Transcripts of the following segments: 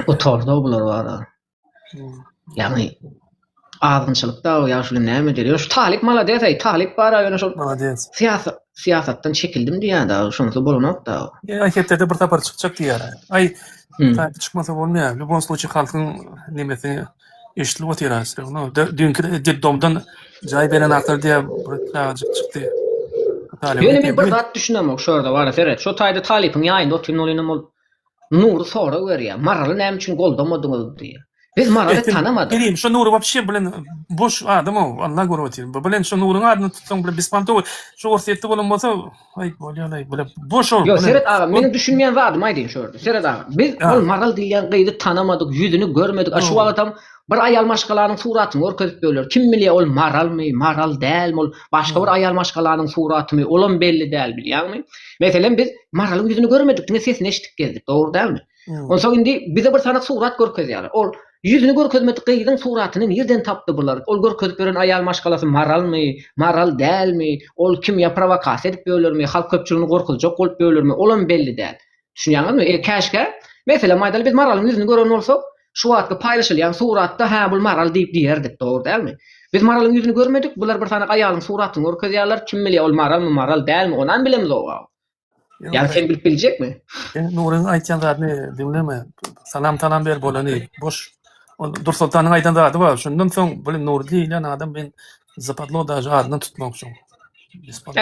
O torda bular var. Yani azgınçılıkta ya şu näme diyor. Şu talip mala desey talip bara ýöne şu Молодец. siyasatdan çekildim diýär da şonusy bolanok da. Ankette bir tapar çıkacak diýär. Ay, Hmm. taýip çıkmasa bolmaýar. В любом случае halkyň nemesini eşitilip otyrar. No, dünkü deddomdan jay beren aktar diye bir çağırcık çıktı. Ýöne men bir zat düşünemok şurada var Ferhat. Şu taýda talipin ýaýynda oturyp olynym ol. Nur sonra görýär. Maraly näme üçin goldamadyňyz diýär. Biz Maraly tanamadyk. Bileyim, şu Nuru вообще, блин, boş adam o, Allah görüyor. Блин, şu Nurun adını tutsan, блин, bespanto, şu orsetli bolan bolsa, ay, bolýar, блин, boş ol. Yo, Serhat aga, meni düşünmeýän zadım aýdyn şurada. Serhat aga, biz ol Maraly diýen gyzy tanamadyk, ýüzüni görmedik. Şu wagtam bir aýal maşgalarynyň suratyny görkezip bilýär. Kim bilýär ol Maralmy, Maral dälmi, ol başga bir aýal maşgalarynyň suratymy, olam belli däl bilýärmi? Meselen biz Maralyň ýüzüni görmedik, diňe sesini eşitdik geldik, dogry dälmi? Onsoň indi bize bir sanak surat görkezýär. Ol yüzünü görkezmedik gyzyň suratyny nerden tapdy bular? Ol görkezip beren aýal maşgalasy Maralmy, Maral dälmi? Ol kim ýa provokasiýa edip bölermi? Halk köpçüligini gorkuzjak bolup bölermi? Olam belli däl. Düşünýäňizmi? Käşke mesela maýdaly biz Maralyň ýüzüni gören bolsak, şu wagtda paýlaşylýan suratda ha bul Maral diýip diýerdik, dogry dälmi? Biz Maralyň ýüzüni görmedik, bular bir sanak aýalyň suratyny görkezýärler. Kim bilýär ol Maralmy, Maral dälmi? Onan bilemiz o. Yani sen bilip bilecekmi? Nurun aýtýan zadyny dinleme. Salam ber bolany. Boş. Dur Sultanyň aýdan zady bar. Şundan soň bu Nur diýilen adam ben zapadlo da adyny tutmakçym.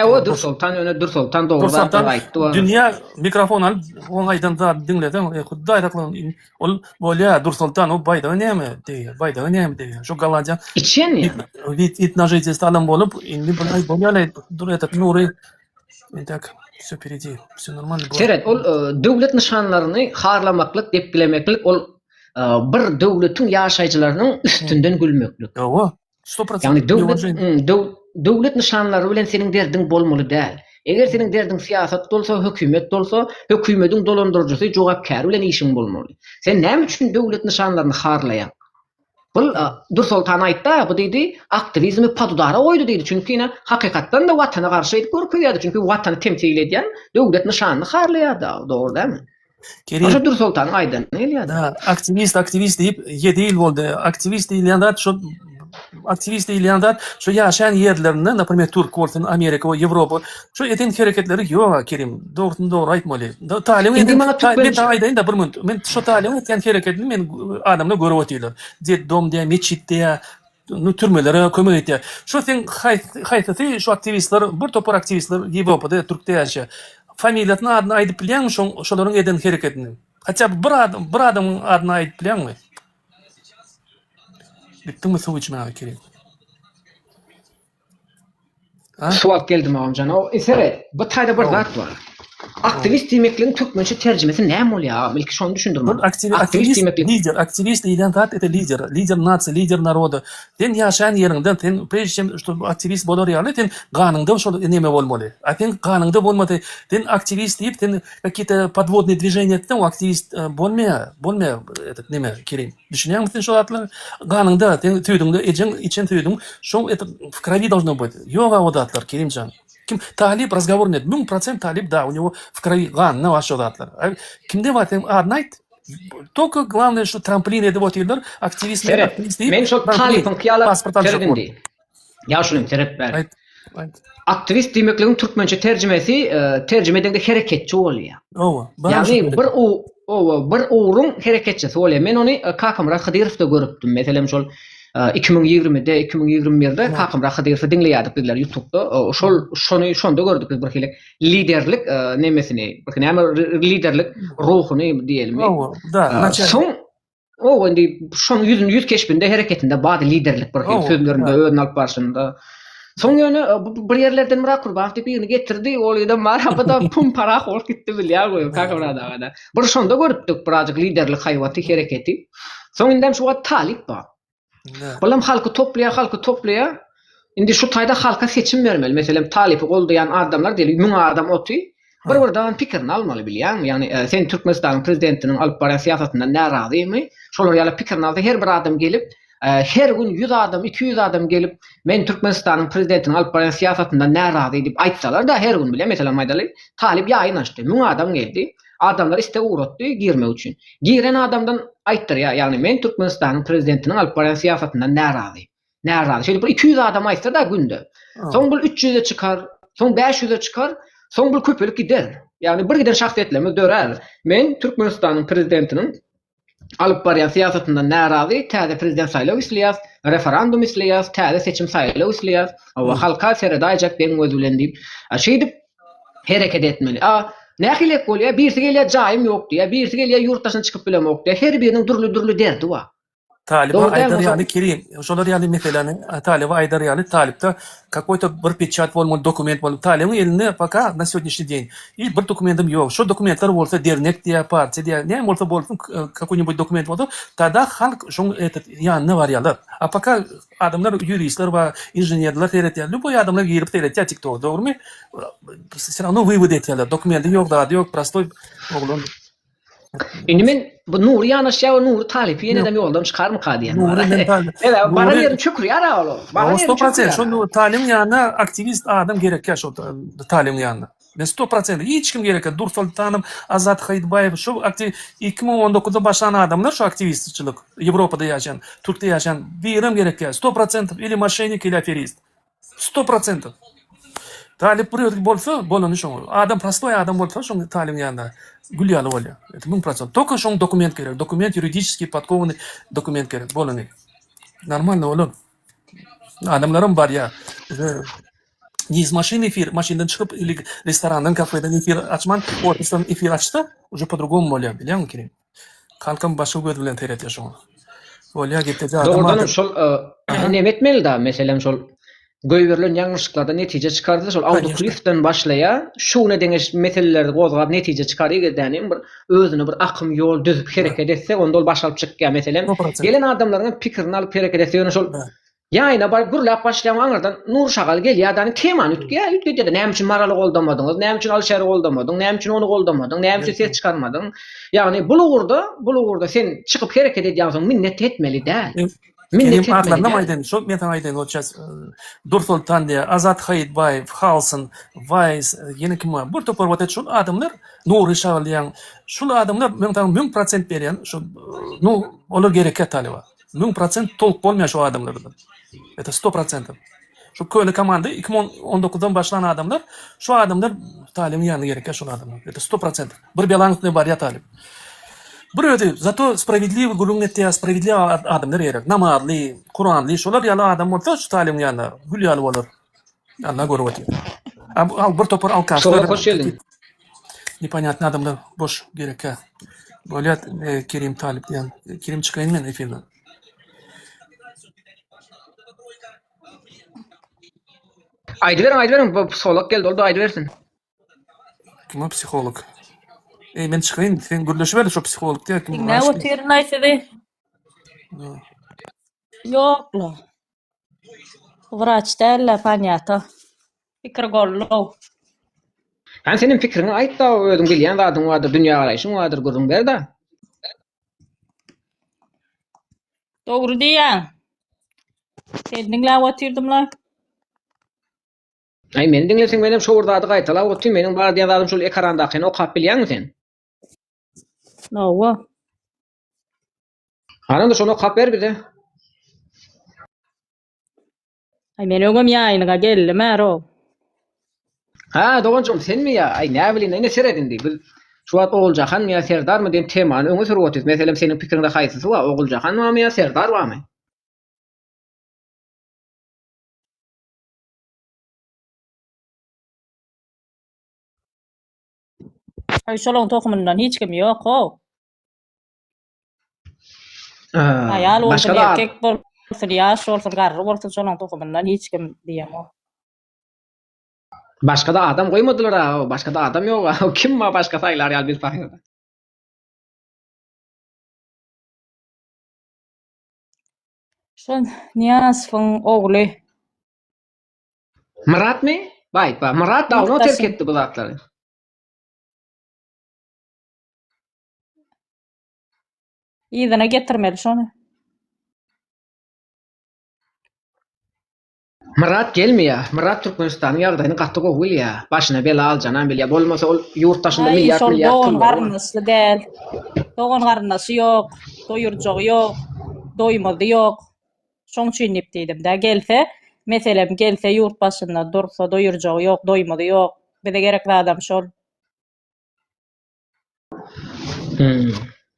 O Dur Sultan öne Dur Sultan dogry aýtdy. Dünya mikrofon alyp oň aýdan zady dinleden, Hudaý raklan ol bolýa Dur Sultan o baýda näme diýär. Baýda näme diýär. Şu galanca içen ýa. Вид на жительство adam bolup indi bolýar. Dur etat Nury. Так, всё впереди. Всё нормально было. Serhat, ol döwlet nişanlaryny harlamaklyk, depgilemeklik ol bir döwletiň ýaşaýjylarynyň üstünden gülmeklik. Ого, 100%. Yani döwlet nişanlary bilen seniň derdin bolmaly däl. Eger seniň derdin siýasat bolsa, hökümet bolsa, hökümetiň dolandyrjysy jogapkär bilen işiň bolmaly. Sen näme üçin döwlet nişanlaryny harlaýan? Bul Dur Sultan aýtdy, bu diýdi, aktivizmi padudara goýdy diýdi. Çünki ýa hakykatdan da watana garşy edip görkezýärdi. Çünki watany temsil edýän döwlet nişanyny harlaýardy, dogry dämi? Kerim Dur Sultan aýdan näýärdi? Aktivist diýip 7 ýyl boldy. Aktivist diýilýändat şu ýaşaýan ýerlerinde, napример, Türk bolsun, Amerika we Ýewropa, şu eden hereketleri ýok, Kerim. Dogry aýtmaly. Talim aýdaýyn da bir minut. Men şu talim etýän hereketini men adamla görüp otyrlar. Dom diýä, meçit diýä, türmelere kömek etýär. Şu sen haýsy şu aktivistler, bir topar aktivistler Ýewropada, Türkde ýaşaýar. Familiýatyny adyny aýdyp bilýärmi şolaryň eden hereketini? Haçà bir adamyň adyny aýdyp bilýärmi? Bitdimi suw içmä Kerim? Sual geldi mamcan. O Serhat, bu taýda bir zat bar. Aktivist diýmekligiň türkmençe terjimesi näme bolýar? Belki şonu düşündirmem. Aktivist lider, aktivist diýilen zat ete lider nasiýa, lider naroda. Sen ýaşaýan ýeriňden, sen prejem şu aktivist bolar ýaly, sen ganyňda şol näme bolmaly? Sen ganyňda bolmady, sen aktivist diýip, sen какие-то подводные движения etsen, o aktivist bolmaýar etet näme Kerim? Düşünýärmisin şu zatlar? Ganyňda, sen tüýdüňde, içen tüýdüň, şu etet в крови должно быть. Ýoga o zatlar Kerimcan. Kim talip разговор нет. 1000% талиб, да, у него в крови на ваши затлар. Kimde var tem adnayt? Только главное, что трамплин edip otyrdlar, aktivistler. Men şu talipin kıyalap tergindi. Ýaşulym Serhat ber. Aktivist diýmekligiň türkmençe terjimesi, terjimedende hereketçi bolýar. Yani bir uğrun hereketçisi bolýar. Men ony Kakam Rahidirov'da görüpdim. Meselem şol 2020'de 2021'de Kakam Rahidirov'u dinleýärdik bizler YouTube'da. Şonda gördük biz bir hilek liderlik nemesini, bakın näme liderlik ruhuny diýelim. O indi şonu yüz keşbinde hereketinde bady liderlik bir hilek sözlerinde öňe alyp barşynda. Soň ýöne bir ýerlerden Murat Gurbanov diýip birini getirdi, ol ýa-da marhabada pum para hol gitdi bilýär goýup Kakam Rahidirov'da. Bir şonda görüpdik birazjyk liderlik haýwaty hereketi. Soň indem şu wagt talip bar. Bolam halky toplaýar. Indi şu taýda halka seçim bermeli. Meselem talipi goldaýan adamlar diýip 1000 adam oty. Bir-birden pikirini almaly bilýärmi? Yani sen Türkmenistanyň prezidentiniň alyp baran siýasatyndan närazymy? Şolar ýaly pikirini aldy. Her bir adam gelip, her gün 100 adam, 200 adam gelip, men Türkmenistanyň prezidentiniň alyp baran siýasatyndan närazy diýip aýtsalar da her gün bile meselem aýdaly talip ýaýyn açdy. 1000 adam geldi. Adamlar iste uğratdy girmek üçin. Giren adamdan aýtdyr ya, ýagny men Türkmenistanyň prezidentiniň alyp baran siýasatyndan närazy. Närazy. Şeýle bir 200 adam aýtsa da günde. Soň bu 300'e çıkar, soň 500'e çıkar, soň bu köpelip gider. Ýagny bir giden şahsiýetleme dörer. Men Türkmenistanyň prezidentiniň alyp barýan siýasatyndan närazy, täze prezident saýlaw isleýär, referendum isleýär, täze seçim saýlaw isleýär. Awa halka serede aýjak ben özü bilen diýip, şeýdip hereket etmeli. Nähilek bolýar, birisi gelýär jaýym ýok diýär, birisi gelýär ýurtdaşyna çykyp bilemok diýär. Her biriniň durly derdi var. Талиба Doğru değil mi? Айдар Керим, ошолор яли меселени, Талиба Айдар яли Талибта какой-то bir печать болмол, документ болмол. Талибин элине пока на сегодняшний день и bir документим yok. Şu dokumentler bolsa dernek diye, partiya diye, ne bolsa bolsun какой-нибудь документ болду, тогда халк şoň этот ýanyna barýarlar. A пока adamlar yuristler we inženerler teretýär. Любой adamlar girip teretýär TikTok, dogrymy? Всё равно вывод etýärler. Dokumenti yok, da yok, простой oglum. Indi men bu Nuri ýanaşýar, Nuri Talip ýene-de ýoldan çykarmy diýen. Nuri mental. Evet, bana yerim çökürýär alo. Bana yerim 100%. Şu talim yanına aktivist adam gerek ya şu talim yanına. Ben 100% hiç kim gerek. Dur Sultanım, Azat Hayitbayev şu aktiv 2019'da başlanan adamlar şu aktivistçilik. Avrupa'da yaşayan, Türkiye'de yaşayan birim gerek ya. 100% ili moshaynik ili aferist. 100%. Talip buraya bolsa bolany şu. Adam prostoy adam bolsa şu talim yanında. Gülýaly bolýar. Это 1000%. Только şu dokument gerek. Dokument юридический подкованный dokument gerek. Bolany. Нормально olur. Adamlarım var ya. Не из машины эфир, машиндан çıkıp или restorandan, kafeden efir açman, ortasından efir açtı, уже по-другому bolýar, bilýär misin Kerim? Halkam başga göz bilen teretýär şoňa. Bolýar gitdi adam. Doğrudan şol nemetmeli da meselem şol göýberilen ýalňyşlyklarda netije çykardy. Şol autoklifden başlaýa, şu ne deňeş meseleleri gozgap netije çykarýar gedänim bir özüne bir akym ýol düzüp hereket etse, onda ol başalyp çykýar meselem. Gelen adamlaryň pikirini alyp hereket etse, şol ýaýna bar gürläp başlayan aňardan Nur Şagal gelýär, ýa-da temany ütgedi. Näme üçin maraly goldamadyňyz, näme üçin Alşary goldamadyň, näme üçin onu goldamadyň, näme üçin ses çykarmadyň. Ýagny bulugurda sen çykyp hereket edýänsoň minnet etmeli däl. Kerim adlarına maýdan, şu metan aýdan otças Dur Sultan diye, Azat Hayitbayev, Halsın, Weiss, ýene kim var? Bu topar wat şu adamlar Nuri Şagal ýan, şu adamlar men taýdan 1000% berýän, şu olar gerek Taliba. 1000% tolk bolmaýar şu adamlardan. Это 100%. Şu köle komanda 2019'dan başlanan adamlar, şu adamlar talim ýanyna gerek şu adamlar. Это 100%. Bir balansly bar ya talim. Bir öde, zato sправедливый gulungetýär, sправедливый adamlar gerek. Namazly, Kuranly, şolar ýaly adam bolsa şu talim ýanyna gülýaly bolar. Anna görüp otýar. Al bir topar alkaşlar. Hoş geldin. Непонятный adamlar boş gerek. Bolýar Kerim Talip diýen. Kerim çykaýyn men efirden. Aýdyberin, bu psikolog geldi, oldu aýdybersin. Kim psikolog? Men çykaýyn, sen gürleşiber şu psikolog diýär kim? Ne otyr näçedi? Ýokla. Wraç däl, panyata. Pikir gollu. Ben senin fikrini aýt da, özüň bilýän zadyň bardyr, dünýä garaýşyň bardyr, gürrüň ber da. Dogry diýän. Sen diňläp otyrdymla. Ay meni dinleseň benim şu wurtady gaýtalap otyrym, meniň bar diýen zadym şol ekrandakyny okap bilýärmi sen? Nowa. Hananda şonu okap ber bize. Ay men öňüm ýaýnyga geldim ro. Ha, dogonjum senmi ya? Ay näme bilin, näme seredindi? Biz şu wagt Oguljahan ýa Serdarmy diýen temany öňe sürüp otyrys. Meselem seniň pikirinde haýsysy wa Oguljahan mı ýa Serdar barmy? Ay şolaň tokumyndan hiç kim ýok ho. Aýal bolsun, erkek bolsun, ýaş bolsun, garry bolsun, şolaň tokumyndan hiç kim diýem o. Başga da adam goýmadylar ha, başga da adam ýok ha. Kim ma başga saýlar ýal biz paýda. Şol Niýazowyň ogly. Muratmy? Baýpa, Murat da onu terk etdi bu zatlary. Ýygyna getirmeli şonu. Murat gelmiyor. Murat Türkmenistan'ın ýagdaýyny gatdy gowul ya. Başyna bela aljanan bilýär. Bolmasa ol ýurtdaşynda milyar Şol milyar doğun pul var. garnasy däl. Doğun garnasy ýok, doýurjagy ýok, doýmady ýok. Şoň üçin diýdim da gelse, meselem gelse ýurt başynda dursa doýurjagy ýok, doýmady ýok. Bide gerekli adam şol.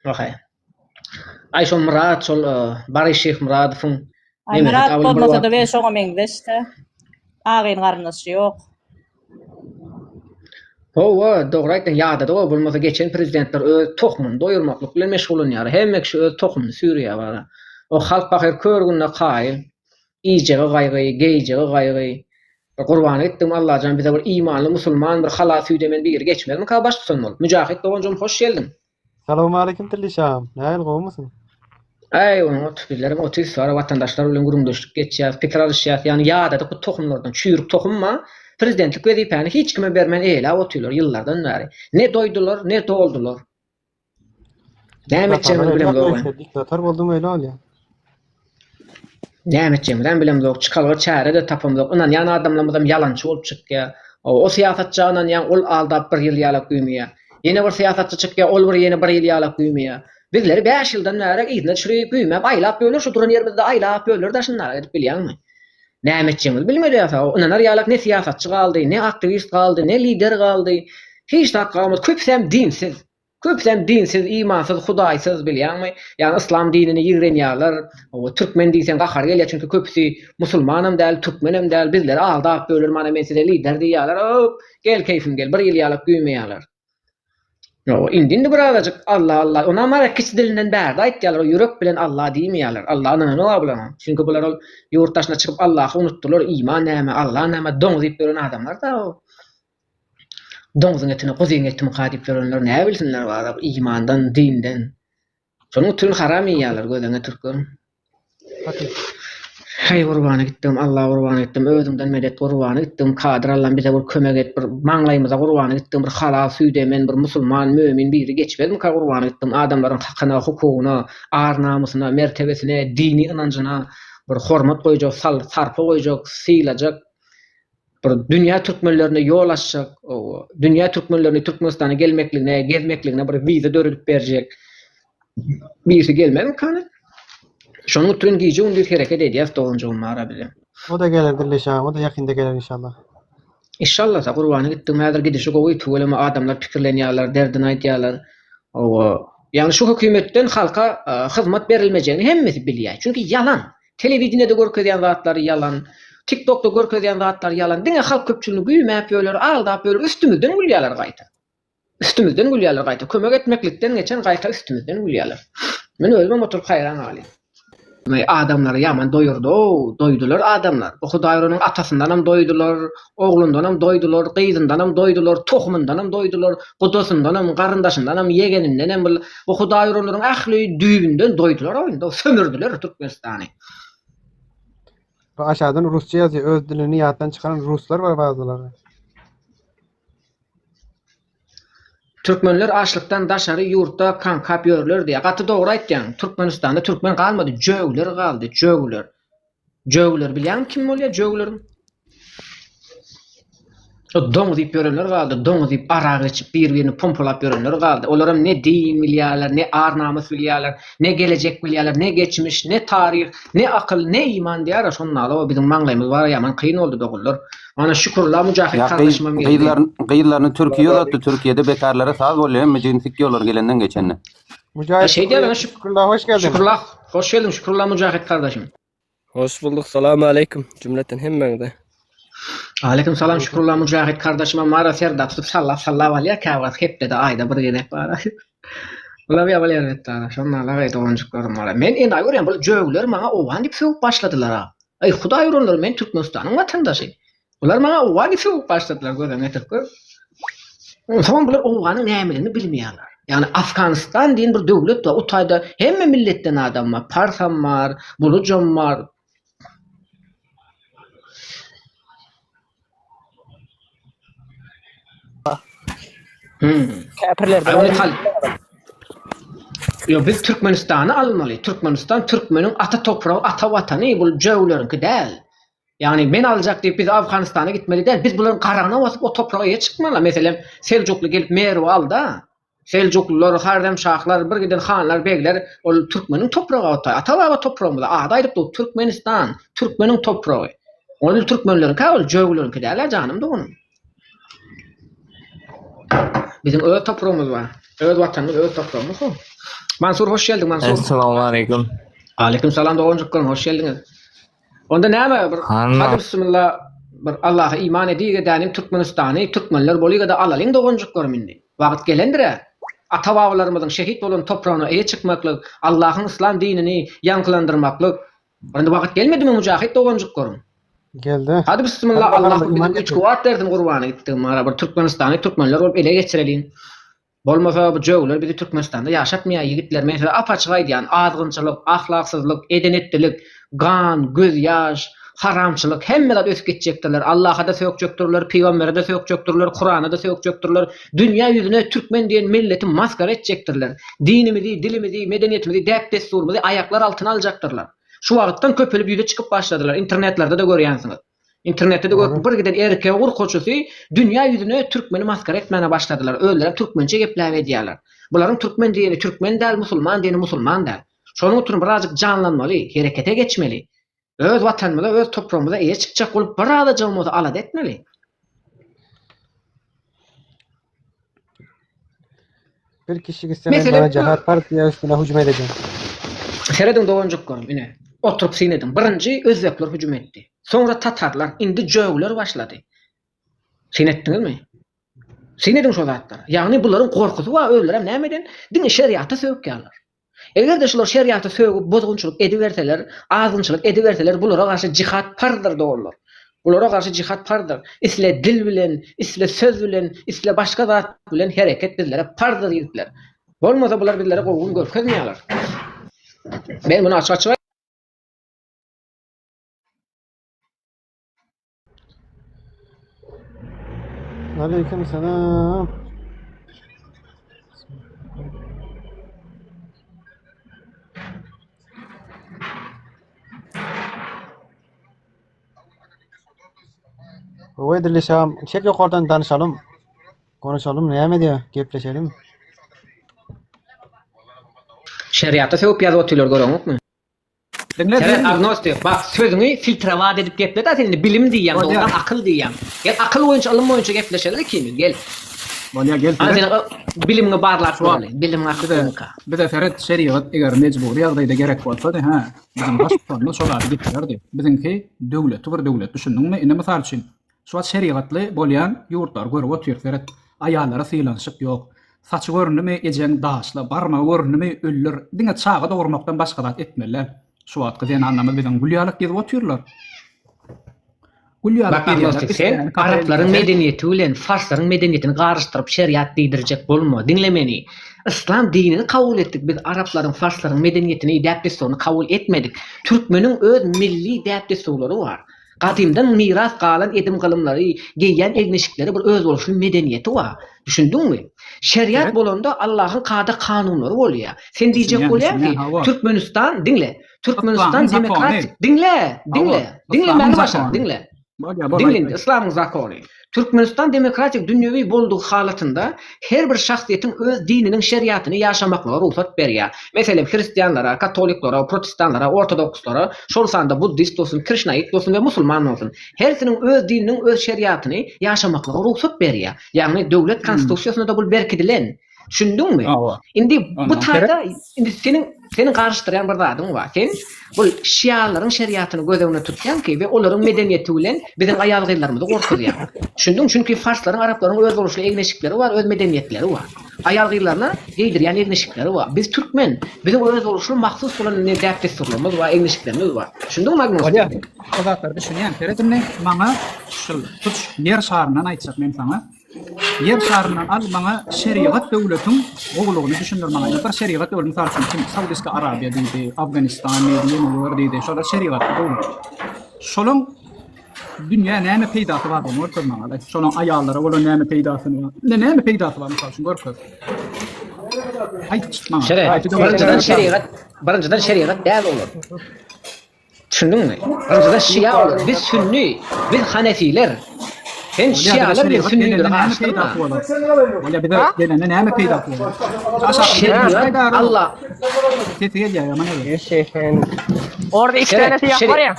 Okay. Ay şol Murat, şol Barış Şeyh Muradowyň Ay Murat bolmasa da we şoňa meňdeşde. Agyn garnasy ýok. Dogry aýtdyň, ýa-da bolmasa geçen prezidentler öz tohumyny doýurmaklyk bilen meşgullanýar. Hemme kişi öz tohumyny sürýär bara. O halk bakyr körgünde gaýyl, ijege gaýgy, geyjege gaýgy. Gurban etdim Allahjan bize bir imanly musulman bir halas üýdemen bir geçmezmi ka baş tutulmaly. Müjahit bolanjym hoş geldin. Salamu alaykum Tillişam. Näil gowmysyň? Ay, onu otubillerim, otuys sonra vatandaşlar bilen gurumdaşlyk geçýär, pikir alışýar. Ýani ýa-da bu tohumlardan çüýrük tohumma prezidentlik wezipäni hiç kime bermen eýle otuylar ýyllardan bäri. Ne doýdular, ne doldular. Nämetjemi bilen gowy. Diktator boldum öyle ol ya. Nämetjemi bilen gowy çykalyga çäre de tapamdyk. Onan ýani adamlardan ýalançy bolup çykýar. O siýasatçy anan ýan ol aldap bir ýyl ýalak güýmýär. Ýene bir siýasatçy çykýar, ol bir ýene bir ýyl ýalak güýmýär. Bizleri 5 ýyldan bäri ýygyna çürüýüp güýmep, aýlap böler, şu duran ýerimizde aýlap böler da şunlara edip bilýärmi? Nämetjemi bilmedi ýa-da. Onalar ýalak ne siýasatçy galdy, ne aktivist galdy, ne lider galdy. Hiç de kalmadı. Köpsem dinsiz. Köpsem dinsiz, imansız, hudaýsyz bilýärmi? Ýani islam dinini ýigrenýärler. O türkmen diýsen gahar gelýär, çünki köpüsi musulmanam däl, türkmenem däl, bizleri aldap böler, mana men size lider diýýärler. Hop, gel keyfim gel, bir ýyl ýalak güýmeýärler. Yo, indinde bir azajyk Allah Allah. Ona Marrakeş dilinden bärde aýtdylar, o ýürek bilen Allah diýmeýärler. Allah anany bilen. Çünki bular ol ýurtdaşyna çykyp Allahy unutdular. Iman näme, Allah näme doň diýip gören adamlar da o. Doňzyň etini, gozyň etini gadip görenler näme bilsinler bara imandan, dinden. Şonuň üçün haram ýalar gözüňe türkür. Hay gurbany gitdim, Allah gurbany gitdim, özümden medet gurbany gitdim, kadir Allah bize bir kömek et, bir maňlaýymyza gurbany gitdim, bir halas üýdemen, bir musulman, mömin biri geçmezmi ka gurbany gitdim, adamlaryň hakyna, hukugyna, ar namusyna, mertebesine, dini inanjyna bir hormat goýjak, sarpy goýjak, syýlajak, bir dünýä türkmenlerine ýol açjak, dünýä türkmenlerini Türkmenistana gelmekligine, gezmekligine bir wiza dörülip berjek. Birisi gelmezmi kany? Şonuň üçün giýje bir hereket edýär dolanjyň mara bilen. O da gelir Tillişam, o da ýakynda gelir inşallah. İnşallah da gurbany gitdim, häzir gidişi gowy tuweleme adamlar pikirlenýärler, derdini aýtýarlar. Ýani şu hökümetden halka hyzmat berilmejegini hemmesi bilýär. Çünki yalan. Telewizionyada görkezýän zatlary yalan, TikTokda görkezýän zatlar yalan. Diňe halk köpçüligi güýmäp ýöler, aldap ýöler, üstümizden gülýärler gaýta. Üstümizden gülýärler gaýta. Kömek etmeklikden geçen gaýta üstümizden gülýärler. Men özüm oturup haýran galym. Adamları yaman doyurdu, doydular adamlar. O Hudaýrynyň atasyndanam doydular, oglundanam doydular, gyzyndanam doydular, tohumundanam doydular, gudasyndanam, garyndaşyndanam, yegenindenam o Hudaýrylaryň ahly düýbünden doydular oýunda, sömürdüler Türkmenistany. Bu aşağıdan Rusça yazıyor, öz dilini ýatdan çykaran Ruslar var bazıları. Türkmenler açlykdan daşary ýurtda kankap ýörler diýe. Gaty dogry aýtdyň. Türkmenistanda türkmen galmady, jögler galdy, jögler. Jögler bilýän kim bolýar jögler? O doň diýip ýörenler galdy, doň diýip arak içip bir-birini pompalap ýörenler galdy. Olaram ne din bilýärler, ne ar namus bilýärler, ne gelecek bilýärler, ne geçmiş, ne tarih, ne akyl, ne iman diýär. Şonnaly o bizim maňlaýymyz bar ýaman kyn boldy dogullar. Ana şükürler müjahit kardeşime geldi. Gıyırlarını Türkiye yolattı. Türkiye'de bekarlara sağ oluyor. Meclislik yollar gelenden geçenle. Mücahit şükürler, hoş geldin. Şükürler, hoş geldin. Şükürler müjahit kardeşim. Hoş bulduk. Selamun aleyküm. Cümleten hemmende. Aleyküm salam. Şükürler müjahit kardeşime. Mara serda tutup sallah valya kavgat hep de ayda bir yenek bara. Ular bir aval yerlet ara. Şonlarla gayet oğancıklarım var. Men endi görýän bu jögler maňa owan diýip söwüp başladylar ha. Ay Hudaýrylar, men Türkmenistanyň watandaşy. Ular maňa owan diýip söwüp başladylar görýän etirki. Tamam bular owanyň nämeligini bilmeýärler. Yani Afganistan diýen bir döwlet var. O taýda hemme milletden adam var. Parsam var, Bulucam var. Käpirler. Yo biz Türkmenistan'ı almaly. Türkmenistan Türkmeniň ata topragy, ata watany, bu jöwleriňki däl. Yani men alacak diýip biz Afganistan'a gitmeli değil. Biz buların qarağına basıp o toprağa çıkmalı. Mesela Selçuklu gelip Merw aldı. Selçuklular, Hardemşahlar, bir giden hanlar, begler o Türkmenin toprağı atay. Atababa toprağımızda. Adaylıp da Türkmenistan, Türkmenin toprağı. Onu Türkmenlerin kavul jöwlerin kiderler canım da onun. Bizim öz toprağımız var. Öz vatanımız, öz toprağımız o. Mansur hoş geldin Mansur. Assalamu alaikum. Aleyküm selam doğuncuklarım hoş geldiniz. Onda näme bir Hanma. hadi bismillah bir Allah'a iman ediýe dänim Türkmenistany Türkmenler bolyga da alalyň doğuncuklarım indi. Wagt gelendir. Ata-babalarymyzyň şehit bolan topragyna eýe çykmaklyk, Allah'ın islam dinini ýaňkylandyrmaklyk. Onda wagt gelmedimi mujahid doğuncuklarım? Geldi. Hadi bismillah Allah bize güç kuvvet versin gurbana gittim. Mara bir Türkmenistany Türkmenler bolup ele geçirelim. Bolmasa bu jowlar bizi Türkmenistanda ýaşatmaýar ýigitler mesela apaçyk aýdýan azgynçylyk, ahlaksyzlyk, edenetlilik, gan, göz ýaş, haramçylyk hemmeler ösüp geçjekdirler. Allah'a da sökjekdirler, peýgambere de sökjekdirler, Kur'ana da sökjekdirler. Dünýä ýüzüne Türkmen diýen milleti maskara etjekdirler. Dinimizi, dilimizi, medeniyetimizi, däp desturumuzy aýaklar altyna aljakdyrlar. Şu wagtdan köpelip ýüze çykyp başladylar. İnternetlerde de görýänsiňiz. İnternette de bir giden erkeğe urkoçusy dünýä ýüzüne Türkmeni maskara etmäne başladylar. Öýleler Türkmençe gepläp edýärler. Bularyň Türkmen diýeni Türkmen däl, musulman diýeni musulman däl. Şonuň üçin birazjyk canlanmaly, herekete geçmeli. Öz watanymyza, öz toprağymyza eýe çykjak bolup birazda jolmasa alad etmeli. Bir kişi gitse ben Mesela- bana Cihat Partisiýa üstüne hücum edeceğim. Seredin doğuncuklarım ine. Oturup sinedim. Birinci Özbekler hücum etti. Sonra Tatarlar, indi Jöwler başladı. Sinetdiniz mi? Sinedim şu zatlar. Yani bunların korkusy var, öldürem nämeden? Dini şeriata sökýärler. Eger de şular şeriata söküp bozgunçylyk ediberseler, azgynçylyk ediberseler, bulara garşy cihat pardır doğurlar. Bulara garşy cihat pardır. Isle dil bilen, isle söz bilen, isle başga zat bilen hereket bizlere pardır ýigitler. Bolmasa bular bizlere gowgun görkezmeýärler. Ben bunu açık Aleyküm selam. Owe dilişam, çek ýokardan danışalım. Konuşalım, näme diýär? Gepleşelim. şeriata söküp ýazyp otylar görüňizmi? Sen agnostik, bak sözüňi filtrewat edip geplet da seni bilim diýýän, ondan akıl diýýän. Gel akıl boýunça, ilm boýunça gepleşelim ikimiz, gel. Bolya gel. Azyn bilimge barlap boly, bilim akylynka. Bir de Ferhat şeriat eger mecburi ýagdaýda gerek bolsa da ha, bizim başkanymyz şolary gitdirdi. Biziňki döwlet, bir döwlet düşündiňmi? Ine mysal üçin, şu şeriatly bolýan ýurtlar görüp otyr Ferhat, aýallara sylanşyk ýok. Saçy görünmi, ejeň daşla, barmagy görünmi, öllür. Diňe çağa dogurmakdan başga zat etmeler. Şu wagtda diýen anlamy biziň gulýalyk gezip otyrlar. Bak agnostik sen, Arapların medeniyeti bilen Farslaryň medeniyetini garşyryp şeriat diýdirjek bolma. Dinle meni. İslam dinini kabul etdik. Biz Arapların, Farslaryň medeniyetini, däp desturunu kabul etmedik. Türkmeniň öz milli däp desturlary bar. Gadymdan miras galan edim galymlary, geýýän egneşikleri bir öz boluşy medeniyeti bar. Düşündiňmi? Şeriat bolanda Allah'ın kada kanunları bolýar. Sen diýjek bolýar ki Türkmenistan dinle. Türkmenistan demokratik. Dinle. Meni başa, dinle. Dinle, İslam'ın zakonu. Türkmenistan demokratik dünyevi bolduğu halatında her bir şahsiyetin öz dininin şeriatını yaşamakla ruhsat berýär. Mesela Hristiyanlara, Katoliklara, Protestanlara, Ortodokslara, şolsanda Buddhist olsun, Krishnaik olsun ve Musulman olsun. Hersinin öz dininin öz şeriatını yaşamakla ruhsat berýär. Yani devlet konstitusiýasynda da bu berkidilen. Düşündüňmi? Indi bu taýda indi senin garşydyran bir zadyň bar. Sen bu şialaryň şeriatyny gözegine tutýan ki we olaryň medeniyeti bilen biziň aýalgyllarymyzy gorkudýar. Düşündiň? Çünki Farslaryň, Araplaryň öz boluşly egneşikleri bar, öz medeniyetleri bar. Aýalgyllarna geýdirýän egneşikleri bar. Biz Türkmen, biziň öz boluşly maksus bolan däp desturlarymyz bar, egneşiklerimiz bar. Düşündiňmi agnostik? O zatlar düşünýän Ferhat'ymne maňa şol tutuş yer şaryndan aýtsak men saňa. Yer şaryndan al maňa şeriat döwletiň gowlugyny düşündirmäňe. Ýa-da şeriat döwleti misal üçin Saudiýa Arabiýa diýdi, Afganistan diýdi, Mowar diýdi, şolar şeriat döwlet. Şolaň dünýä näme peýdasy bar bolýar görmäňe. Şolaň aýallary bolan näme peýdasyny bar. Näme peýdasy bar misal üçin görkäz. Aýt maňa. Birinciden şeriat däl olur. Düşündün mü? Önceden Şia olur. Biz Sünni, biz Hanefiler. Sen Şialar biz Sünnileri karıştırma. Öyle bir de gelene näme peýda bolýar? Şeriat Allah. Tetiye gelýär, mana öyle. Şeyhen. Orada iki Şeref, tane siyah şeref. var ya.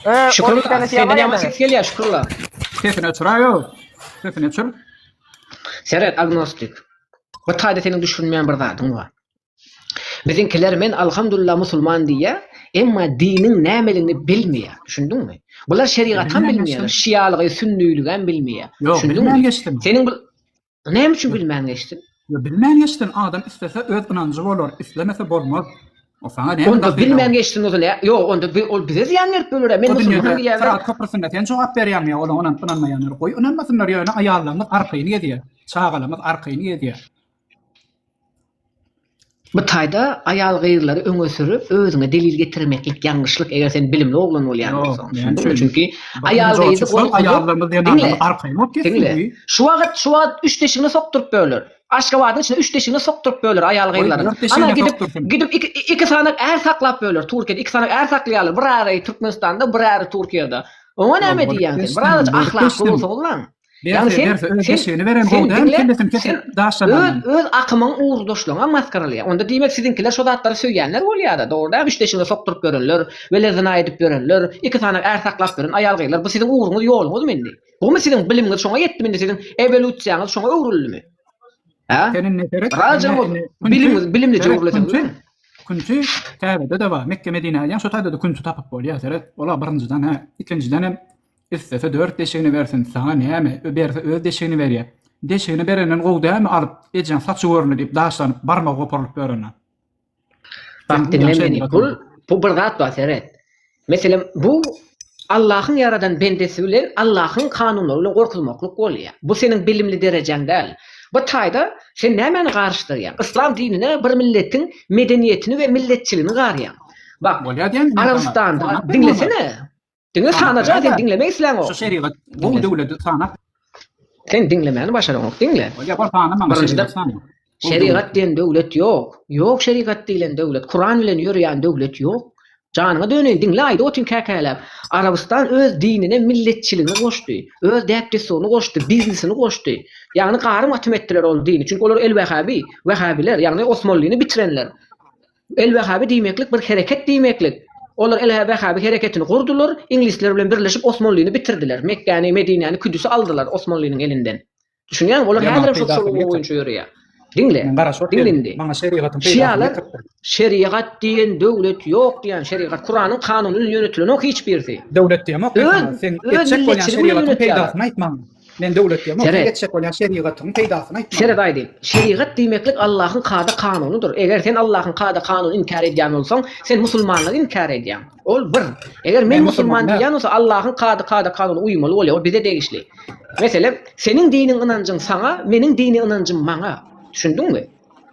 Orada iki Şükürler. tane siyah var Senden ya. ama ses geliyor şükürler. Tefine çuraýo. Tefine çur. Seret agnostik. Bu taýda senin düşünmeýän bir zadyň bar. Bizinkiler men alhamdulillah musulman diýe, emma dinin nämeligini bilmeýär. Düşündiňmi? Bular şeriatdan bilmeýär, şialygy, sünniligiň bilmeýär. Yok, Düşündiňmi? bilmän geçtim. Senin bu näme üçin bilmän geçtin? Yo, bilmän geçtin. Adam istese öz inancı bolar, islemese bolmaz. O sana näme Onda bilmän geçtin o zaman. Yok, onda ol bize ziyan verip bölür. Men musulman diýär. Fırat köprüsünde sen jogap berýär ya, onan inanmaýanlar. Goý inanmasynlar ýöne aýallarymyz arkaýyny ýediýär. Çağalarymyz arkaýyny ýediýär. Bu taýda aýal gyýrlary öňe sürüp özüňe delil getirmeklik ýangyşlyk eger sen bilimli oglan bolýan Yok, bolsaň. ben şöyle- Çünki aýal gyýrdy aýallarymyz ýanarlar arkaýyny olup Dinle. getdi. Şu wagt 3 deşigini sokturup bölür. Aşgabatyň içinde 3 deşigini sokturup bölür aýal gyýrlary. dört deşigini Ana soktursun. gidip iki sanak är saklap bölür. Türkiýede iki sanak är saklaýarlar. Bir ary Türkmenistanda, bir ary Türkiýede. Oňa näme diýýän? Bir ary ahlakly bolsa bolan. Yani sen Deşigini veren goýdam, kendesin kesin daşlanan. Öz akymyň uğurdoşluğuna maskaralýar. Onda diýmek sizinkiler şo zatları söýýänler bolýar-da. Dogruda 3 deşigini sokturup görürler, welezina edip görürler. Iki sanak är saklap görün aýal gyýrlar. Bu sizin uğuruňyz ýoluňyz mendi. Bu sizin bilimiňiz şoňa ýetdimi? Sizin evolýusiýaňyz şoňa öwrüldimi? Ha? Senin neferet. Raja bilimli joglatyň. Kuntu Käbede de var. Mekke Medine'den şu taýda da kuntu tapyp bolýar. Seret. Ola birinjiden ha, ikinciden hem istese 4 deşigini versin sana näme? Berse öz deşigini berýär. Deşigini berenden gowdamy alyp ejen saçy görünür diýip daşlanyp barmagy goparyp berýär. Bak dinlemeni. Bu bir zat var Seret. Mesela bu Allah'ın yaradan bendesi bilen Allah'ın kanunları bilen gorkulmaklyk bolýar. Bu senin bilimli derejeň däl. Bu taýda sen nämeni garşdyrýan? İslam dinine bir milletin medeniýetini we milletçiligini garýan. Bak, Bolýar diýen. Arabistanda dinlesene. Dinle sanaja sen dinlemek isläň o. Şu şeriat bu döwlet sana. Sen dinlemeni başaraňok dinle. Bolýar bar sana maňa şeriat sana. Şeriat diýen döwlet ýok. Ýok şeriat diýen döwlet. Kur'an bilen ýürýän döwlet ýok. Janyňa dönen dinle aýdy otyň käkäläp. Arabistan öz dinine milletçiligini goşdy. Öz däpdesini goşdy, biznesini goşdy. Ýagny garym atym etdiler ol dini. Çünki olar el-Wahhabi, Wahhabiler, ýagny Osmanlyny bitirenler. El-Wahhabi diýmeklik bir hereket diýmeklik. Olar el-Wahhabi hereketini gurdular, inglizler bilen birleşip Osmanlyny bitirdiler. Mekkäni, Medine'ni, Küdüs'i aldylar Osmanlynyň elinden. Düşünýän olar häzir şu boýunça ýörýär. Dinle. Dinlendi. Maňa şeriatyn Şialar şeriat diýen döwlet ýok diýen şeriat Kur'anyň kanunyny ýönetilen ok hiç birsi. döwlet diýmek. Sen etjek bolýan şeriatyň peýdasyny aýtmaň. Men döwlet diýmek, etjek bolýan şeriatyň peýdasyny aýtmaň. Şeriat aýdym. Şeriat diýmeklik Allah'ın kada kanunudur. Eger sen Allah'ın kada kanunyny inkar edýän bolsaň, sen musulmanlygy inkar edýän. Ol bir. Eger men musulman diýän bolsa Allah'ın kada kanunyna uýmaly bolýar. O bize degişli. Meselem, senin diniň inanjyň saňa, meniň dini inanjym maňa. Düşündüňmi?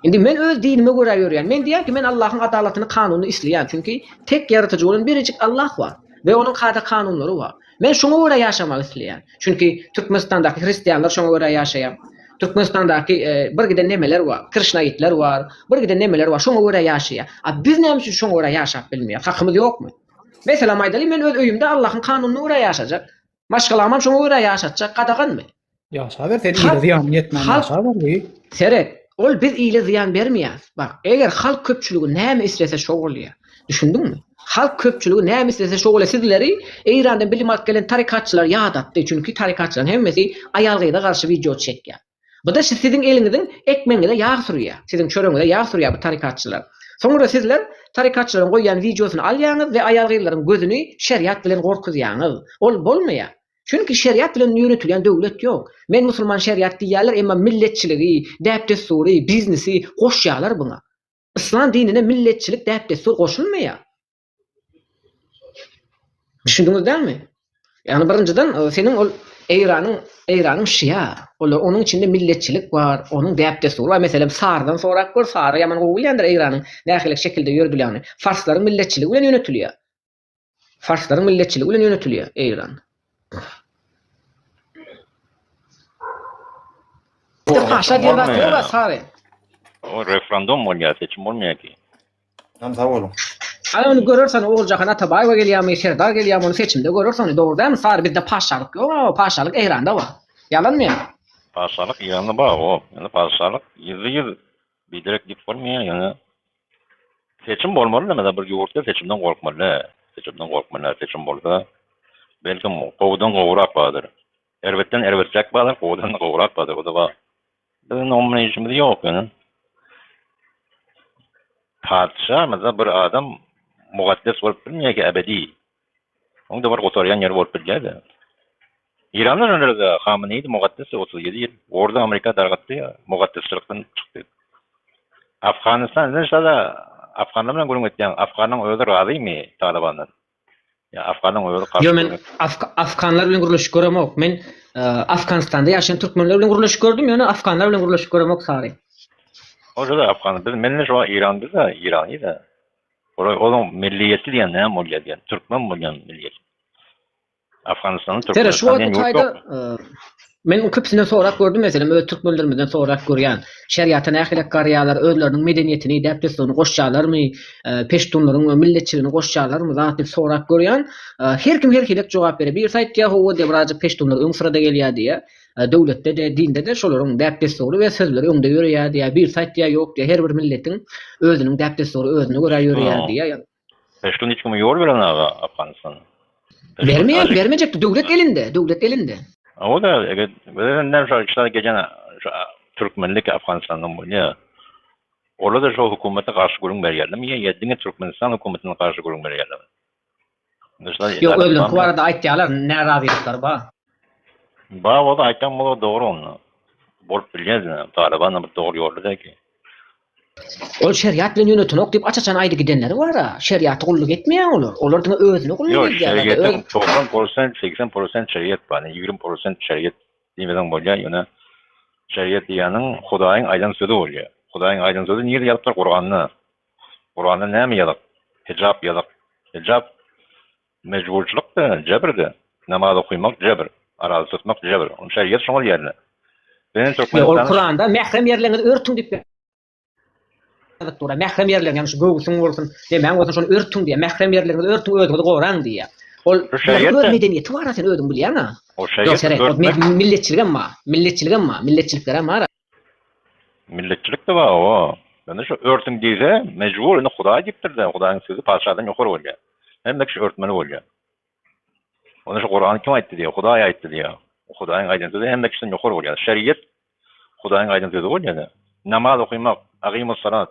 Indi men öz dinime görä ýörýän. Men diýär ki men Allah'ın adalatyny, kanunyny isleýän. Çünki tek ýaratyjy bolan biricik Allah bar we onuň kada kanunlary bar. Men şoňa görä ýaşamak isleýän. Çünki Türkmenistandaky hristiýanlar şoňa görä ýaşaýar. Türkmenistandaky bir gide nemeler bar, Krishnaitler bar, bir gide nemeler bar, şoňa görä ýaşaýar. A biz näme üçin şoňa görä ýaşap bilmeýär? Hakymyz ýokmy? Mesela maýdaly men öz öýümde Allah'ın kanunyny görä ýaşajak. Başgalarym şoňa görä ýaşatjak, gadaganmy? Ýaşaber sen ýa ziýan ýetmän ýaşaber bu. Seret, ol biz ýyly ziýan bermeýäs. Bak, eger halk köpçüligi näme istese şo bolýar. Düşündiňmi? Halk köpçüligi näme istese şo bolýar. Sizleri Eýrandan bilim alyp gelen tarikatçylar ýadatdy. Çünki tarikatçylaryň hemmesi aýal gyýda garşy video çekýär. Bu da sizin eliňizden ekmeňiňe ýağ sürýär. Sizin çöreňiňe ýağ sürýär bu tarikatçylar. Soňra sizler tarikatçylaryň goýýan videosyny alýaňyz we aýal gyýlaryň gözüni şeriat bilen gorkuzýaňyz. Ol bolmaýar. Çünki şeriat bilen ýönetilýän döwlet ýok. Men musulman şeriat diýýärler, emma milletçiligi, däpdesturi, biznesi goşýarlar buna. İslam dinine milletçilik, däpdestur goşulmaýar. Düşündiňiz dälmi? Ýani birinciden senin ol Eýranyň şia, onuň içinde milletçilik bar, onuň däpdesturi bar. Meselem sardan sorak gör, sary ýaman gowulýandyr Eýranyň nähilek şekilde ýördülýäni. Farslaryň milletçiligi bilen ýönetilýär. Farslaryň milletçiligi bilen ýönetilýär Eýran. Paşa diýen zat ýok sary. O referendum bolýar, seçim bolmaýar ki. Nam sag bolun. Ana onu görürsen Oğulcan Atabayewa gelýärmi, Serdar gelýärmi onu seçimde görürsen doğru değil mi? Sar bizde paşalyk ýok, ama paşalyk Ehranda var. Yalanmy ýa? Paşalyk Iran'da bar o. Yani paşalyk yüzü bilerek dik bolmaýan yani. Seçim bolmaly da bir ýurtda seçimden gorkmaly. Seçimden gorkmaly. Seçim bolsa belki gowdan gowrak bardyr. Erbetten erbetjek bardyr, gowdan gowrak bardyr. O da bar. Bizim nominasiyonumuz ýok yani. Padşah mesela bir adam muqaddes bolup bilmeýär ki ebedi. Onda bir gotaryan ýer bolup bilýär. İran'da önerdi Khamenei muqaddes 37 ýyl. Orada Amerika dargatdy ya, muqaddeslikden çykdy. Afganistan näşede Afganlar bilen görüň etýän Afganyň öýüdi razymy Talibandan? Ya Afganyň öýüdi Yo, men garşy. Afganlar bilen guruluş göremok. Men Afganistanda ýaşaýan türkmenler bilen guruluş gördüm, ýöne Afganlar bilen guruluş göremok sary. O da Afgan. Biz menle şu İran'da da İran'ı da. Onun milliyeti diyen ne molya diyen. Türkmen molyan milliyet. Afganistan'ın Tere şu Türkmenistan'ın yok wagtda yok. men köpsünden sorak gördüm meselem, öýe türkmenlerimizden sorak görýän. Şeriýata nähilek garýalar, özleriniň medeniýetini, däpdestlerini goşjalarmy, peştunlaryň milletçiligini goşjalarmy zat dip sorak görýän. Her kim herkilek jogap berer. Bir saýtda howa diýip raja peştunlar öň sırada gelýär diýe. Döwletde de, dinde de şolaryň däpdestleri we sözleri öňde ýörýär diýe. Bir saýtda ýok diýe. Her bir milletiň özüniň däpdestleri özüne görä ýörýär diýe. Peştun hiç kimi yor veren ağa Afganistan'a. Bermeýär, bermejekdi. Döwlet elinde, döwlet elinde. O da ne şu işte gecene Türkmenlik Afganistan'dan bolýar. Orada da şu hökümete karşı gurun berýärler. Ýa ýeddiňe Türkmenistan hökümetine karşı gurun berýärler. Ýok, öldüm. Bu arada aýtýarlar, närazylikler bar. Ba o da aýtgan bolu dogry onu. Bolup bilýär, Taliban bir dogry ýolda ki. Ol şeriat bilen ýönetilmek diýip açaçan aýdy gidenleri bar ha. Şeriaty gulluk etmeýän olar. Olaryň özüni gulluk Yok, edýär. şeriyetin 90%, 80% şeriyet var. 20% şeriyet demeden bolýar. Ýöne şeriyet diýäniň Hudaýyň aýdan sözü bolýar. Hudaýyň aýdan sözü niýe ýazypdyr Qur'anny? Qur'anda näme ýazyp? Hijab ýazyp. Hijab mejburçylykdy, jebirdi. Namaz okumak jebir, arazy tutmak jebir. Onu şeriýet şoňa ýerli. Ben Ol Türkmenistan Kur'anda mährem ýerlerini örtüň diýip tura mährem ýerlerini ýani şu göwsüň bolsun, demäň bolsun şonu örtüň diýe. Mährem ýerlerini örtüň özüňi goran diýe. Ol şeriýetde- medeniýeti bar sen özüň bilýän ha. o Ýok şeriýet serek, milletçiligem ma, milletçiliklerem bar. milletçilik de var o. Yani şu örtün diýse mecbur onu Hudaý diýipdir-de. Hudaýyň sözü padşahdan ýokary bolýar. Hem de şu örtmeli bolýar. Onu şu Qur'an kim aýtdy diýe, Hudaý aýtdy diýe. Hudaýyň aýdan sözü hem de şundan ýokary bolýar. Şeriýet Hudaýyň aýdan sözü bolýar. Namaz okumak, agymus salat.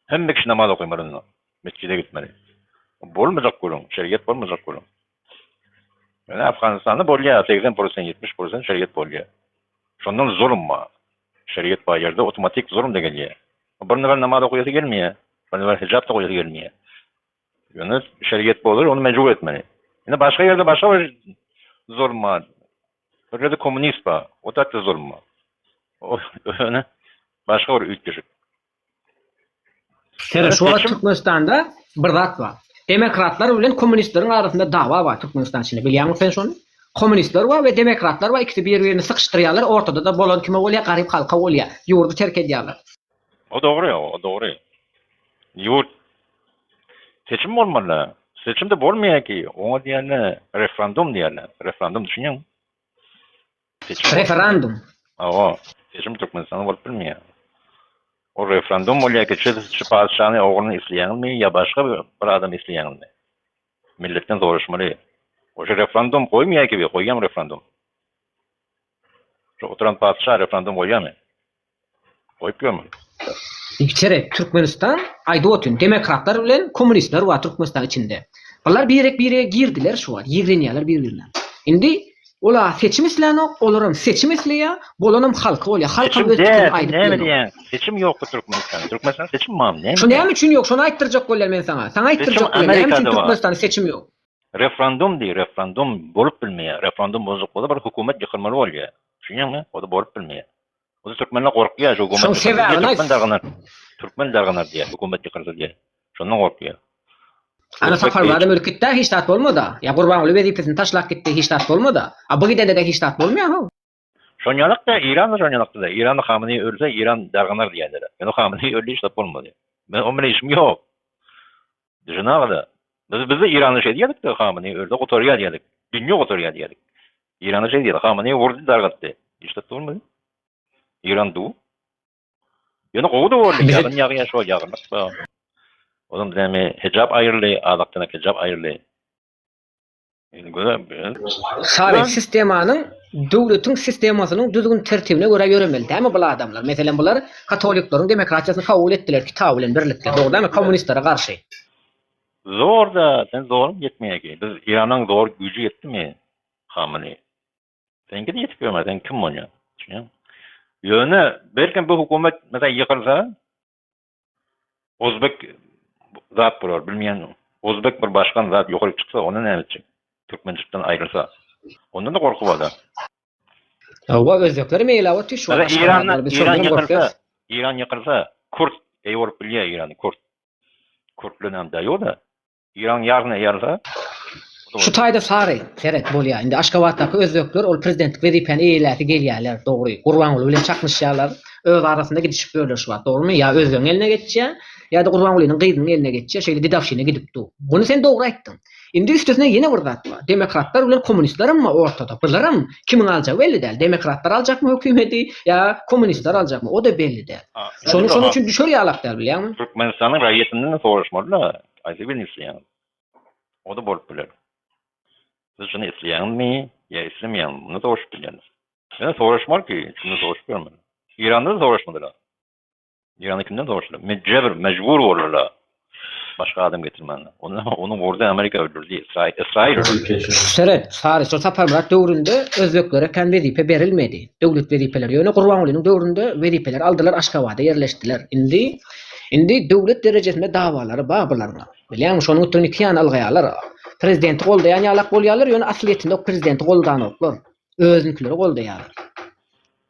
Hem de şu namaz okumalyny. Mescide gitmeli. Bolmajak bolun, şeriýet bolmajak bolun. Yani Afganistan'da bolýar 80%, 70% şeriýet bolýar. Şondan zulm var. Şeriýet bu ýerde otomatik zulm da gelýär. Bir namaz okuýasy gelmeýär. Bir hijab da okuýasy gelmeýär. Yani şeriýet bolar, onu mecbur etmeli. Ýene başga ýerde başga bir zulm var. Bir ýerde kommunist bar, o da zulm var. O öne başga bir ütgeşik. Tere şu wagt Türkmenistanda bir zat bar. Demokratlar bilen kommunistleriň arasynda dawa bar Türkmenistan içinde. Bilýärmi sen şonu? Kommunistler var we demokratlar var, ikisi bir-birini sıkıştırýarlar, ortada da bolan kime bolýar, garyp halka bolýar. Ýurdu terk edýärler. O dogry, o dogry. Ýurt seçim bolmaly. Seçimde bolmaýar ki, oňa diýenler referendum diýerler. Referendum düşünýäň? Referendum. O, seçim Türkmenistanda bolup bilmeýär. O referendum bolýar ki, şu padşahny ogluny isleýärmi ýa başga bir adam isleýärmi? Milletten soruşmaly. O referendum koymaýar ki, koýýan referendum. Şu oturan padşah referendum koýýarmy? Koýup ýokmy? İçeri Türkmenistan aýdy otun demokratlar bilen kommunistler var Türkmenistan içinde. Bunlar bire girdiler şu var. Ýigrenýärler bir-birine. Indi ola seçim isläni, olaram seçim isleýär, bolanam halka bolýar. Halka öz fikrini aýdyp Näme berýär. diýen? Seçim ýokdy Türkmenistanda. Türkmenistan seçim mam, näme? Şu näme üçin ýok? Şonu aýtdyrjak bolýar men sana. Sana aýtdyrjak bolýar. Näme üçin Türkmenistanda seçim ýok? Referendum diýir, referendum bolup bilmeýär. Referendum bozuk bolsa bir hökümet ýykylmaly bolýar. Düşünýärmi? O da bolup bilmeýär. O da Türkmenler gorkýar, şu hökümet. Şoň sebäbini aýt. Türkmen darganar diýär, hökümet ýykylsa diýär. Şondan gorkýar. Ana safarlarda mülkitde hiç tat bolmady. Ya Gurbanuly wezipesini taşlap gitdi, hiç tat bolmady. A bu gidende de hiç tat bolmaýar ha. Şonýalykda İran da şonýalykda da. İran Khamenei ölse İran darganar diýerler. Yani Khamenei öldi hiç tat bolmady. Ben o bilen işim ýok. Jinağı biz İran'ı şey diyedik de Xamenei öyle otorya diyedik. Dünya otorya diyedik. İran'ı şey diyedik. Xamenei vurdu dargattı. İşte durmadı. İran du. Yani qoğdu var. Yağın yağı şu yağın. Oğlum deme hicab ayrılı, adaktan hicab ayrılı. Yani göre Sari sistemanın döwletiň sistemasynyň düzgün tertibine göre göremeli. Dämi bu adamlar? Meselem bular katoliklerin demokratiýasyny kabul etdiler, kitap bilen birlikde. Doğrudan kommunistlere karşı. zor da sen zor mu yetmeye ki? Biz İran'ın zor gücü yetti mi? Xamenei. Sen gidi yetip görmeden kim oynuyor? Yöne belki bu hükümet mesela yıkılsa Özbek zat bulur bilmeyen Özbek bir başkan zat yukarı çıksa ona ne edecek? Türkmençikten ayrılsa. Ondan da korku var da. Wa özbekler meýle wa tiş İran İran yıkılsa Kürt Evropa biliyor İran'ı Kürt. Kürtlerin de yok da İran yarın yarsa şu taýda sary seret bolýar. Indi Aşgabatdaky özbekler ol prezidentlik wezipeni eýläti gelýärler, dogry. Gurbanuly bilen çakmışýarlar. Öz arasynda gidişip bölüşýär, dogrymy? Ya özüň eline geçýär, ya da Gurbanulynyň gyzynyň eline geçýär, şeýle didapşyna gidipdi. Bunu sen dogry aýtdyň. Indi üstesine yine bir zat var. Demokratlar bilen komünistler ama ortada. Bunlarım kimin alacağı belli değil. Demokratlar alacak mı hükümeti ya komünistler alacak mı? O da belli değil. Şunun için düşür yalak der biliyor musun? Türkmenistan'ın raýatynyň soruşmadylar. Aýdy bir isleýän. O da bolup biler. Biz şunu isleýänmi, ya islemeýän, bunu soruşup bilýäris. Yani soruşmar ki, şunu soruşup görmedi. İran'da da soruşmadylar. İran'da kimden soruşdular? Mecbur bolurlar. Başka adam getirmeli. Onu orada Amerika öldürdü. İsrail öldürdü. Seret, Sarıço Saparmurat döwründe özbeklere kan wezipe berilmedi. Döwlet wezipeleri ýöne Gurbanulynyň döwründe wezipeler aldylar, Aşgabatda yerleşdiler. Indi döwlet derejesinde davalary bar bularga. Bilýän şonuň üstüne kiýan algaýarlar. Prezidenti goldaýan ýalak bolýarlar, ýöne asliýetinde o prezidenti goldan oklar. Özünikileri goldaýarlar.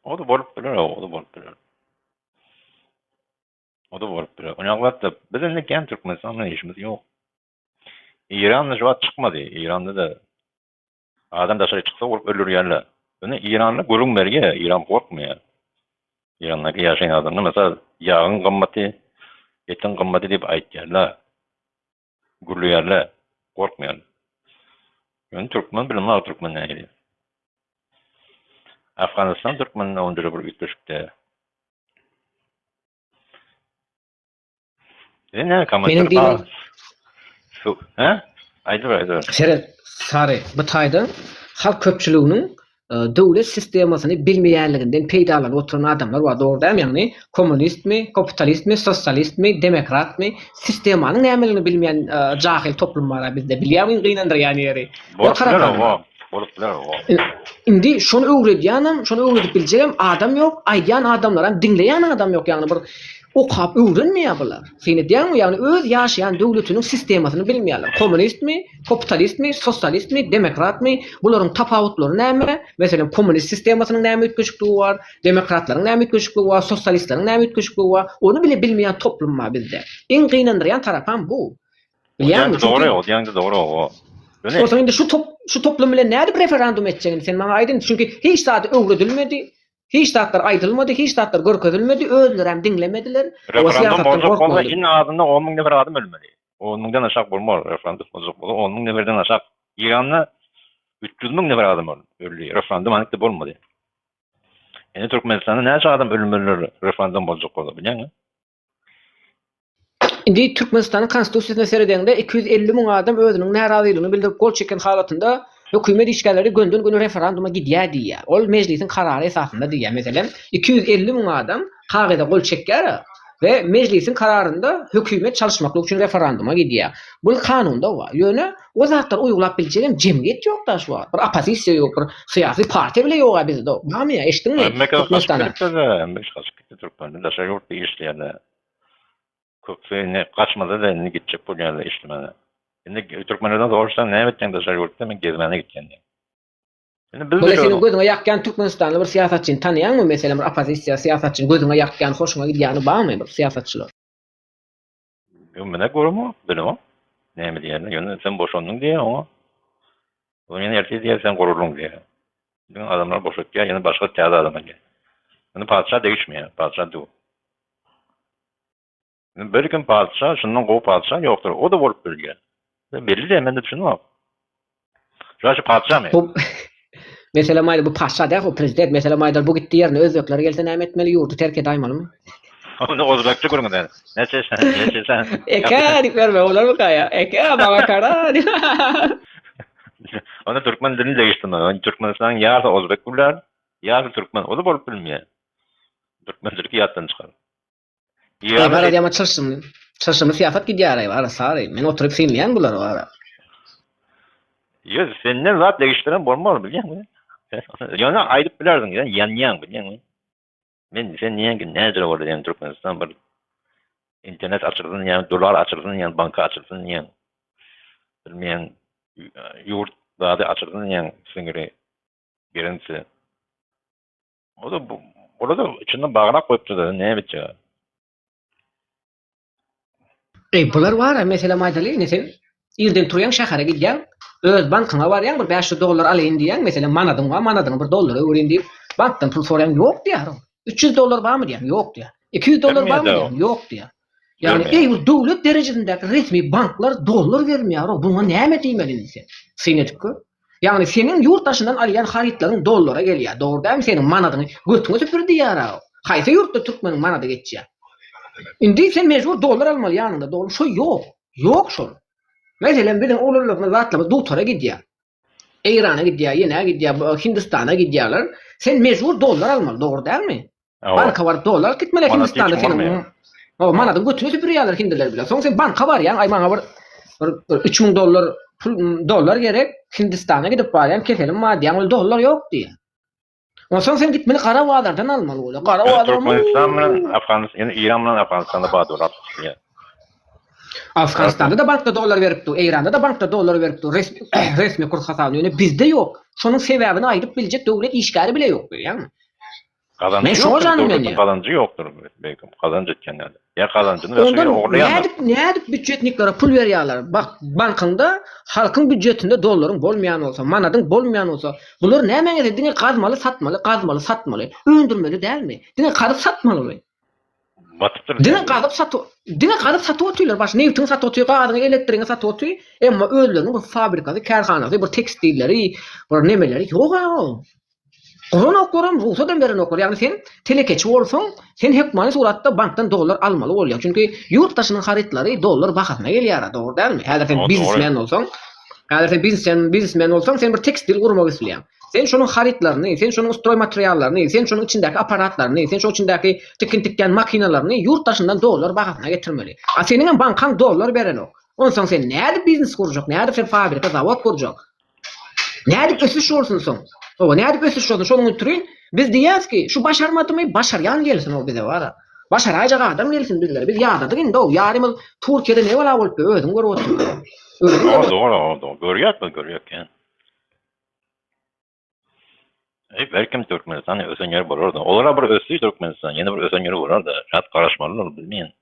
O da bolup biler, o da bolup biler. O da bolup biler. Onu anlattı. Bizim ne kendi Türkmenistan'la işimiz yok. İran'da şu an çıkmadı. İran'da da adam dışarı çıksa olup ölür yerler. Yani İran'la görünmeli. İran korkmuyor. İran'daki yaşayan adamlar mesela yağın kımmeti, etin kımmeti deyip ayıtlarlar. Gürlüyorlar. Korkmuyor. Yani Türkmen bilimler Türkmen'den geliyor. Afganistan Türkmen'den ondurur bir ütleşikte. Ne Benim dilim Aydır. Seret, sary bu taýda halk köpçüliginiň döwlet sistemasyny bilmeýänliginden peýdalanyp oturan adamlar bar. Dogryda ýagny kommunistmi, kapitalistmi, sosialistmi, demokratmi sistemanyň nämeligini bilmeýän jahil toplum bar bizde. Bilýärmi gynandyr ýani ýeri. Bolup biler o. Indi şonu öwredýänem, şonu öwredip biljegem adam ýok, aýdýan adamlar hem dinleýän adam ýok ýagny bir okap öwrenmeýär bular. Seni diýäň ýagny öz ýaşaýan döwletiniň sistemasyny bilmeýärler. Kommunistmi, kapitalistmi, sosialistmi, demokratmi bularyň tapawutlary näme? Meselem kommunist sistemasynyň näme ütkeşikligi bar, demokratlaryň näme ütkeşikligi bar, sosialistleriň näme ütkeşikligi bar? Onu bile bilmeýän toplum bar bizde. Iň gynandyrýan tarapam bu. Bilýärmi? Doğru o. O zaman şu toplum bilen näde bir referandum etjegini sen maňa aýdyn. Çünki hiç zat öwredilmedi. Hiç zatlar aýdylmady, hiç zatlar görkezilmedi, özleri hem dinlemediler. Referandum bozuk bolsa ýyny adında 10.000 nefer adam ölmeli. 10.000'den aşak bolmaz referandum bozuk bolsa 10.000 neferden aşak. İran'da 300.000 nefer adam öldü. Referandum anykda bolmady. Ene Türkmenistan'da näçe adam ölmeli referandum bozuk bolsa bilýärmi? Indi Türkmenistan'ın konstitusiýasyna seredende 250.000 adam özünün narazylygyny bildirip gol çeken halatynda hökümet işgärleri günden güne referanduma gidýär diýär. Ol meclisiň karary esasında diýär. Meselem 250.000 adam kagaýda gol çekýär we meclisiň kararynda hökümet çalışmaklyk üçin referanduma gidýär. Bu kanunda bar. Ýöne o zatlar uýgulap biljegem jemgyýet ýok da şu bar. Bir opozisiýa ýok, bir syýasy partiýa bile ýok bizde. Bamy eşitdiňmi? Türkmenistan'da Türkmenler de şeýle ýurtda işleýärler. Köpüne kaçmada da ne gidecek bu yerle işlemene. Şimdi Türkmenlerden doğrusan ne etken de şöyle yurtta ben gezmene gitken. Şimdi biz de senin gözüne yakkan Türkmenistanlı bir siyasetçini tanıyan mı mesela bir opozisiya siyasetçini gözüne yakkan hoşuna gidýäni barmy bir siyasetçiler? Mene görmü? Bilmem. Ne mi diýerler? Ýöne sen boşandyň diýär o. Onu ýene ertesi diýär sen goruldyň diýär. Bu adamlar boşatýar, ýene başga täze adamlar. Yani padşah değişmiyor. Padşah du. Bir gün padşah, şundan gowy padşah ýokdur. O da bolup bilýär. Belli de, men de düşünmem. Şaşy padşah mı? Bu mesela mayda bu paşa da o prezident mesela mayda bu gitti yerine özbekler gelse näme etmeli yurdu terk edaymaly mı? Onu Özbekçe görüngden. Neçe sen. Eka dip verme olar mı kaya? Eka bana kara. Onu Türkmen dilini değiştirme. Onu Türkmenistan yarısı Özbek bilir, yarısı Türkmen. O da bolup bilmiyor. Türkmençilik yattan çıkar. Ya var ya çalışsın. Çalışsın siyasat gidiyor var sarı. Men oturup filmleyen bular var. Ya senden zat değiştiren bolmaly bilýän mi? Ýa-ni aýdyp bilerdiň ya, ýan bilýän mi? Men sen niýe ki näzire boldy diýen Türkmenistan bir internet açyldyn, ýa dolar açyldyn, ýa banka açyldyn, ýa bilmeýän ýurt zady açyldyn, ýa siňiri birinçi. O da orada içinden bagrak koyuptu da ne bitecek? Bular var ya mesela maydaly ne sen irden turýan şähere gidýän öz bankyna barýan bir 500 dollar alyn diýen mesela manadyň bir dollar öwren diýip bankdan pul soraýan ýok diýär. 300 dollar barmy diýär? Ýok diýär. 200 dollar barmy diýär? Ýok diýär. Yani bu dowlet derejesindäki resmi banklar dollar bermiýär. Buňa näme diýmeli sen? Senetki. Yani senin yurttaşından alýan haritlaryň dollara gelýär. Dogry däl mi? Senin manadyny götüňe süpürdi ýara. Haýsy ýurtda türkmeniň manady geçýär. Indi sen mecbur dollar almaly ýanynda. Dollar şo ýok. Ýok şo. Mesela bizim olurlarına zatlamız Dutar'a gidiyor. İran'a gidiyor, yine gidiyor, Hindistan'a gidiyorlar. Sen mecbur dolar almalı, doğru değil mi? Banka var dolar, gitmeli Hindistan'da senin. O manadın götünü süpürüyorlar Hindiler bile. Sonra sen banka var ya, ay bana var 3000 dolar gerek Hindistan'a gidip var ya, keselim madem dolar yok diye. Ondan sonra sen gitmeli kara vadardan almalı öyle. Kara vadar Türkmenistan bilen Afganistan, yani İran bilen Afganistan'da bağ dolar. Afganistan'da da bankta dolar veripdi, İran'da da bankta dolar veripdi. Resmi kurs hasabyny bizde yok. Şonun sebäbini aýdyp biljek döwlet işgäri bile yok, ýa-ni. Kazancı yoktur belki. Kazancı etkenler. Ya kazancını ve oğlayanlar. Nädip büdjetniklere pul berýärler. Bak bankynda halkyň büdjetinde dollaryň bolmaýan bolsa, manadyň bolmaýan bolsa, bular näme edip diňe gazmaly, satmaly, öndürmeli dälmi? Diňe garyp satmaly. Diňe garyp satyp otylar. Baş neftin satyp otyr, gazyny, elektriğini satyp otyr. Emma özleriniň bir fabrikasy, karhanasy, bir tekstilleri, bir nemeleri ýok. Okuram, Rusadan beren okur. Yani sen telekeçi bolsaň, sen hekmany suratda bankdan dolar almaly bolýar. Çünki ýurtdaşynyň haritlary dolar bahasyna gelýär, dogry dälmi? Häzir sen biznesmen bolsaň, sen bir tekstil gurmak isleýän. Sen şonun haritlaryny, sen şonun stroy materiallaryny, sen şonun içindäki aparatlaryny, sen şonun içindäki tikin makinalaryny ýurtdaşyndan dolar bahasyna getirmeli. A senin bankan dolar beren ok. Ondan soň sen näde biznes kurjak, näde sen fabrika, zawod kurjak? Näde ösüş bolsun soň? O näde ösüş bolsun? Şonuň üçin biz diýäs ki, şu başarmadymy, başarýan gelsin o bize wara. Başaraýjak adam gelsin bizlere. Biz ýadadyk indi o ýarym Türkiýede ne bala bolup özüň görüp otur. Doğru. Görýärmi? Belki Türkmenistan ösen yer var orada. Olara bir ösü Türkmenistan, yeni bir ösen yeri var orada. Rahat karışmalılar bilmeyen.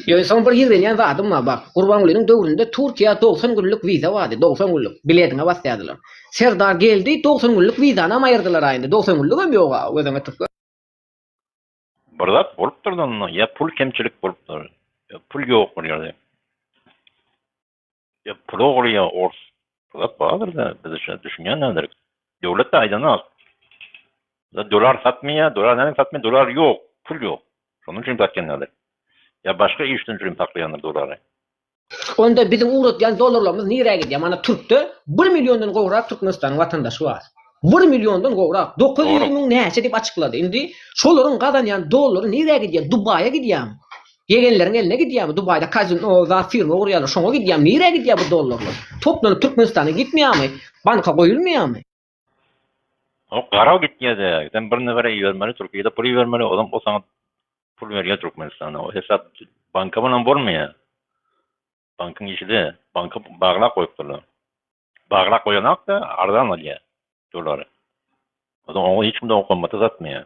Ya son bir ýerden ýa-da mı bak, Gurbangulynyň döwründe Türkiýe 90 günlük viza bardy, 90 günlük biletine basýardylar. Serdar geldi, 90 günlük vizany aýyrdylar aýynda. 90 günlük hem ýok, özüňe tutdy. Burada bolup durdy, ya pul kemçilik bolup durdy. Ya pul ýok bu ýerde. Ya pul ogurýa ors. Burada baýdyr da biz düşünýän nädir? Döwlet de aýdan az. Dolar satmaya, dolar yok, pul yok. Şonun üçin satýanlar. Ya başka işden üçin saklayanlar dolary. Onda bizim uğratýan dolarlarymyz nereye gidýär? Mana Türkde 1 milyondan gowrak Türkmenistanyň watandaşy bar. 1 milyondan gowrak 900 000 näçe dip açıkladı. Indi şolaryň gazanýan dollary nereye gidýär? Dubaýa gidýär. Yegenleriň eline gidýär. Dubaýda kazino we firma urýarlar. Şoňa gidýär. Nereye gidýär bu dollarlar? Toplanyp Türkmenistana gitmeýärmi? Banka goýulmaýarmy? O gara gitýär. Sen bir nebere ýermeli, Türkiýede pul ýermeli, adam o sana pul berýär Türkmenistana. O hesap banka bilen bolmaýar. Bankın işi banka bağlak koyupturlar. Bağlak koyanak da ardan alýar dolary. Adam onu hiç kimde okunmaty satmaýar.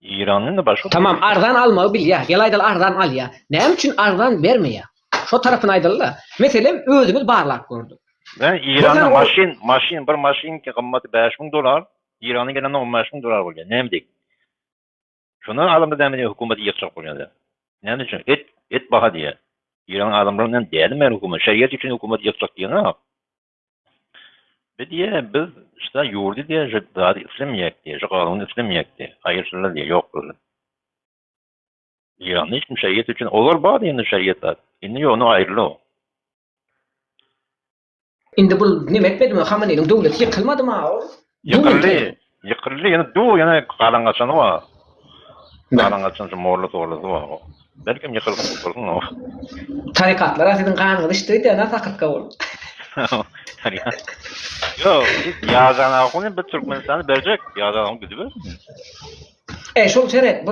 İran'ın da başka... Tamam, ardan almagy bilýär. Gelaýdal ardan alýar. Näme üçin ardan bermeýär? Şo tarasyny aýdyllar. Meselem özümiz bağlak gördük. Ben İran'da bir maşin ki kıymatı 5000 dolar, İran'a gelen $15,000 bolýar. Näme dik? Şundan adamda demedi hukumatı yıkacak bolýar. Näme üçin? Et baha diye. İran adamlarından diýelim men hukumat, şeriat için hukumatı yıkacak diýene. Ve diye biz işte yurdu diye zat islemeyek diye, kanun islemeyek diye. Hayırsızlar diye yok böyle. İran'da hiç şeriat için olur bağlı yani şeriatlar. Şimdi onu ayrılı o. Indi bu nime etmedi mi? Hamene'nin devleti yıkılmadı mı? Yıkırlı yani du yani kalan kaçanı var. Kalan kaçan şu morlu torlu var o. Belki yıkırlı kurtulsun o. Tarikatlar aslında kanunu işte de ana takıtka ol. Yo, yazan akını bir Türkmenistan'ı verecek. Yazan akını güdü ver. Şol seret,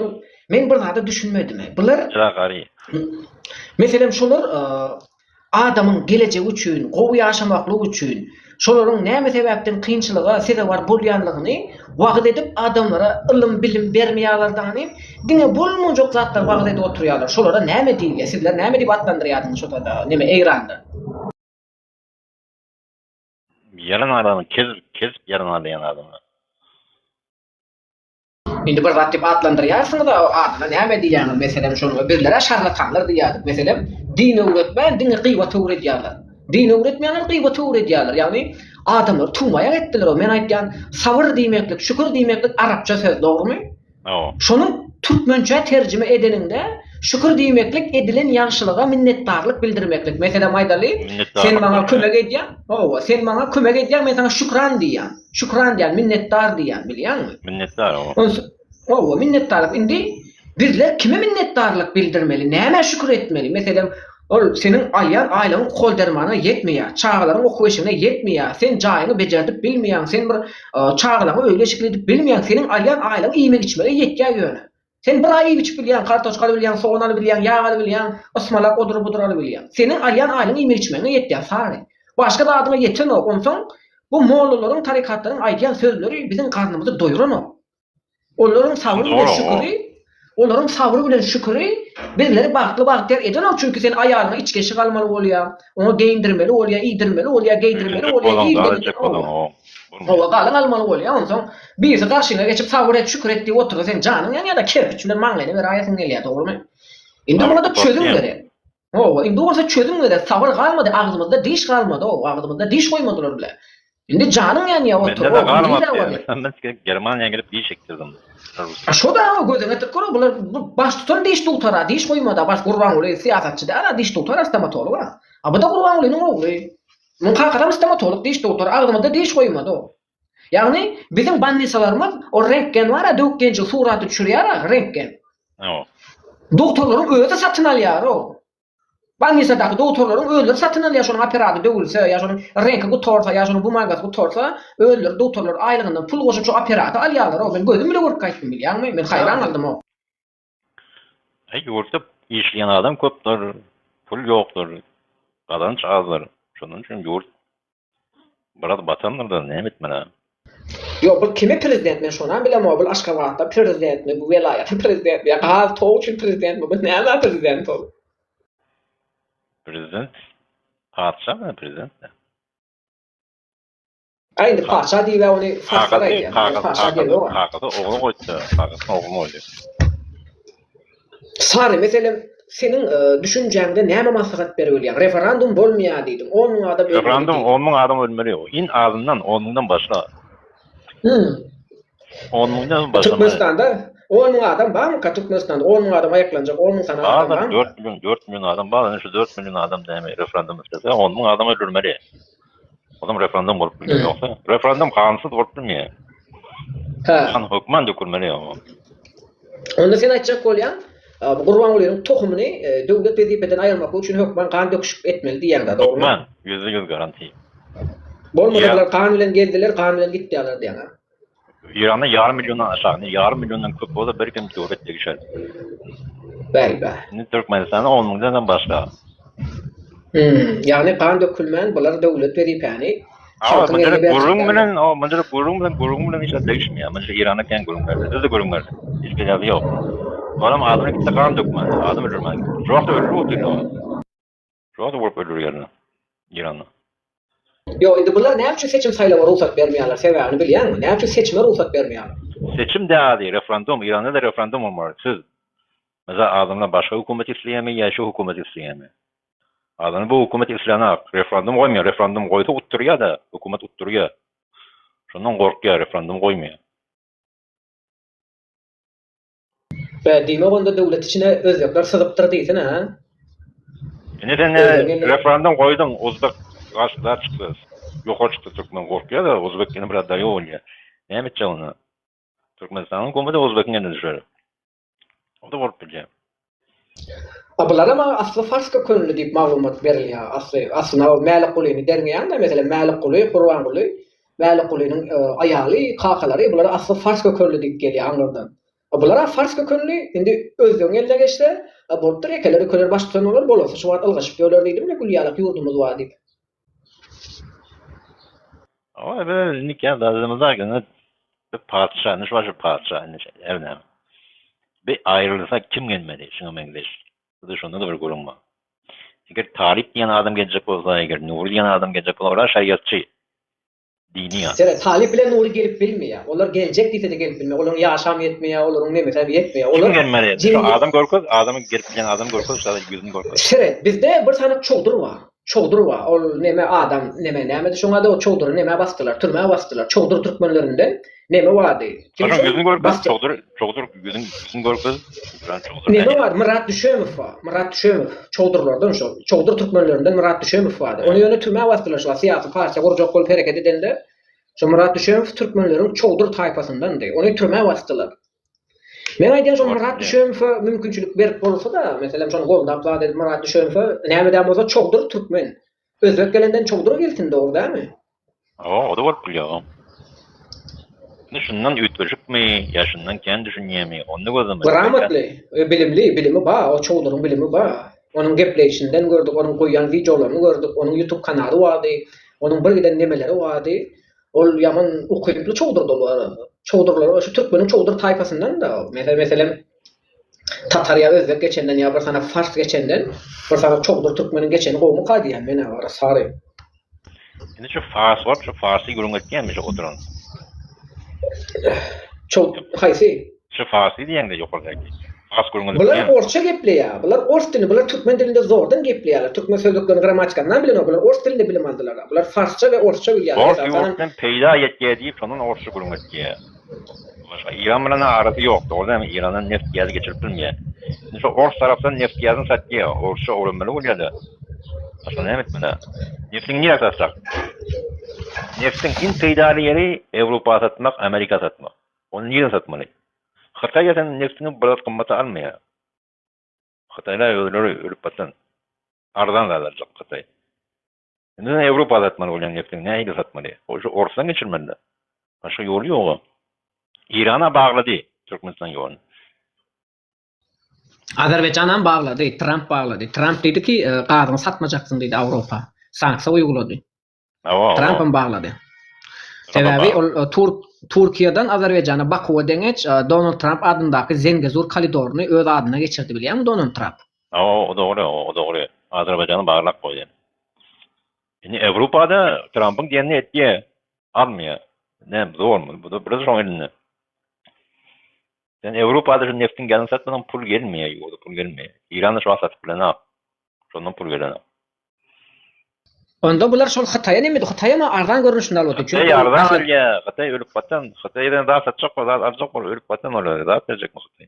men bir zada düşünmedim. Bular Çıraqari. mesela şolar adamın geleceği üçün, gowy yaşamaklyk üçün, şolaryň näme sebäpden kynçylyga, sede var bolýanlygyny wagt edip adamlara ilm bilim bermeýärlerdigini, diňe bolmanjak zatlar wagt edip oturýarlar. Şolara näme diýilýär? Sizler näme diýip atlandyrýardyňyz şoda? Näme Eýranda? Yalan adamı, kes yalan adamı. Indi bir zat diýip atlandyrýarsyňyz da adyna näme diýýäňiz? Meselem şonu birlere şarlatanlar diýýärdik. Meselem dini öwretmän, dini gıýbat öwredýärler. Dini öwretmeýänler gıýbat öwredýärler. Ýagny adamlar tumaýa etdiler o. Men aýtýan sabır diýmeklik, şükür diýmeklik arapça söz, dogrymy? O. Şonu türkmençe terjime edeninde şükür diýmeklik edilen ýaşylyga minnetdarlyk bildirmeklik. Meselem aýdaly, sen maňa kömek edýän, sen maňa kömek edýän, men sana şükran diýän. Şükran diýän, minnetdar diýän, bilýänmi? Minnetdar o. O minnetdarlyk. Indi bizler kime minnetdarlyk bildirmeli? Näme şükür etmeli? Meselem ol senin alyan aýlagyň kol dermana yetmeýär, çağlaryň okuwyşyna yetmeýär, sen jaýyny bejerdip bilmeýän, sen bir çağlaryň öýle şekilde bilmeýän, senin alyan aýlagyň iýmek içmeli ýetýär ýöne. Sen bir aý içip bilýän, kartoşkaly bilýän, soğanaly bilýän, ýağaly bilýän, ısmalak odurup buduraly bilýän. Senin alyan aýlagyň iýmek içmeli ýetýär sary. Başga da adyma ýetsen o, onsoň bu mollalaryň, tarikatlaryň aýdýan sözleri bizim karnymyzy doýuran o. Olaryň sabry bilen şükri, olaryň sabry bilen şükri bizleri bagtly bagtlar eden o, çünki sen aýalyna içkeşik almaly bolýar, onu geyindirmeli bolýar, iýdirmeli bolýar, geydirmeli bolýar. Owa galan almaly bolýar. Onsoň birisi garşyna geçip sabır et, şükür et diýip otursa sen janyň ýa-da kerpiç bilen maňlaýny bir aýatyň gelýär, dogrymy? Indi buna da çözüm gerek. Indi olsa çözüm gerek. Sabır galmady, agzymyzda diş galmady, agzymyzda diş goýmadylar bile. Indi janyň ýa-ni otur. Mende de galmady. Ben Germaniýa gelip diş ektirdim. Şo da gözüňe tykdyr, bular baş tutan diş tutara, diş goýmada, baş gurban uly siýasatçy da diş tutar stomatolog. Ama da gurban ulynyň ogly. Mun hakykatan stomatolog diş tutar, agzymyzda diş goýmady o. Ýagny bizim bandisalarymyz o rentgen bar, dökgençi suraty düşürýär, rentgen. O. Doktorlaryň öýde satyn alýar o. Bandisadagi doktorlaryň öýleri satyn alýar şonu operaty döwülse, ýa şonu rentgen gutorsa, ýa şonu bumagat gutorsa, öýleri doktorlar aýlygyndan pul goşup şu operaty alýarlar o. Ben gözüm bile görüp gaýtdym bilýärmi? Men haýran kaldym o. Ýurtda işleyen adam köpdir, pul ýokdur, kazanç azdır. Şonun üçin ýurt biraz batanlar da näme etmeli? Yo, bu kime prezident men şonu bilem o, bu Aşgabatda prezidentmi, bu velaýat prezidentmi, ýa-da Toğuçun prezidentmi, bu näme prezident ol? Prezident padşah mı prezident? Aýdy padşah diýip ony farsara aýdýar. Hakykata oğlu goýdy. Hakykata oğlu goýdy. Sary meselem senin düşünjäňde näme maslahat berýär? Referendum bolmaýar diýdim. 10 000 adam Referendum 10 000 adam ölmeli o. İn ağzından 10 000'dan başla. 10 000'dan başla. Türkmenistan'da 10 000 adam barmy? Türkmenistan'da 10 000 adam aýaklanjak, 10 000 sana adam barmy? 4 milyon adam var. Şu 4 milyon adam däme referendum üstüde 10 000 adam ölmeli. Adam referendum bolup bilýär ýoksa, referendum kanunsyz bolup bilmeýär. Ha. Hökman dökülmeli o. Onda sen aýtjak bolýan, Gurban Uly'nyň tohumyny döwlet wezipeden aýyrmak üçin hökman kan döküşüp etmeli diýende, dogrymy? Hökman %100 garanti. Bolmadylar, kan bilen geldiler, kan bilen gitdiler diýene. İran'da yarım milyondan aşağı, yarım milyondan köp olsa bir kim devlet değişer. Bəli. Şimdi Türkmenistan'da 10 000'dan başka. Yani kan dökülmän, bular döwlet wezipäni. Ama mesela gurung bilen hiç değişmiyor. Mesela İran'da kendi gurunglar, bizde gurunglar. Hiçbir şey yok. Adam adına gitti kan dökmez, adam öldürmez. Çoğu öldürür o. Çoğu vurup öldürür yerine. İran'da. Yo, indi bular näme üçin seçim saýlawa ruhsat bermeýärler, sebäbini bilýärmi? Näme üçin seçime ruhsat bermeýärler? Seçim değerli, referandum, İran'da da referandum olmalı. Siz, mesela adamlar başka hükümet isteyemi, ya şu hükümet isteyemi. Adamlar bu hükümet isteyene referandum koymuyor. Referandum koydu utturuyor da, hükümet utturuyor. Şundan korkuyor, referandum koymuyor. Ve dime onda devlet içine özgürlükler sızıptır değilsin ha. Neden referandum koydun, Özbek karşılar çıktı. Yok çıktı Türkmen korkuyor da, Özbek yine biraz dayı oluyor. Ne yapacak onu? Türkmenistan'ın komuda Özbek'in yerine düşer. O da korkuyor. Abular ama aslı Farsça könüllü deyip malumat veriliyor. Aslında o Malik Kuli'ni dermeyen de mesela Malik Kuli, Kurban Kuli, Malik Kuli'nin ayalı, kakaları bunlar aslı Farsça könüllü deyip geliyor Ankara'dan. Abular Farsça könüllü, şimdi özlüğün eline geçti. Abular ekeleri köler başlıktan olur, bolası şu an ılgaşıp diyorlar deydim ne gülyalık yurdumuz var deyip. Ama böyle nikah dağılımızda gene bir padişah, ne var şu padişah, evlen. Bir ayrılırsa kim gelmedi? Şuna mengeş. Bu da şunda da bir görünme. Eğer Talip diyen adam gelecek olsa, eğer Nuri diyen adam gelecek olsa, şeriatçı. Dini ya. Sere Talip ile Nuri gelip bilmiyor. Onlar gelecek diye de gelip bilmiyor. Onların yaşam yetmiyor, onların ne mesela yetmiyor. Kim Onlar gelmedi? Şu adam korkuz, adamın gelip gelen adam korkuz, sadece gözünü korkuz. Sere bizde bir tane çoğdur var. Çoğdur var. O neme adam neme şuna da o çoğduru neme bastılar, türmeye bastılar. Çoğdur Türkmenlerinden neme vardı. Sonra gözünü korkuz, çoğdur gözünü korkuz. Neme var? Murat Düşemov var. Murat Düşemov. Çoğdurlardan şu. Çoğdur Türkmenlerinden Murat Düşemov vardı. Onu yönetmeye bastılar şu siyasi parti kuracak kol hareket edende. Şu Murat Düşemov Türkmenlerin çoğdur tayfasından değil. Onu türmeye bastılar. Men aydan şu Murat Düşemov'a mümkünçülük berip bolsa da, mesela şu goldan apla dedi Murat Düşemov'a näme bolsa çoğdur Türkmen. Özbek gelenden çoğdur gelsin doğru değil mi? O da var biliyor. Ne şundan ütbüjük mi, ya şundan kendi düşünyemi, onu gözüm. Grammatly, bilimi ba, o çoğdurun bilimi ba. Onun gepleyişinden gördük, onun koyyan videolarını gördük, onun YouTube kanalı vardı, onun bir giden nemeleri vardı. Ol yaman okuyuplu çoğdur dolu. Çoğdurlar, şu Türkmenin çoğdur tayfasından da. Mesela Tatarya Özbek geçenden ya bir sana Fars geçenden, bir sana çoğdur Türkmenin geçeni qoğumu qadiyan mena var sarı. Şimdi şu Fars var, şu Farsi görün etkenmiş oturan. Çok haysi. Şu Farsi diyen de yukarıdaki. Fars görün Bular etken. Orsça gepleýär. Bular ors dilini, bular Türkmen dilinde zordan gepleýärler. Türkmen sözlüklerini gramatikandan bilen bular ors dilinde bilim aldylar. Bular Farsça we Orsça bilýär. Fars yurtdan peyda etkiye deyip sonun Orsça görün etkiye. Başka İran bilen arası yoktu. Orada hem İran'ın neft gazı geçirip bilmeyen. Şu Ors taraftan neft gazını satıyor. Orsça öğrenmeli oluyordu. Başka ne etmedi? Neftin niye satsak? Neftin en peydali yeri Avrupa satmak, Amerika satmak. Onu niye satmalı? Xitay esen neftini biraz kımmata almıyor. Xitaylar ölüp batın. Ardan da alacak Xitay. Şimdi Avrupa satmalı olan neftini neyle satmalı? O şu Ors'tan geçirmeli. Başka yolu yok. İran'a bağladı Türkmenistan yolunu. Azerbaycan'dan bağladı, Trump bağladı. Trump dedi ki gazını satmayacaksın dedi Avrupa. Sanksiya uyguladı. Trump'ın bağladı. Sebebi Türkiye'den Azerbaycan'a Baku'ya deneç Donald Trump adındaki Zengezur koridorunu öz adına geçirdi biliyor musun Donald Trump? O doğru. Azerbaycan'ı bağlak koydu. Şimdi Avrupa'da Trump'ın kendini etkiye almıyor. Ne zor mu? Bu da biraz zor elinde. Yani Avrupa'da şu neftin gelini satmadan pul gelmiyor. Orada pul gelmiyor. İran'da şu an satıp bile ne yap? Şundan pul gelen yap. Onda bular şol Xitay'a nemedi? Xitay'a mı ardan görünüşünde alıyordu? Xitay ardan alıyor. Xitay ölüp batan. Xitay'dan daha satacak var. Daha alacak var. Ölüp batan oluyor. Daha verecek mi Xitay?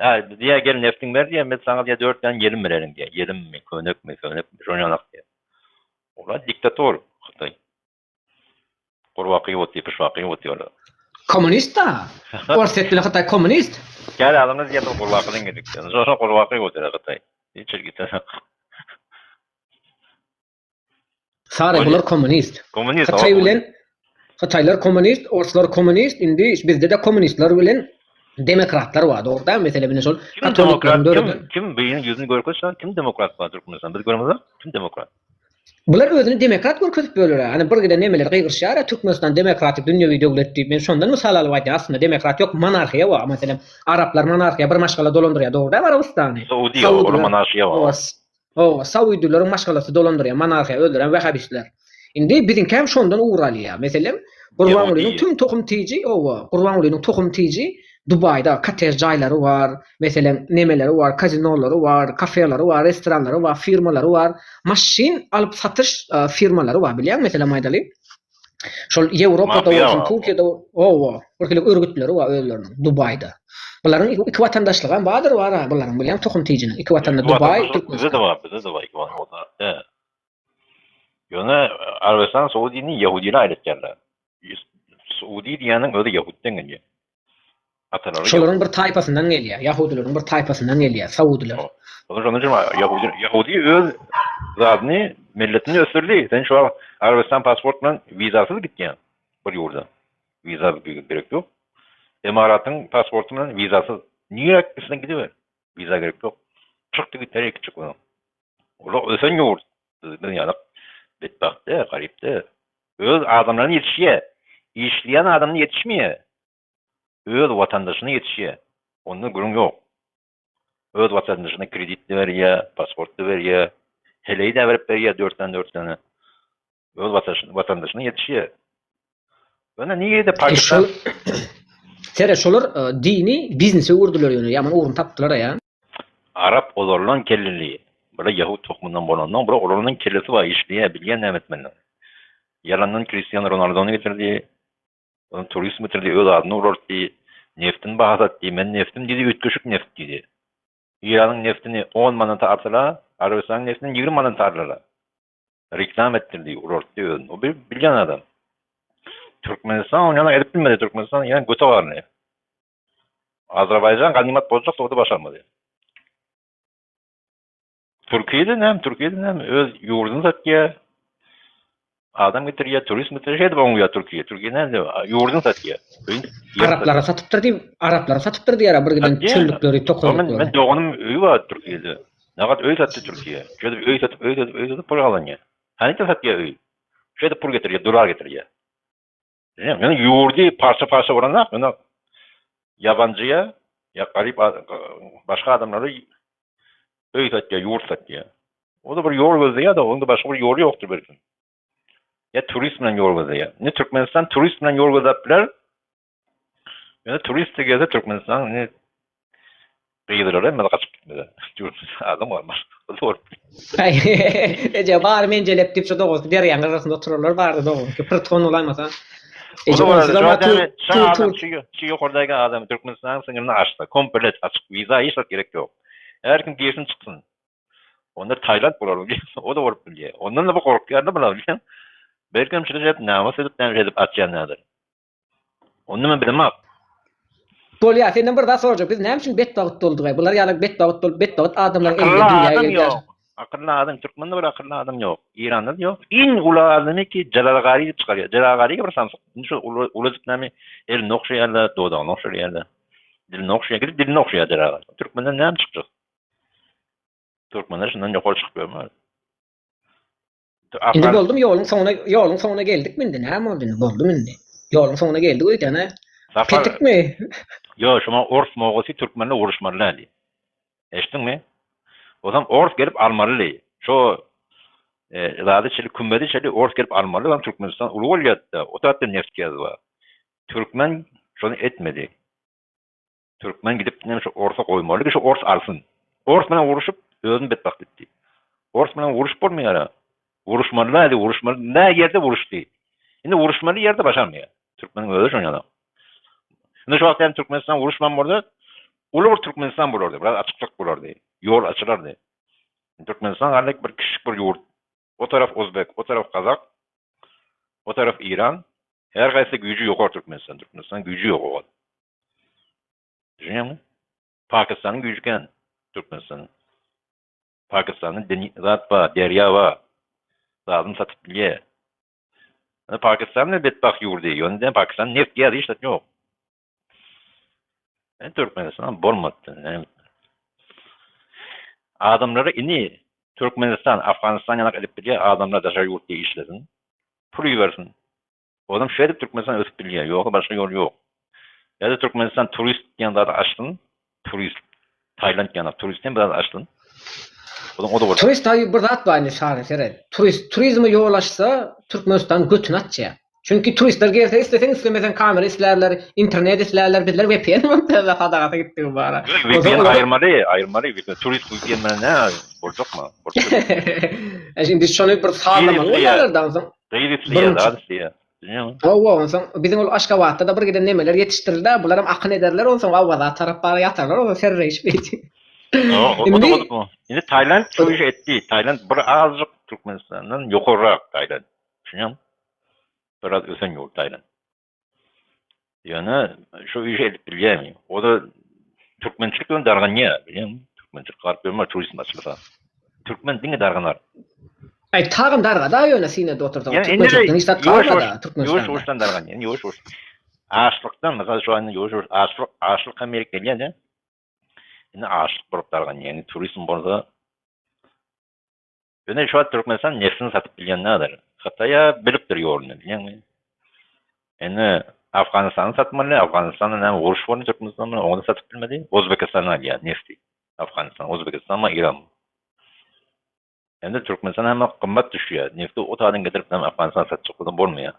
Ya diye gel neftin ver diye. Ben sana diye 4 tane yerim verelim diye. Yerim mi? Könök mü? Şonyanak diye. Ola diktatör Xitay. Kurvaqi oti, pişvaqi oti ola. Komünist da. Orset bile Xitay komünist. Gel adamız ya da kurvaqiden gedik. Sonra kurvaqi oti Xitay. Hiç gitsen. Sare bular komünist. Komünist. Xitaylar komünist, Orslar komünist. Indi bizde de komünistler bilen demokratlar var. Doğruda mesela bine şol kim beynin yüzünü görürse kim demokrat var Türkmenistan? Biz görmüyoruz. Kim demokrat? Bular özünü demokrat görkezip bölürler. Hani bir gide nemeler gıygırşar, Türkmenistan demokratik dünyevi devlet deyip, men şondan misal alıp aytayım. Aslında demokrat yok, monarxiya var. Mesela Araplar monarxiya bir maşgala dolandırıyor. Doğruda var Arabistan'ı. Saudi var, monarxiya var. O Saudilerin maşgalası dolandırıyor, monarxiya öldüren Vehhabistler. Indi bizin hem şondan uğralıya. Mesela Gurbanuly'nin Yahudi. tüm tohum tici o Gurbanuly'nin tohum tici Dubai'da kater jayları var. Mesela nemeleri var, kazinoları var, kafeleri var, restoranları var, firmaları var. Maşin alıp satış firmaları var biliyor musun? Mesela maydalı. Şol Avrupa'da Mafya olsun, var. Türkiye'de o birlik örgütleri var özlerinin Dubai'da. Bunların iki vatandaşlığı vardır var ha bunların biliyor musun? Tohum ticinin. İki vatandaş Dubai, Bize de Türkmenistan. var, bize de var. O da. Yöne Arabistan Suudi'nin Yahudi'yle ayrıtlarlar. Suudi diyenin öyle Yahudiden geliyor. Ataları Şoların bir tayfasından geliyor. Yahudilerin bir tayfasından geliyor. Saudiler. Onun için Yahudi öz zadını milletini ösürlü. Sen şu an Arabistan pasportla vizasız gitken bir yurda. Viza gerek yok. Emiratın pasportundan vizasız. Niye akısına gidiyor? Viza gerek yok. Çıktı gitti iki çıktı. Ola ösen yurt. Yani bedbahtı, garipti. Öz adamların yetişiyor. İşleyen adamın yetişmiyor. Öz vatandaşına yetişiyor. Onun gurun yok. Öz vatandaşına kredi veriyor, pasport veriyor. Heleyi de verip veriyor 4 tane. Öz vatandaşına yetişiyor. Bana niye de Pakistan... Sere şolar dini biznese urdular yönü. Yaman uğrun taptılar ya. Arap olorlan kelliliği. Burada Yahud tohumundan bolandan, burada olorlan kellesi var. İşleyebilyen nemetmenler. Yalandan Cristiano Ronaldo'nu getirdi. Onun turizm getirdi. Öz adını urortti. Neftin bahas etti. Men neftim dedi. Ütküşük neft dedi. İran'ın neftini 10 manat tartılar. Arabistan'ın neftini 20 manat tartılar. Reklam ettirdi. Urortti. O bir bilgen adam. Türkmenistan onu yana edip bilmedi. Türkmenistan yani göte var ne? Azerbaycan ganimet bozacak da o da başarmadı. Türkiye'de ne? Öz yurdunu satıyor. Adam getiriyor, turist getiriyor. Şey de banguyor Türkiye. Türkiye nerede? Yurdunu satıyor. Araplara satıptır diye, Araplara satıptır diye ara bir giden çöllükleri, tokolukları. Ben doğunum öy var Türkiye'de. Ne kadar öy sattı Türkiye. Şöyle öy satıp pul alınıyor. Hani de satıyor öy. Şöyle pul getiriyor, dolar getiriyor. Yani yurdu parça oranlar, yani yabancıya, ya garip başka adamları öy satıyor, yurt satıyor. O da bir yol gözüyor da onun da başka bir yolu yoktur belki. Ya turistle yol gözüyor. Ne Türkmenistan turistle yol gözüyorlar. Yani turist de gelse Türkmenistan ne kıyıdırlar ama kaçıp gitmedi. Adam var. Doğru. Ece var mencelep dip şu doğuz der yang arasında otururlar vardı doğuz. Ki pırton olamasa. O da var. Şu adam tu şu oradaki adam Türkmenistan sınırını açtı. Komplet açık. Viza hiç gerek yok. Her kim girsin çıksın. Onlar Tayland bular. O da varıp biliyor. Ondan da bu korkuyorlar bular biliyor. Belki hemşire hep namus edip açayanlardır. Onu mu bilemem. Bolya senden bir daha soracak. Biz ne için bedbaht olduk? Bunlar yani bedbaht adamların Akıllı elinde dünyaya adam geldiler. yok. Akıllı adam. Türkmen'de bir akıllı adam yok. İran'da yok. İn ula adamı ki Celalgari'yi çıkarıyor. Celalgari'yi bir samsık. Şu ula zıpnami el nokşayarla doğudan nokşayarla. Dil nokşaya gidip dil nokşaya Celalgari. Türkmen'den ne çıkacak? Türkmenler şundan yukarı çıkıyor mu? Indi boldum yolun sonuna geldik mi indi? Ne oldu? Boldum indi. Yolun sonuna geldik o yüzden Petik mi? Yo şuma Orf Moğolisi Türkmenle uğraşmalılar. Eştin mi? O zaman Orf gelip almalı. Şu zaten çeli kümbedi çeli Orf gelip almalı. Ama Türkmenistan ulu olyattı. O tarafta neft yazı var. Türkmen şunu etmedi. Türkmen gidip şu Orf'a koymalı ki şu Orf alsın. Orf bana uğraşıp özünü bedbaht etti. Orf bana uğraşıp olmuyor ya. Uğraşmalı. Ne yerde uğraştı. Şimdi uğraşmalı yerde başarmıyor. Türkmen'in öyle şunu yana. Şimdi şu vakti Türkmenistan vuruşman burada. Ulu bir Türkmenistan bulurdu. Biraz açıklık bulurdu. Yol açılırdı. Türkmenistan halik bir küçük bir yurt. O taraf Özbek, o taraf Kazak, o taraf İran. Her kaysa gücü yok Türkmenistan. Türkmenistan gücü yok o. Düşünüyor musun? Pakistan'ın gücüken Türkmenistan'ın. Pakistan'ın zat var, derya var. Zaten satıp biliyor. Yani Pakistan'ın bedbaht yurdu. Yönden Pakistan'ın neft geldi işte yok. Yani Türkmenistan bolmadı. Yani adamları ini Türkmenistan, Afganistan yanak edip biliyor. Adamlar da yurt diye işlesin. Pulu versin. O adam şöyle Türkmenistan ötüp biliyor. Yok başka yol yok. Ya da Türkmenistan turist yanında da açtın. Turist. Tayland yanak turistten biraz açtın. O da var. Turist tabi bir zat var aynı şahane sere. Turizmi yollaşsa Türkmenistan götünü atça. Çünkü turistler gelse istesen istemesen kamera islerler, internet islerler, bizler VPN montajla kadar gitti bu ara. VPN ayırmalı. Turist VPN ne borcuk mu? Şimdi şunu bir sağlamalı olarlardan soň. Gayretliye daha diye. Onsoň bizim ol Aşgabatda da bir giden nemeler yetiştirildi. Bularym akyn ederler, onsoň awada taraplara yatarlar, o serreş beýdi. O da. Şimdi Tayland şu işi etti. Tayland bir azıcık Türkmenistan'dan yukarırak Tayland. Düşünüyor musun? Biraz ösen yol Tayland. Yani şu işi edip bilýärmi. O da Türkmençilikden dargan ya, biliyor musun? Türkmençilik garip bir turist maçlığa. Türkmen dinge darganar. Ay tagyn darga da ýöne sine de oturdu. Yani Türkmençilikden işte targa Yoş hoştan dargan. Yani yoş hoş. Açlıktan mesela şu an yoş hoş açlık Amerika geldi. Yine açlık bulup dargan yani turizm bolsa. Yani şu an Türkmenistan nefsini satıp bilýän näder? Hataya bilipdir ýolunu, bilýärmi? Yani Afganistan'ı satmalı, Afganistan'ın hem uruş var Türkmenistan'da onu satıp bilmedi. Özbekistan'a ya nefti. Afganistan, Özbekistan ama İran. Yani Türkmenistan hem kımmat düşüyor. Nefti o tadan getirip hem Afganistan'a satacak olan bolmuyor.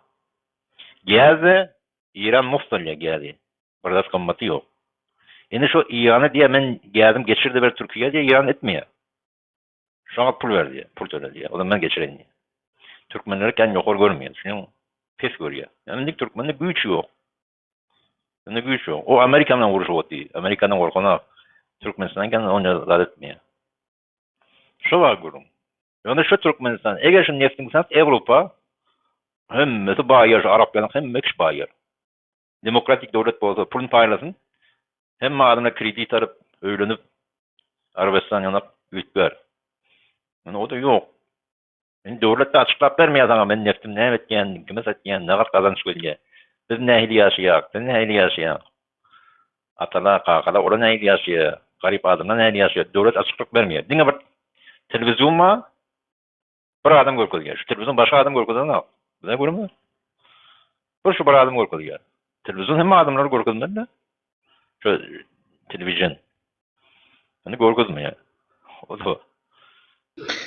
Gezi İran muftulya gezi. Burada kımmatı yok. Yani şu İran'ı diye ben geldim geçirdi bir Türkiye diye İran etmiyor. Şu an pul verdi, pul töre diye. O zaman ben geçireyim diye. Türkmenleri kendi yukarı görmüyor. Düşünüyor musun? Pes görüyor. Yani Türkmen'de güç yok. Yani güç yok. O Amerikan'dan vuruşu oldu. Amerikan'dan korkana Türkmenistan'dan kendini onca zat etmiyor. Şu var görün. Yani şu Türkmenistan, eğer şu neftin sat Avrupa hemmesi bayır, Arapların hemmesi bayır. Demokratik devlet bolsa pulun paylasın. Hem adına kredi tarıp, öğlenip Arabistan yanak ütber. Yani o da yok. Yani devlet de açıklap vermiyor sana ben neftim ne etken, kime satken, ne kadar kazanç gelge. Biz nehli yaşayak, biz nehli yaşayak. Atala, kakala, orada nehli yaşayak. Garip adamla nehli yaşayak. Devlet açıklık vermiyor. Dine bir televizyon mu? Bir adam görkülüyor. Şu televizyon başka adam görkülüyor ne? Bize görür mü? Şu bir adam görkülüyor. Televizyon hem adamlar görkülüyor da. Şu televizyon. Hani görkülmüyor. O da.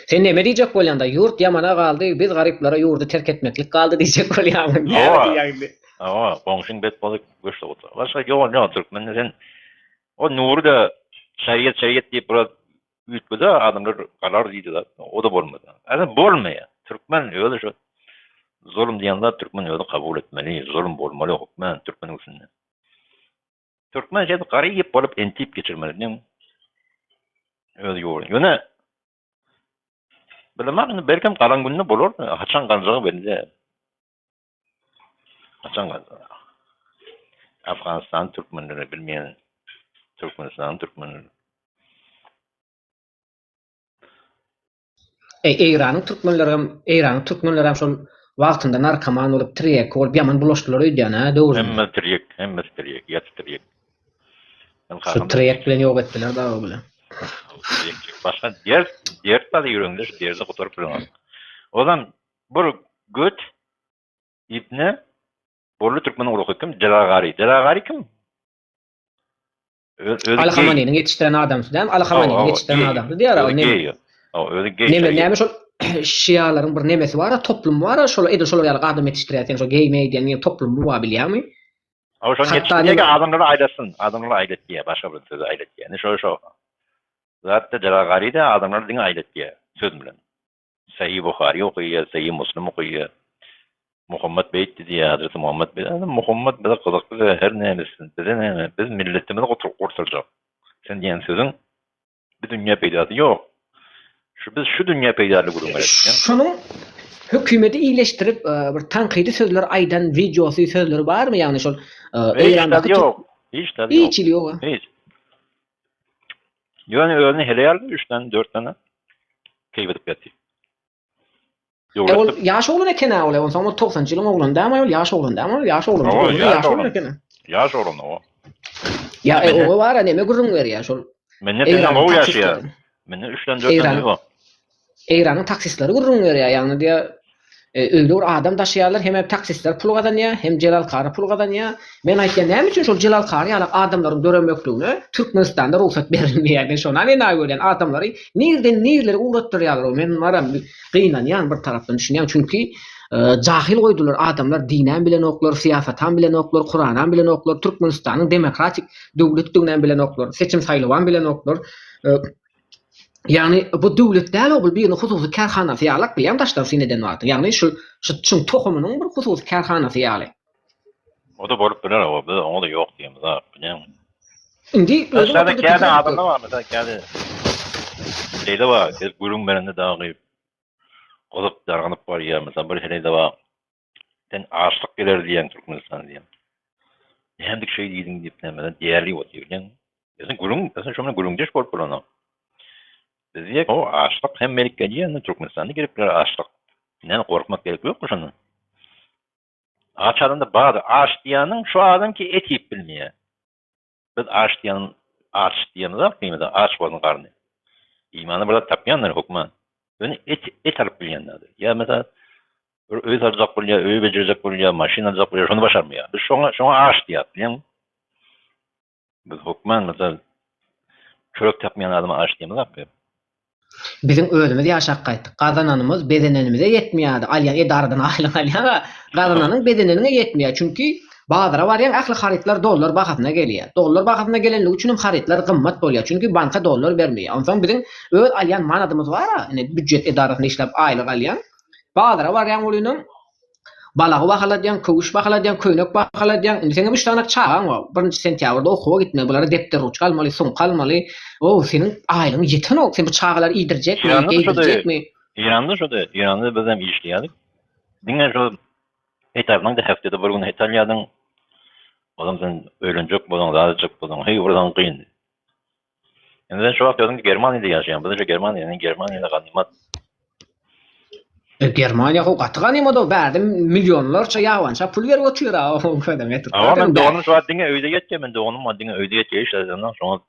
Sen neme diýjek bolýanda ýurt ýamana galdy, biz gariplara ýurdu terk etmeklik galdy diýjek bolýarmyň. Awa, goňşyň bet bolyp göçdi otur. Başga ýok, Türkmen sen o nuru da şeriat diýip biraz ütbede adamlar karar diýdi da. O da bolmady. Adam bolmaýar. Türkmen öýle şu zulm diýende Türkmen öýle kabul etmeli, zulm bolmaly hukmen Türkmen üçin. Türkmen şeýle garyp bolup entip geçirmeli. Öýle ýol. Ýöne bilemem, belki kalan günde bulur. Haçan kalacağı belli. Haçan kalacağı. Afganistan Türkmenleri bilmeyen Türkmenistan Türkmenleri. İran'ın Türkmenleri hem şol wagtynda narkoman olup tirek olup ýaman bulaşdylar öýdýän döwür. Hemme tirek, yat tirek. Şu tirek bilen ýok etdiler da o bilen. Başka diğer tadı yürüngler, diğer de kuturup duruyor. O zaman bu göt İbni Borlu Türkmen'in oğlu kim? Celagari. Celagari kim? Al-Hamani'nin yetiştiren adamsı değil mi? Al-Hamani'nin yetiştiren adamsı diyor. Öyle gay. Neme şol Şiaların bir nemesi var, toplum var, şol edil şol ýaly adam yetiştirýän şol gay meýdiýän toplum var bilýärmi? O şol yetiştirýän adamlary aýlasyn, adamlary aýlatýar, başga bir söz aýlatýar. Yani şol. Zaten Celagari de adamlar dine aýlatýar söz bilen. Sahih Buhari okuýar, Sahih Müslim okuýar. Muhammed Beyt diýär, Hazreti Muhammed Beyt. Muhammed bize kızykdy, her nämesin, bize näme, biz milletimizi kurtarjak. Sen diýen sözüň bir dünýä peýdasy ýok. Biz şu dünýä peýdaly gurulmaly. Şunu hökümeti iyileştirip bir tanqidi sözler aýdan videosy sözleri barmy? Ýagny şol Eýrandaky ýok. Hiç tadı yok. Hiç ýok. Hiç. Yani örneğin hele yardı 3 tane 4 tane keybedip yatıyor. Ol yaş oğlu ne kena ol? Onsa 90 ýylyň oğlan da mı? Yaş oğlan da mı? Yaş oğlan. Yaş oğlan kena. Yaş oğlan o. Ya o var neme gurrun wer ýa şol. Men ne diýen o ýaşaýar. Men 3 tane 4 tane o. Eýranyň taksistleri gurrun wer ýa. Ýagny diýe öyle bir adam daşıýarlar, hem taksistler pul gazanýar, hem Celal Kary pul gazanýar. Men aýtýan näme üçin şol Celal Kary ýaly adamlaryň döremekligini Türkmenistanda ruhsat berilmeýär. Şona ne nägölen adamlary nirden uğratdyrýarlar. Men maram gynanýan bir tarapdan düşünýän, çünki jahil goýdular adamlar, dinen bilen oklar, siyasatan bilen oklar, Qur'anan bilen oklar, Türkmenistanyň demokratik döwletligine bilen oklar, seçim saýlawan bilen oklar. Yani bu döwlet däl ol bir hususy karhanasy ýalyk bilen daşdan sineden bardy. Yani şu tohumynyň bir hususy karhanasy ýaly. O da bolup biler o. Biz onu da yok diýemiz ha. Bilen. Indi Aşağıda kâde adamlar var mesela kâde. Şeyde var. Gurun berende dağı. Olup darganyp bar ya mesela bir helede var. Sen açlyk geler diýen Türkmenistan diýen. Hemdik şey diýdiň diýip näme diýerli bolýar. Sen gurun, sen şonu gurun diýip bolup bolany. Bizde o açlyk hem Amerika diýen Türkmenistanda gelip birer açlyk. Näme gorkmak gerek ýok şonu. Aç adamda bardy. Aç diýanyň şu adam ki et ýip bilmeýär. Biz aç diýanyň da kıymada aç bolan garny. İmany burada tapýanlar hukman. Yani et alıp bilýänler. Ya mesela öýüt arzak bolýar, öýü bejerjek bolýar, maşina arzak bolýar, şonu başarmaýar. Biz şoňa aç diýýär, bilýän? Biz hukman mesela çörek tapmayan adama aç diýemiz abi. Bizim özümüz ýaşak gaýtdyk. Gazananymyz bedenenimize ýetmeýärdi. Alýan edaradan aýlan alýan, gazananyň bedenine ýetmeýär. Çünki bazara barýan akly haritler dollar bahatyna gelýär. Dollar bahatyna gelenligi üçin hem haritler gymmat bolýar. Çünki banka dollar bermeýär. Onsoň bizim öz alýan manadymyz bar, ýani büdjet edarasyna işläp aýlyk alýan. Bazara barýan bolýan balagy bahaladýan, köwüş bahaladýan, köýnek bahaladýan. Indi seňe 3 tane çağan var. 1-nji sentýabrda okuwa gitmek, bulary depter ruçka almaly, soňky almaly. O senin aýlyň ýeten ok, sen bu çağalar iýdirjekmi, geýdirjekmi? İran'da biz hem işleýärdik. Diňe şu etabdan da haftada bir gün etalýadyň. Adam sen öýlenjek bolan, razajek bolan, hey buradan gyn. Ende şu wagt ýa-da Germaniýada ýaşaýan, biz de Germaniýada ganimat. Germaniýa ho gatgan ýa-da berdi milyonlarça ýawança pul berip otyr o kadam etip. Ama ben doğanın şu an diňe öýde ýetken, men doğanın maddiňe öýde ýetýär, işlerden şoňa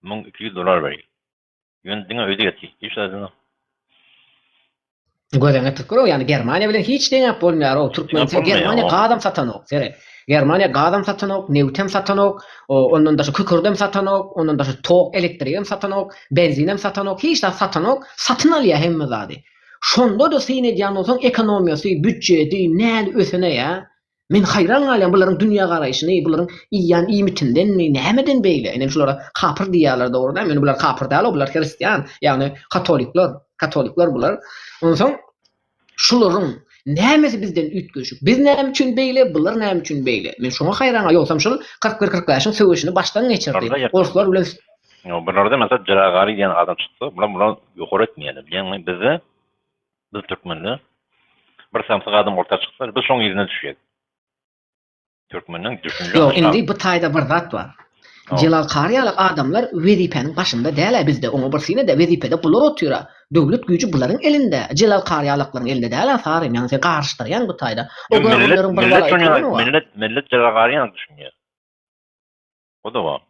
$1200 berýär. Ýöne diňe öýde ýetýär, işlerden. Gören etip gör, yani Germaniýa bilen hiç deňep bolmaýar o Türkmenistan. Germaniýa gadam satanok, sere. Germaniýa gadam satanok, newtem satanok, ondan da şu kükürdem satanok, ondan da şu tok elektriğim satanok, benzinem satanok, hiç da satanok, satın alýar hemme zady. Şonda da sine diýen bolsaň ekonomiýasy, büdjeti, näde öseneýär. Men hayran galýan bularyň dünýä garaýşyny, bularyň iýan iýmitindenmi, nämeden beýle. Ene şulara kapyr diýýärler dogrudan. Men bular kapyr däl, bular hristiýan, ýagny katoliklar bular. Onsoň şularyň nämesi bizden ütgüşük. Biz näme üçin beýle, bular näme üçin beýle. Men şoňa hayran ýolsam şol 41-40 ýaşyň söwüşini başdan geçirdi. Oruslar bilen Bunlarda mesela Ceragari diyen adam çıktı. Bunlar yukarı etmeyelim. Yani biz Türkmenler bir samsık adam orta çıktı. Biz son yerine düşüyoruz. Türkmenlerin düşünce. Yok, indi bu tayda bir zat var. Celal Karyalık adamlar vezipenin başında däl bizde. Onu birsine de vezipede bular otyra. Döwlet güýji bularyň elinde. Celal Karyalyklaryň elinde däl sarym. Yani sen garşdyrýan bu tayda. O görülerin bir wala. Millet Celal Karyalyk düşünýär. O da var.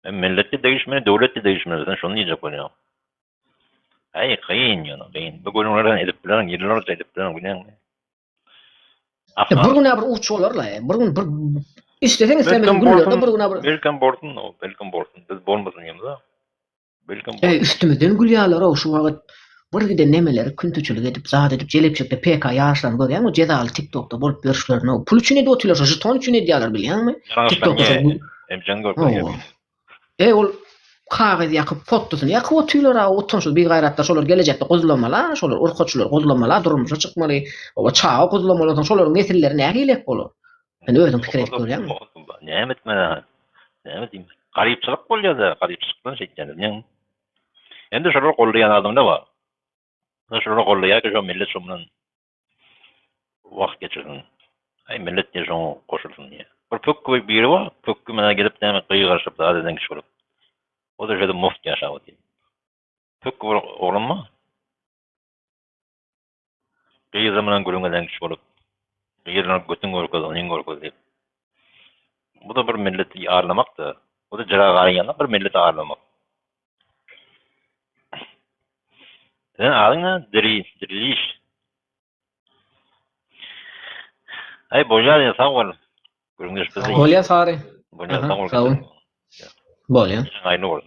Millette değişmeli, devlette değişmeli. Sen şunu diyecek oluyor. Ay kıyın yani, kıyın. Bu görünürlerden edip bilen, yıllarca edip bilen, bilen mi? Bir gün bir uç olarlar ya. Bir gün isteseniz sen benim günlerde bir gün bir... Belkan bortun o, belkan bortun. Biz bormasın yanımıza. Belkan bortun. Üstümüzden gülýärler o şu wagt. Bir gide nemeleri küntüçülük edip, zat edip, jelepçekde PK ýaşlan görýän o jedaly TikTok'da bolup berişlerini o. Pul üçin ede otylar, jeton üçin edýärler bilýänmi? TikTok'da Emcan görüyor. Ol kağız yakıp fotosyny yakıp otylar a otonşul bir gaýratda şolar gelecekde gozulamalar, şolar urkutçular gozulamalar, durmuşa çykmaly. O çağa gozulamalar, şolaryň nesilleri nähilek bolur. Ben özüm pikir edip görýän. Näme etmeli? Näme diýim? Garypçylyk bolýar-da, garypçylykdan çekýän. Endi şolar gollaýan adam da bar. Şolar gollaýar ki şo millet şo bilen wagt geçirsin. Ay millet de şo goşulsun diýe. Bir pökkü biri var, pökkü mene gelip näme gyýgaşyp da adeň kişi bolup. O da şöyle muft ýaşap otýar. Pökkü oranma. Gyýyr bilen görüngeden kişi bolup, gyýyr götüň gorkady, onyň gorkady diýip. Bu da bir milleti arlamak da, o da Ceragary ýanyna bir milleti arlamak. Sen adına diriliş. Ay bojar sağ ol. Görünüş bizi. Bolya sari. Bojar Aha, sağ ol. sağ ol. Bolya. Aynı oldu.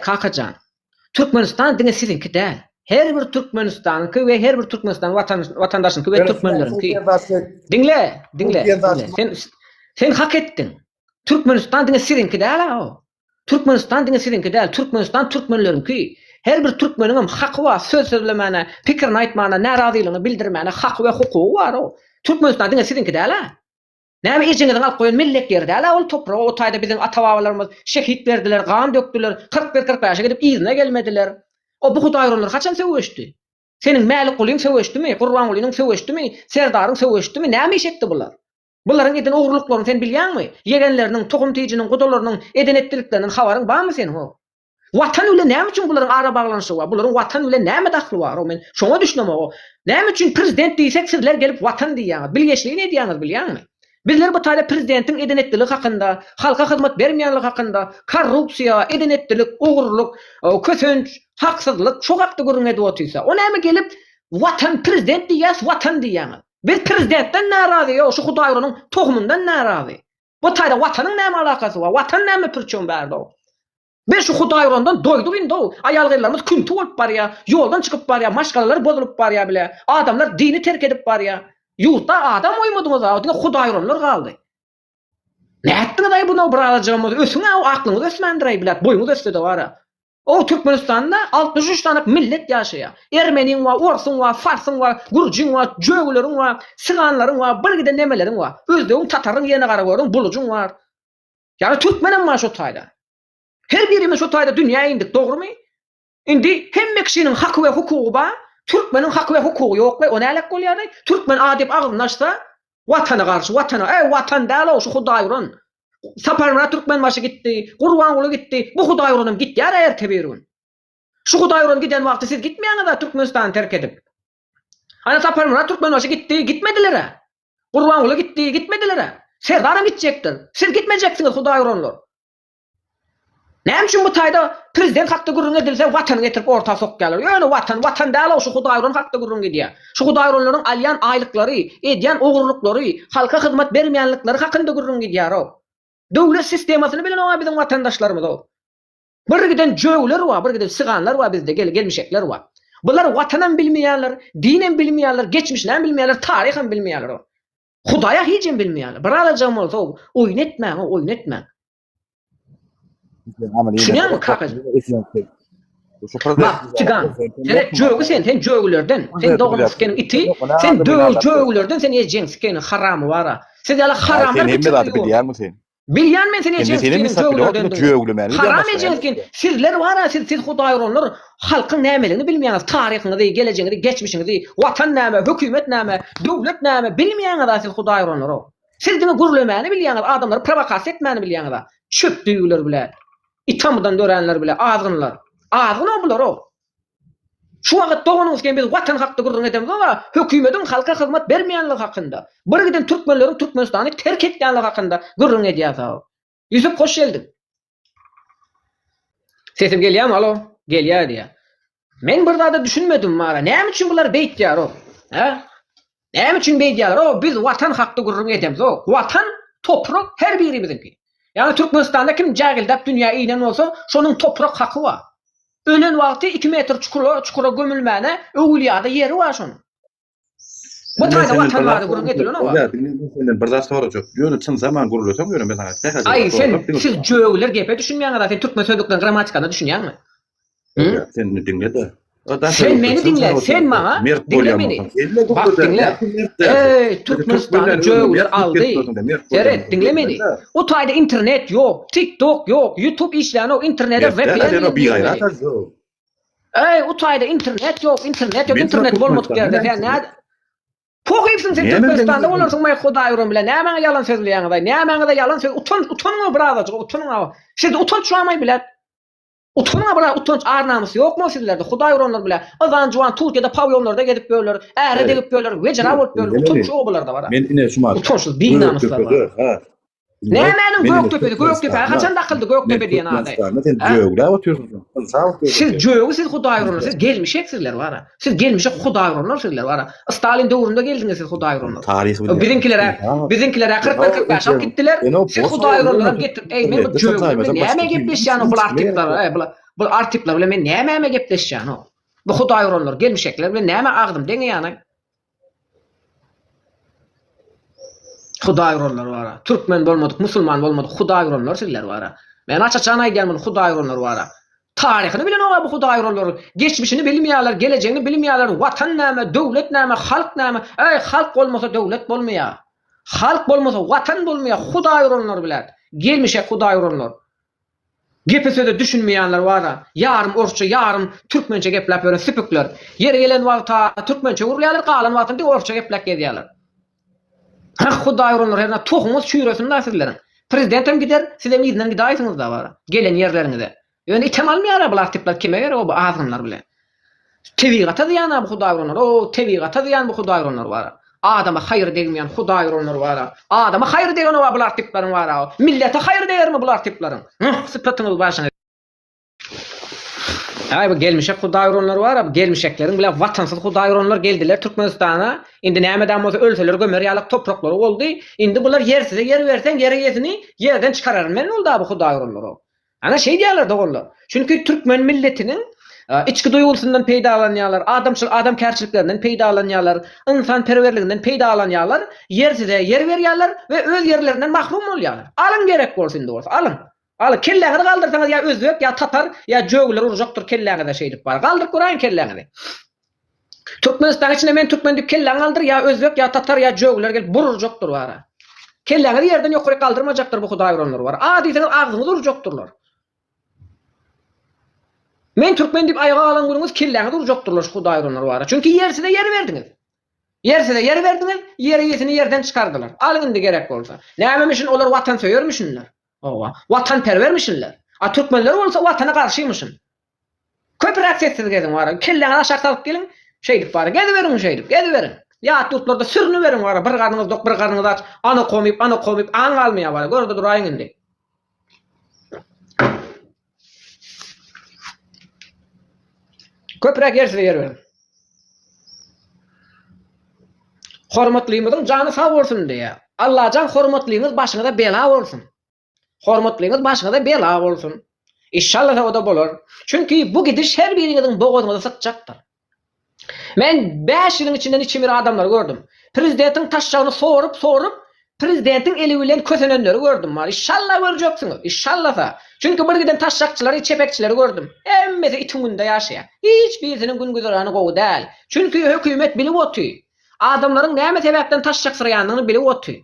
Kakacan. Türkmenistan dine sizinki değil. Her bir Türkmenistan'ınki ve her bir Türkmenistan vatandaşınki ve Türkmenlerinki. Dinle. Sen hak ettin. Türkmenistan dine sizinki değil o. Türkmenistan dine sizinki değil. Türkmenistan Türkmenlerinki. Her bir Türkmenin hakkı var. Söz söylemene, fikrini aytmana, narazılığını bildirmene hakkı ve hukuku var o. Türkmenistan dine sizinki değil ha. Näme ejingizden alyp goýan millet ýerde ala ol topragy o taýda biziň ata-babalarymyz şehit berdiler, gan döktüler, 41-45 gidip izine gelmediler. O bu Hudaýrylar haçan söwüşdi? Seniň mäli gulyň söwüşdimi? Gurban gulynyň söwüşdimi? Serdaryň söwüşdimi? Näme işekdi bular? Bularyň eden ogurlyklaryny sen bilýänmi? Yegenleriniň, tohum tejiniň, gudalarynyň eden etdiriklerinden habaryň barmy senin ho? Watan öle näme üçin bularyň ara baglanşy bar? Bularyň watan öle näme dahly bar? O men şoňa düşnäm o. Näme üçin prezident diýsek sizler gelip watan diýýäňiz? Bilgeçliği ne diýýäňiz bilýänmi? Bizler bu taýda prezidentin edenetdiligi hakynda, halka hyzmat bermeýänligi hakynda, korrupsiýa, edenetdilik, ogurlyk, kösünç, haksızlyk şu hakda görünýär otýsa, o näme gelip watan prezident diýýäs, watan diýýäňiz. Biz prezidentden narazy ýok, şu Hudaýryň tohumundan narazy. Bu taýda watanyň näme alakasy bar? Watan näme pürçün berdi o? Biz şu Hudaýryndan doýduk indi o. Aýal-gyrlarymyz künti bolup barýar, ýoldan çykyp barýar, maşgalalar bozulup barýar bile. Adamlar dini terk edip barýar. Yurtda adam oymadınız ağabey, Hudaýrynlar galdy. Näetdiňiz aý buna bir alajamyz? Ösüňe o aklyňyz ösmendirej bilet, boýuňyz ösdi bara. O Türkmenistanda 63 tane millet ýaşaýar. Ermeniň we Orsuň we Farsyň we Gürjüň we Jöwleriň we Syganlaryň we bir gide nemeleriň we özdegiň Tataryň ýene garap görüň, Bulujuň bar. Ýani Türkmenem bar şu taýda. Her birimiz şu taýda dünýäge indik, dogrymy? Indi hemme kişiniň haky we hukugy bar. Türkmenin hakkı ve hukuku yok ve o nälik bolýar? Türkmen adip agzyny açsa, watana garşy, watana, watan däl o şu Hudaýryn. Saparmana Türkmen başı gitdi, Gurbanguly gitdi, bu Hudaýrynam gitýär erteberün. Şu Hudaýryn giden wagty siz gitmeýäňiz Türkmenistany terk edip. Ana Saparmana Türkmen başı gitdi, gitmediler. Gurbanguly gitdi, gitmediler. Serdarym gitjekdir. Siz gitmejeksiňiz Hudaýrynlar. Näme üçin bu taýda prezident hakda gurrun edilse watany getirip orta sok gelir. Ýöne watan däl o şu Hudaýryn hakda gurrun edýär. Şu Hudaýrynlaryň alýan aýlyklary, edýän ogurlyklary, halka hyzmat bermeýänlikleri hakynda gurrun edýär o. Döwlet sistemasyny bilen o biziň watandaşlarymyz o. Bir giden jöwler we bir giden syganlar we bizde gelmişekler we. Bular watanyň bilmeýärler, dinem bilmeýärler, geçmişini bilmeýärler, taryhyny bilmeýärler o. Hudaýa hiçim bilmeýärler. Bir alajam bolsa oýnetmä. Şuňa mı kakacak? Bak, çıkan. Sen jöwlerden, sen doğmuşken iti, sen jöwlerden sen ejensken haramı var. Siz ýaly haramlar bilýän men sen ejensken jöwlerden. Haram ejensken sizler var, siz Hudaýrynlar halkyň nämeligini bilmeýäňiz, taryhyňyzy, gelecegiňizi, geçmişiňizi, watan näme, hökümet näme, döwlet näme bilmeýäňiz siz Hudaýrynlar o. Siz diňe gurulmagyny bilýäňiz, adamlary provokasiýa etmäni bilýäňiz. Çöp düýüler bilen. İtamydan dörenler bile azgınlar. Azgın bular o. Şu wagt doğuňyzken biz watan hakda gurrun edemiz ama hökümetin halka hyzmat bermeýänligi hakynda. Bir giden Türkmenleriň Türkmenistany terk etýänligi hakynda gurrun edýär. Ýüsüp hoş geldin. Sesim gelýärmi? Alo, gelýär diýär. Men bir zada düşünmedim mara. Näme üçin bular beýtýär o? Ha? Näme üçin beýtýär o? Biz watan hakda gurrun edemiz o. Watan toprak her birimizinki. Yani Türkmenistan'da kim jagildap dünya iyiden olsa şonun toprak hakkı var. Ölen wagty 2 metr çukura gömülmäne öwliýada yeri var şonun. Bu taýda watan bardy gurun getirilýär o. Senden bir zat sorajak. Ýöne çyn zaman gurulýar, ýöne ben sana. Ay siz jöwler gepe düşünmeýäňiz, sen türkmen sözlükden grammatikany düşünýärmi? Sen dinle de. Sen meni dinle, sen bana dinle beni. Bak dinle. Türkmenistan jöwler aldy. Seret dinle beni. O taýda internet yok, TikTok yok, YouTube işlän o internete VPN. O taýda internet yok, internet bolmadyk ýerde sen näde? Pohypsyn sen Türkmenistanda bolarsyň my Hudaýrym bilen. Näme ýalan sözleýäňiz? Näme ýalan söz? Utanyň brada, utanyň. Siz utanç şuamay bilet. Utunma bula utunç arnamusy ýokmy sizlerde? Hudaý uranlar bile. Azan juwan Türkiýede pavyonlarda gedip böler, äre degip böler, wejra bolup böler. Utunç o bularda bar. Men ine şuma. Utunçsuz binamuslar bar. Nämäniň Göktepe, Göktepe kaçan dakyldy Göktepe diýen ady. Sen jögüle oturýarsyň. Siz jögü siz Hudaý uranlar, siz gelmişek sizler bar. Siz gelmişek Hudaý uranlar sizler bar. Stalin döwründe geldiňiz siz Hudaý uranlar. Tarihi bilen. Bizimkilere 40-45 alıp gittiler. Siz Hudaý uranlar getir. Ey men bu jögü näme gepleşýän bu artiklar, bu artiklar bilen men näme gepleşýän o. Bu Hudaý uranlar gelmişekler bilen näme agdym deňe ýany. Hudaý uranlar bar. Türkmen bolmadyk, musulman bolmadyk, Hudaý uranlar sizler bar. Men açaçan aýdýan bu Hudaý uranlar bar. Taryhyny bilen o bu Hudaý uranlar, geçmişini bilmeýärler, geleceğini bilmeýärler, watan näme, döwlet näme, halk näme. Ey halk bolmasa döwlet bolmaýar. Halk bolmasa watan bolmaýar. Hudaý uranlar bilen gelmişek Hudaý uranlar. Gepesede düşünmeýänler bar. Yarım orçça, yarım türkmençe geplep ýören süpükler. Ýere gelen wagta türkmençe urýarlar, galan wagtynda orçça geplep gedýärler. Hudaý uranlar herna tohuňyz çüýresin sizlerin. Prezidentim gider, sizem ýerden gidaýsyňyz da bar. Gelen ýerleriňizde. Ýöne itemalmaýar bular tipler kime ýere o azgynlar bilen. Tebigat edýän bu Hudaý uranlar, o tebigat edýän bu Hudaý uranlar bar. Adama hayır degmeýän Hudaý uranlar bar. Adama hayır degen o bular tipleriň bar. Millete hayır deýärmi bular tipleriň? Sypatyňyz başyna. Ay bu gelmişek Hudaý uranlar bar, bu gelmişekleriň bilen watansyz Hudaý uranlar geldiler Türkmenistana. Indi nämeden bolsa ölseler gömer ýalyk topraklary boldy. Indi bular ýersize ýer berseň ýere ýetini ýerden çykarar. Men boldy bu Hudaý uranlar. Ana şey diýerler dogonlar. Çünkü Türkmen milletinin içki duýgusyndan peýdalanýarlar, adamkärçiliklerinden peýdalanýarlar, insan perwerliginden peýdalanýarlar, ýersize ýer berýärler we öz ýerlerinden mahrum bolýarlar. Alın gerek bolsa indi bolsa, alın. Al kelleňizi galdyrsaňyz ýa özbek ýa tatar ýa jögüler urjakdyr kelleňize şeýdip bar. Galdyryp goraýyn kelleňizi. Türkmenistan içinde men türkmen diýip kelleň galdyr ýa özbek ýa tatar ýa jögüler gelip bururjakdyr bar. Kelleňizi ýerden ýokary galdyrmajakdyr bu Hudaý uranlar bar. Diýseňiz agzyňyz urjakdyrlar. Men türkmen diýip aýaga alan gurunuz kelleňizi urjaktyrlar Hudaý uranlar bar. Çünki ýerside ýer berdiňiz. Ýerside ýer berdiňiz, ýere ýetini ýerden çykardylar. Alyň indi gerek bolsa. Nämemişin olar watan söýermişinler. Owa, watan perwermişinler. A türkmenler bolsa watana garşymışyn. Köpürak sessiz gedin bar. Kelleňi aşağı salyp gelin, şeýdip bar. Gediberiň şeýdip, gediberiň. Ýa tutlarda sürünü berin bar. Bir garnyňyz dok, bir garnyňyz aç. Ana komyp, aň almaýar bar. Gördi duraýyn indi. Köpürak ýerside ýer berin. Hormatlyymyzyň jany sag bolsun diýe. Allah jan hormatlyňyz başyňyza bela bolsun. Hormatlyňyz başyňyza bela bolsun. İnşallah o da bolar. Çünki bu gidiş her biriňiziň boğazynda sıkjakdyr. Men 5 ýylyň içinden içimir adamlar gördüm. Prezidentiň taşjagyny sorup prezidentiň eli bilen kösenenleri gördüm. İnşallah görjeksiňiz. İnşallah. Çünki bir giden taşjakçylary, çepekçileri gördüm. Emmesi itiňinde ýaşaýar. Hiç birisiniň gün güzerany gowy däl. Çünki hökümet bilip otuy. Adamlaryň näme sebäpden taşjak syraýanyny bilip otuy.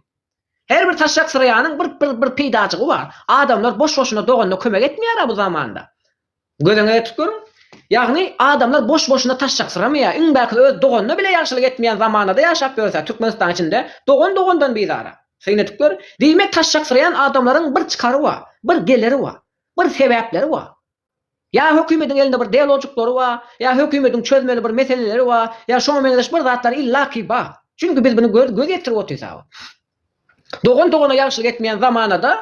Her bir taşjak syraýanyň bir peýdaçygy bar. Adamlar boş-boşuna doganda kömek etmeýär bu zamanda. Gözeňe tutgur. Ýagny adamlar boş-boşuna taşjak syramaýar. Iň belki öz doganda bile ýaşylyk etmeýän zamanada ýaşap ýörse Türkmenistan içinde dogan-dogandan bizara. Seýne tutgur. Diýmek taşjak syraýan adamlaryň bir çykary bar, bir geleri bar, bir sebäpleri bar. Ya hökümetiň elinde bir dialogjyklary bar, ya hökümetiň çözmeli bir meseleleri bar, ya şoňa meňzeş bir zatlar illaki bar. Çünki biz bunu göz getirip oturýar. Dogan-dogana ýaşylyk etmeýän zamanada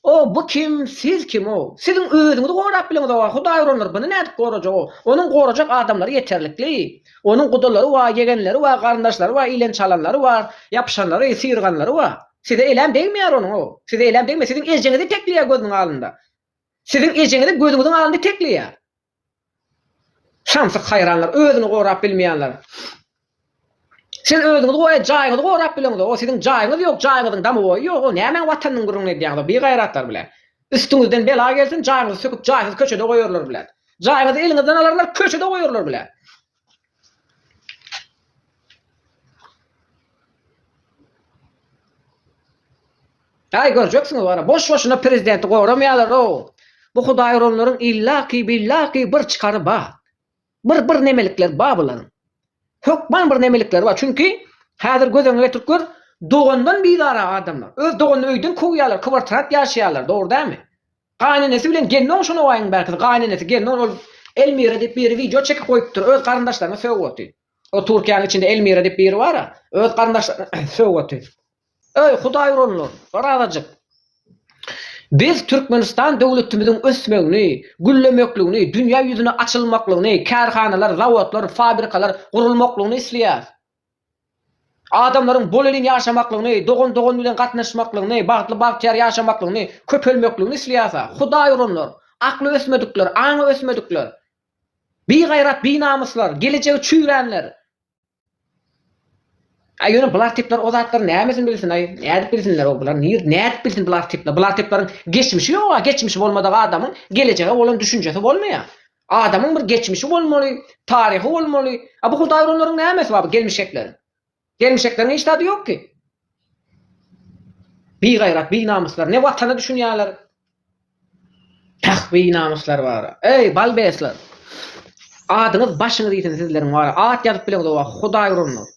o bu kim, siz kim o? Sizin özüňizi gorap bileňiz o. Hudaý uranlar bunu nädip gorajak o? Onuň gorajak adamlary ýeterlikli. Onuň gudalary bar, yegenleri bar, garyndaşlary bar, ilen çalanlary bar, ýapşanlary, sýyrganlary bar. Size eylem degmeýär onuň o. Size eylem degme, sizin ejeňizi tekleýär gözüň alynda. Sizin ejeňizi gözüňiziň alynda tekleýär. Şansy haýranlar, özüni gorap bilmeýänler. Siz özüňizi goýa jaýyňyzy gorap bileňiz. O sizin jaýyňyz ýok, jaýyňyzyň damy boý ýok. O näme watanyň guruny diýýär, bir gaýratlar bilen. Üstüňizden bela gelsin, jaýyňyzy söküp jaýyňyzy köçede goýarlar bilen. Jaýyňyzy eliňizden alarlar, köçede goýarlar bilen. Ay görjeksiňiz bara, boş-boşuna prezidenti goýramaýarlar o. Bu Hudaý uranlaryň illaki billaki bir çykary bar. Bir nemelikler bar bularyň. Hökman bir nemelikler bar. Çünki häzir gözeňe tutgur, dogandan bizara adamlar. Öz dogany öýden koýýarlar, kıwırtyrak ýaşaýarlar, dogry dämi? Gaynanesi bilen gelnon şonu oýan belki gaynanesi gelnon ol Elmira dep bir video çekip koyupdur. Öz karandaşlarına söwgötü. O Türkiýanyň içinde Elmira dep biri var ha. Öz karandaşlarına söwgötü. Ey Hudaý uranlar, baradadyk. Biz Türkmenistan döwletimiziň ösmegini, güllemekligini, dünýä ýüzüne açylmaklygyny, karhanalar, zawodlar, fabrikalar gurulmaklygyny isleýär. Adamlaryň bol elin ýaşamaklygyny, dogon bilen gatnaşmaklygyny, bagtly bagtyar ýaşamaklygyny, köpelmekligini isleýär. Hudaý uranlar, akly ösmedikler, aňy ösmedikler. Bir gayrat, bir namuslar, geleceği çüýrenler. Aýony bular tipler o zatlar nämesin bilsin ay? Nädip bilsinler o bular? Nädip bilsin bular tipler? Bular tiplerin geçmişi ýok, geçmişi bolmadyk adamyň geleceğe bolan düşünjesi bolmaýar. Adamyň bir geçmişi bolmaly, taryhy bolmaly. Bu Hudaý uranlaryň nämesi bar? Gelmişekler. Gelmişeklerin hiç tadı yok ki. Bir gayrat, bir namuslar, ne watana düşünýärler? Bir namuslar var. Ey balbesler. Adyňyz başyňyz ýetin sizleriň var. At ýazyp bilen o Hudaý uranlar.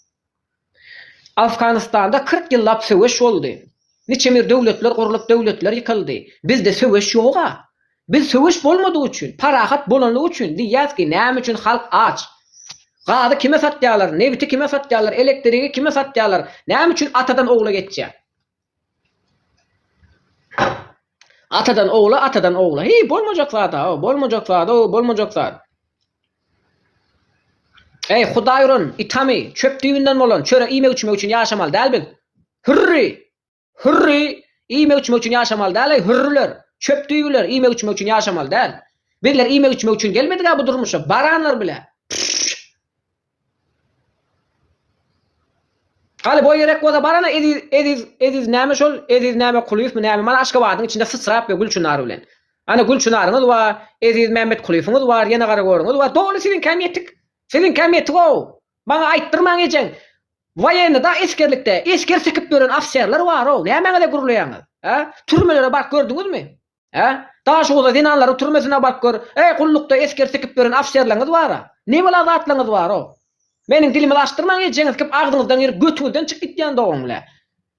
Afganistanda 40 ýyllap söwüş boldy. Niçemir döwletler gurulyp döwletler ýykyldy. Bizde söwüş ýok. Biz söwüş bolmadygy üçin, parahat bolanlygy üçin diýäs ki näme üçin halk aç. Gady kime satýarlar, nebiti kime satýarlar, elektrigi kime satýarlar, näme üçin atadan ogla geçýär. Atadan ogla. Hey, bolmajak zada, bolmajak zada. Ey Hudaý uran, itami, çöp düýünden bolan, çöre iýmek üçin ýaşamal dälbil. Hürri, iýmek üçin ýaşamal däl, hürrüler, çöp düýüler, iýmek üçin ýaşamal däl. Birler iýmek üçin gelmediler bu durmuşa, baranlar bile. Hali boy gerek bolsa barana ediz näme şol, ediz näme Kulyýew näme mana Aşgabatyň içinde sıçrap we Gülçunar bilen. Ana Gülçunaryňyz bar, ediz Mehmet Kulyýewiňiz bar, ýene gara görüňiz bar. Dogry senin kämiýetdik. Senin kämiýeti o. Bana aýtdyrmaň ejen. Waýenda eskerlikde, esker sekip gören afserler bar o. Näme de gurulaýaňyz? Ha? Türmelere bak gördüňizmi? Ha? Daha şoňda dinanlary türmesine bak gör. Ey gullukda esker sekip gören afserleriniz bar. Ne bola zatlaryňyz bar o? Meniň dilimi açdyrmaň ejeňiz kep agdyňyzdan ýer götüňizden çykyp gitýän dogyňla.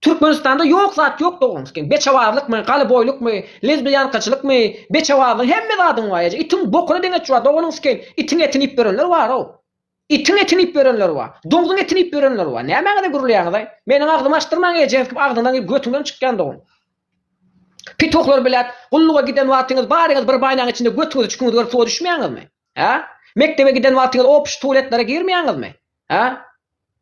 Türkmenistanda ýok zat ýok dogyňyz. Beçawarlykmy, galy boýlukmy, lesbiýankaçylykmy, beçawarlyk hemme zadyň bar. Itiň bokuny deňe çuwa dogyňyz ki, itiň etini ip berenler bar o. Itiň etini ip berenler bar. Doňyň etini ip berenler bar. Näme de gurulaýaňyz? Meniň agdymy açdyrmaň ejeňiz kep agdyňdan götüňden çykýan dogyň. Pitoklar bilen gulluga giden wagtyňyz baryňyz bir baýnaň içinde götüňiz çykýňyz görüp sowa düşmeýäňizmi? Ha? Mektebe giden wagtyňyz opş tualetlere girmeýäňizmi? Ha?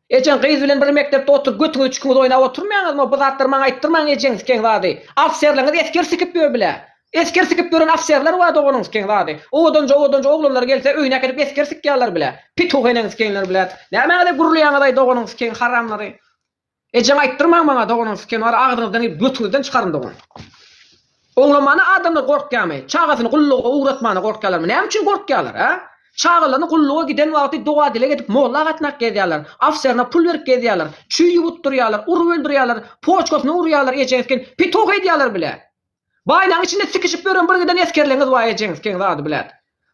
Ejen gyz bilen bir mektepde oturup götüňiz çykýňyz oýnap oturmaýaňyzmy? Bu zatlar maňa aýtdyrmaň ejeňiz keň zady. Afserleriňiz esker sikip ber bile. Esker sikip gören afserler bar dogyňyz keň zady. Odanca oglanlar gelse öýüne kirip esker sikýärler bile. Pitok eneňiz keňler bilen. Näme de gurulaýaňyz dogyňyz keň haramlary. Ejen aýtdyrmaň maňa dogyňyz keň bar agdyňyzdan götüňizden çykaryn dogyň. Oglamany adamlar gorkýarmy? Çagasyny gulluga uğratmany gorkýarlarmy? Näme üçin gorkýarlar, ha? Çağlarını kulluğa giden vakti doğa dile gidip molla gatnak gedýärler. Afserine pul berip gedýärler. Çüýü utdurýarlar, urup öldürýärler, poçkosyny urýarlar, ejeňizken pitok edýärler bile. Baýnaň içinde sikişip gören bir giden eskerliňiz bar ejeňiz keň zady bilen.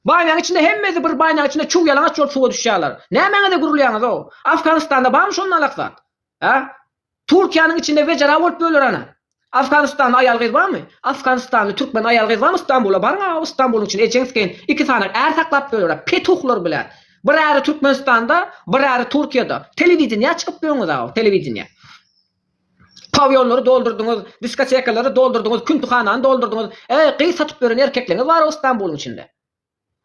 Baýnaň içinde hemmesi bir baýnaň içinde çuw ýalaňaç ýol suwa düşýärler. Näme de gurulaýaňyz o? Afganistanda barmy şondan alaqsat? Ha? Türkiýanyň içinde wejara bolup böler ana. Afganistan aýalgyz barmy? Afganistanly türkmen aýalgyz barmy? İstanbul'a barňa, İstanbul'un içinde ejeňizken iki tane er saklap böler, petoklar bilen. Bir äri Türkmenistanda, bir äri Türkiýede. Telewizioniýa çykyp ýöňiz, telewizioniýa. Pavyonlary doldurdyňyz, diskotekalary doldurdyňyz, küntühanany doldurdyňyz. Gyz satyp beren erkekleriniz bar İstanbul'un içinde.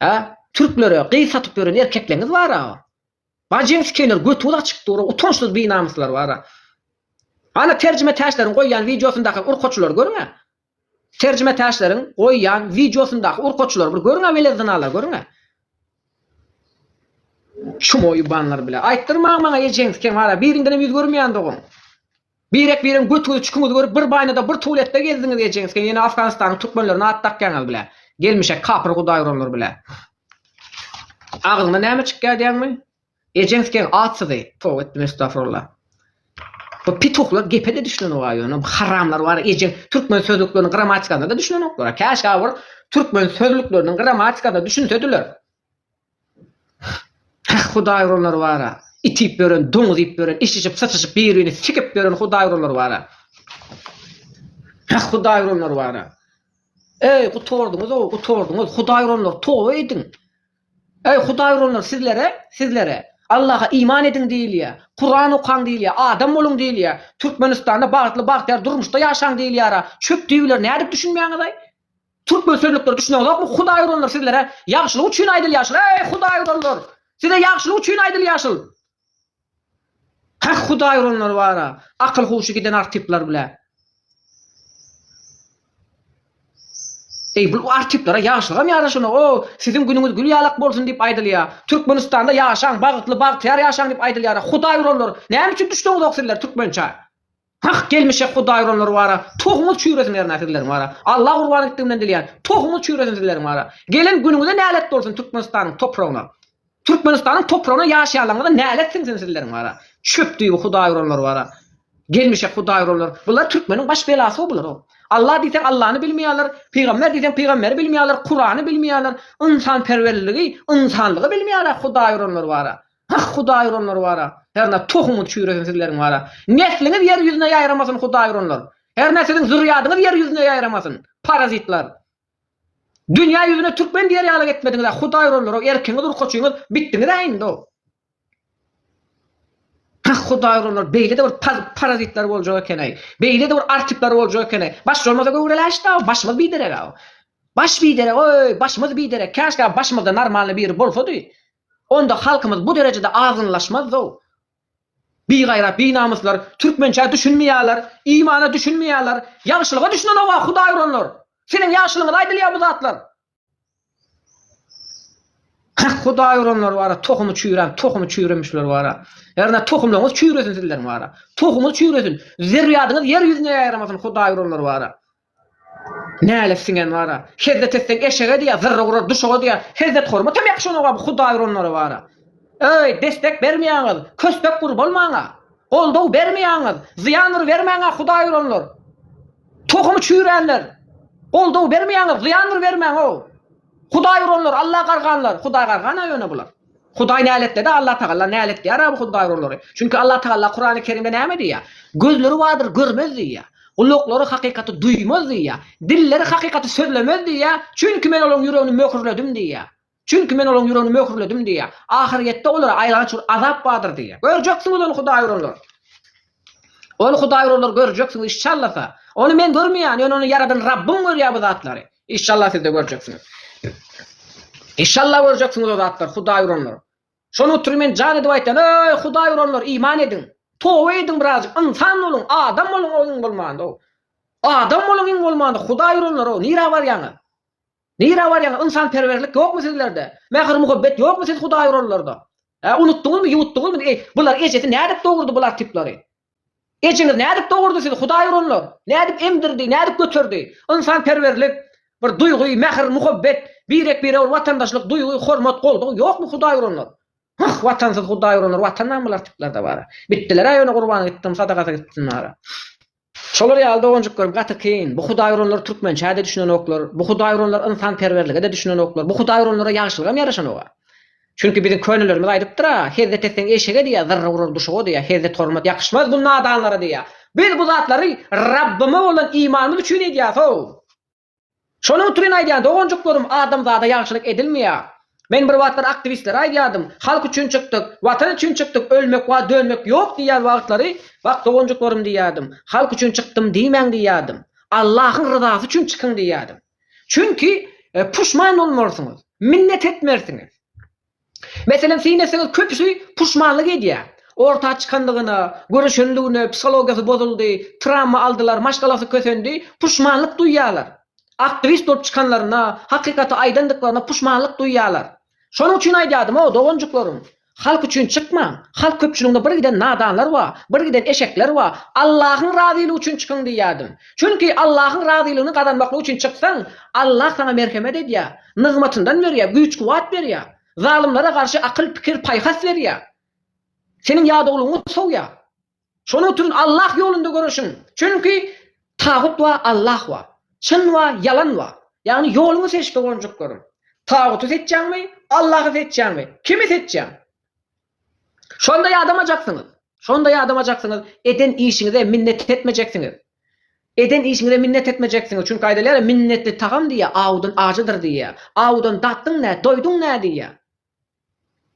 Ha? Türklere gyz satyp beren erkekleriniz bar. Bajeňiz keler götüňiz açyk dur, utançsız bir namuslar bar. Ana tercüme täşlerini goýan videosundaky urkoçular görüňe. Tercüme täşlerini goýan videosundaky urkoçular bir görüňe welezanalar görüňe. Şu moýbanlar bilen aýtdyrmaň maňa ejeňiz keň bar, birinden ýüz görmeýän dogyň. Birek birin götüňiz çykýňyz görüp bir baýnada bir tualetde gezdiňiz ejeňiz keň ýene Afganistanyň türkmenlerini atdakýanyz bilen. Gelmişek kapyr Hudaý uranlar bilen. Agdyňda näme çykýar diýäňmi? Ejeňiz keň atsydy. Tow etdim estağfurullah. Bu pitoklar gepede düşünen oýany, haramlar bar. Ejen türkmen sözlükleriniň grammatikasynda da düşünen oklar. Käşke bir türkmen sözlükleriniň grammatikasynda düşünsediler. Hudaý uranlar bar. İtip beren, doňuz ip beren, işişip saçyşyp birini sikip beren Hudaý uranlar bar. Hudaý uranlar bar. Ey gutordunuz, Hudaý uranlar, towa edin. Ey Hudaý uranlar sizlere Allah'a iman edin diýilýär. Kur'an okan diýilýär, adam bolun diýilýär. Türkmenistanda bagtly bagtyar durmuşda ýaşaň diýilýär. Çöp diýilýär, nädip düşünmeýäňiz? Türkmen sözlükleri düşünýärler, Hudaý uranlar sizlere ýagşylyk üçin aýdylýar. Ey Hudaý uranlar, size ýagşylyk üçin aýdylýar. Hudaý uranlar bara, akyl huşy giden artipler bilen. Bu artiplara ýagşylygam ýaraşyny, o sizin günüňiz gül ýalak bolsun diýip aýdylýar. Türkmenistanda ýaşaň, bagtly bagtyar ýaşaň diýip aýdylýar. Hudaý uranlar, näme üçin düşdüňiz oksizler türkmençe? Gelmişe Hudaý uranlar bara, tohumuz çüýresin ernäsizler bara. Allah urban etdiğinden dilýär. Tohumuz çüýresin sizler bara. Gelen günüňizde nälet bolsun Türkmenistanyň toprağyna. Türkmenistanyň toprağyna ýaşaýanlarga näletsin sizler bara. Çöpdi bu Hudaý uranlar bara. Gelmişe Hudaý uranlar. Bular türkmeniň baş belasy bular o. Allah diýsen Allahny bilmeýärler, peýgamber diýsen peýgamberi bilmeýärler, Kur'any bilmeýärler, insan perwerligi, insanlygy bilmeýärler Hudaý uranlar bara. Hudaý uranlar bara. Herna tohumy çüýresin sizleriň bara. Nesliňiz ýer ýüzüne ýaýramasyn Hudaý uranlar. Her näseniň zurriýatyňyz ýer ýüzüne ýaýramasyn. Parazitlar. Dünýä ýüzüne türkmen diýer ýaly etmediňiz. Hudaý uranlar, erkeňiz urkoçyňyz bitdiňiz aýynda. Hudaý uranlar beýle de bir parazitlar boljak ekenay. Beýle de bir artipler boljak ekenay. Baş bolmasa göwreleşdi, başymyz biderek aw. Baş biderek, oy, başymyz biderek. Käşke başymyzda normaly bir bolsady. Onda halkymyz bu derejede azynlaşmazdy. Bigaýrat, binamuslar türkmençe düşünmeýärler, imana düşünmeýärler, ýagşylyga düşünen owa Hudaý uranlar. Senin ýagşylygyňy aýdylýar bu zatlar. Hudaý uranlar bara, tohumy çüýremişler bara. Ýerine tohumlaryňyz çüýresin sizler bara. Tohumyz çüýresin. Zerriýatyňyz ýer ýüzüne ýaýramasyn Hudaý uranlar bara. Nälepsiňen bara. Hezdet etseň eşege diýär, zerre gurar duşaga diýär. Hezdet horma tam ýakşyny owa Hudaý uranlar bara. Ey, destek bermeýäňiz, köstek gurup bolmaňa. Goldaw bermeýäňiz, ziýanyr bermeňä Hudaý uranlar. Tohumy çüýrenler. Goldaw bermeýäňiz, ziýanyr bermeň o. Hudaý uranlar, Allah garganlar, Hudaý gargan aýyna bular. Hudaý näletde de Allah Taala näletdi ýara bu Hudaý uranlary. Çünki Allah Taala Kur'an-ı Kerimde näme diýär? Gözleri wadyr, görmez diýär. Gulaklary hakykaty duýmaz diýär. Dilleri hakykaty sözlemez diýär. Çünki men olaň ýüregini möhürledim diýär. Çünki men olaň ýüregini möhürledim diýär. Ahiretde olara aýlançyr azap bardyr diýär. Görjeksiňiz ol Hudaý uranlar. Ol Hudaý uranlar görjeksiňiz inşallah. Onu men görmeýän, onu yaradan Rabbim görýär bu zatlary. İnşallah siz de görjeksiňiz. İnşallah görjeksiňiz o zatlar Hudaý uranlar. Şonu oturup men jan edip aýtdym, ey Hudaý uranlar iman edin. Towa edin birazjyk, insan bolun, adam bolun oýun bolmanda. Adam bolun iň bolmanda Hudaý uranlar o nira barýaňy. Nira barýaňy insan perwerlik ýokmy sizlerde? Mähir muhabbet ýokmy siz Hudaý uranlarda? Unutduňyzmy, ýutduňyzmy? Bular eçesi nädip dogurdy bular tipleri? Eçiniz nädip dogurdy siz Hudaý uranlar? Nädip emdirdi, nädip götürdi? İnsan perwerlik, bir duýgy, mähir muhabbet, birek bire watandaşlyk duýgy, hormat goldygy ýokmy Hudaý uranlar? Watansız Hudaý uranlar, watandan bular tiplerde bar. Bitdiler aýyna gurban etdim, sadaka etdiler. Şolar ýalda onjuk görüp gaty keyin. Bu Hudaý uranlar türkmençe de düşünen oklar, bu Hudaý uranlar insan perwerlige de düşünen oklar. Bu Hudaý uranlara ýagşylygam ýaraşan owa. Çünki bizim köňellerimiz aýdypdyr, hezdet etseň eşege diýär, zerre gurar duşaga diýär, hezdet hormat ýakşmaz bu nadanlara diýär. Biz bu zatlary Rabbime bolan imanymyz üçin edýär. Şonu uturin aýdýan, dogonjuklarym adam zada ýagşylyk edilmeýär. Men bir wagtlar aktivistler aýdýadym, halk üçin çykdyk, watan üçin çykdyk, ölmek we dönmek ýok diýär wagtlary, wagt dogonjuklarym diýýärdim. Halk üçin çykdym diýmeň diýýärdim. Allahyň rızasy üçin çykyn diýýärdim. Çünki puşman bolmarsyňyz, minnet etmersiňiz. Meselem sinesiňiz köpüsi puşmanlyk edýär. Orta çykandygyna, görüşenligine, psihologiýasy bozuldy, travma aldylar, maşgalasy kösendi, puşmanlyk duýýarlar. Aktivist bolup çykanlaryna, hakykaty aýdandyklaryna puşmanlyk duýýarlar. Şonuň üçin aýdýadym, o dogonjuklarym. Halk üçin çykma. Halk köpçüliginde bir giden nadanlar bar, bir giden eşekler bar. Allahyň razyligi üçin çykyn diýýärdim. Çünki Allahyň razylygyny kazanmakly üçin çyksaň, Allah sana merhemet edýär, nygmatyndan berýär, güýç kuwat berýär. Zalimlara garşy akyl pikir paýhas berýär. Senin ýadygyňy sowýar. Şonuň üçin Allah ýolunda görüşiň. Çünki tagut we Allah we. Çyn we yalan we. Ýani ýoluňy seçip dogonjuklarym. Taguty seçjaňmy, Allahy seçjaňmy? Kimi seçjaň? Şonda ýadamajaksynız. Eden işinize minnet etmejeksiňiz. Eden işine minnet etmeyeceksiniz. Çünkü aydalar minnetli tağam diye, ağudun acıdır diye. Ağudun tattın ne, doydun ne diye.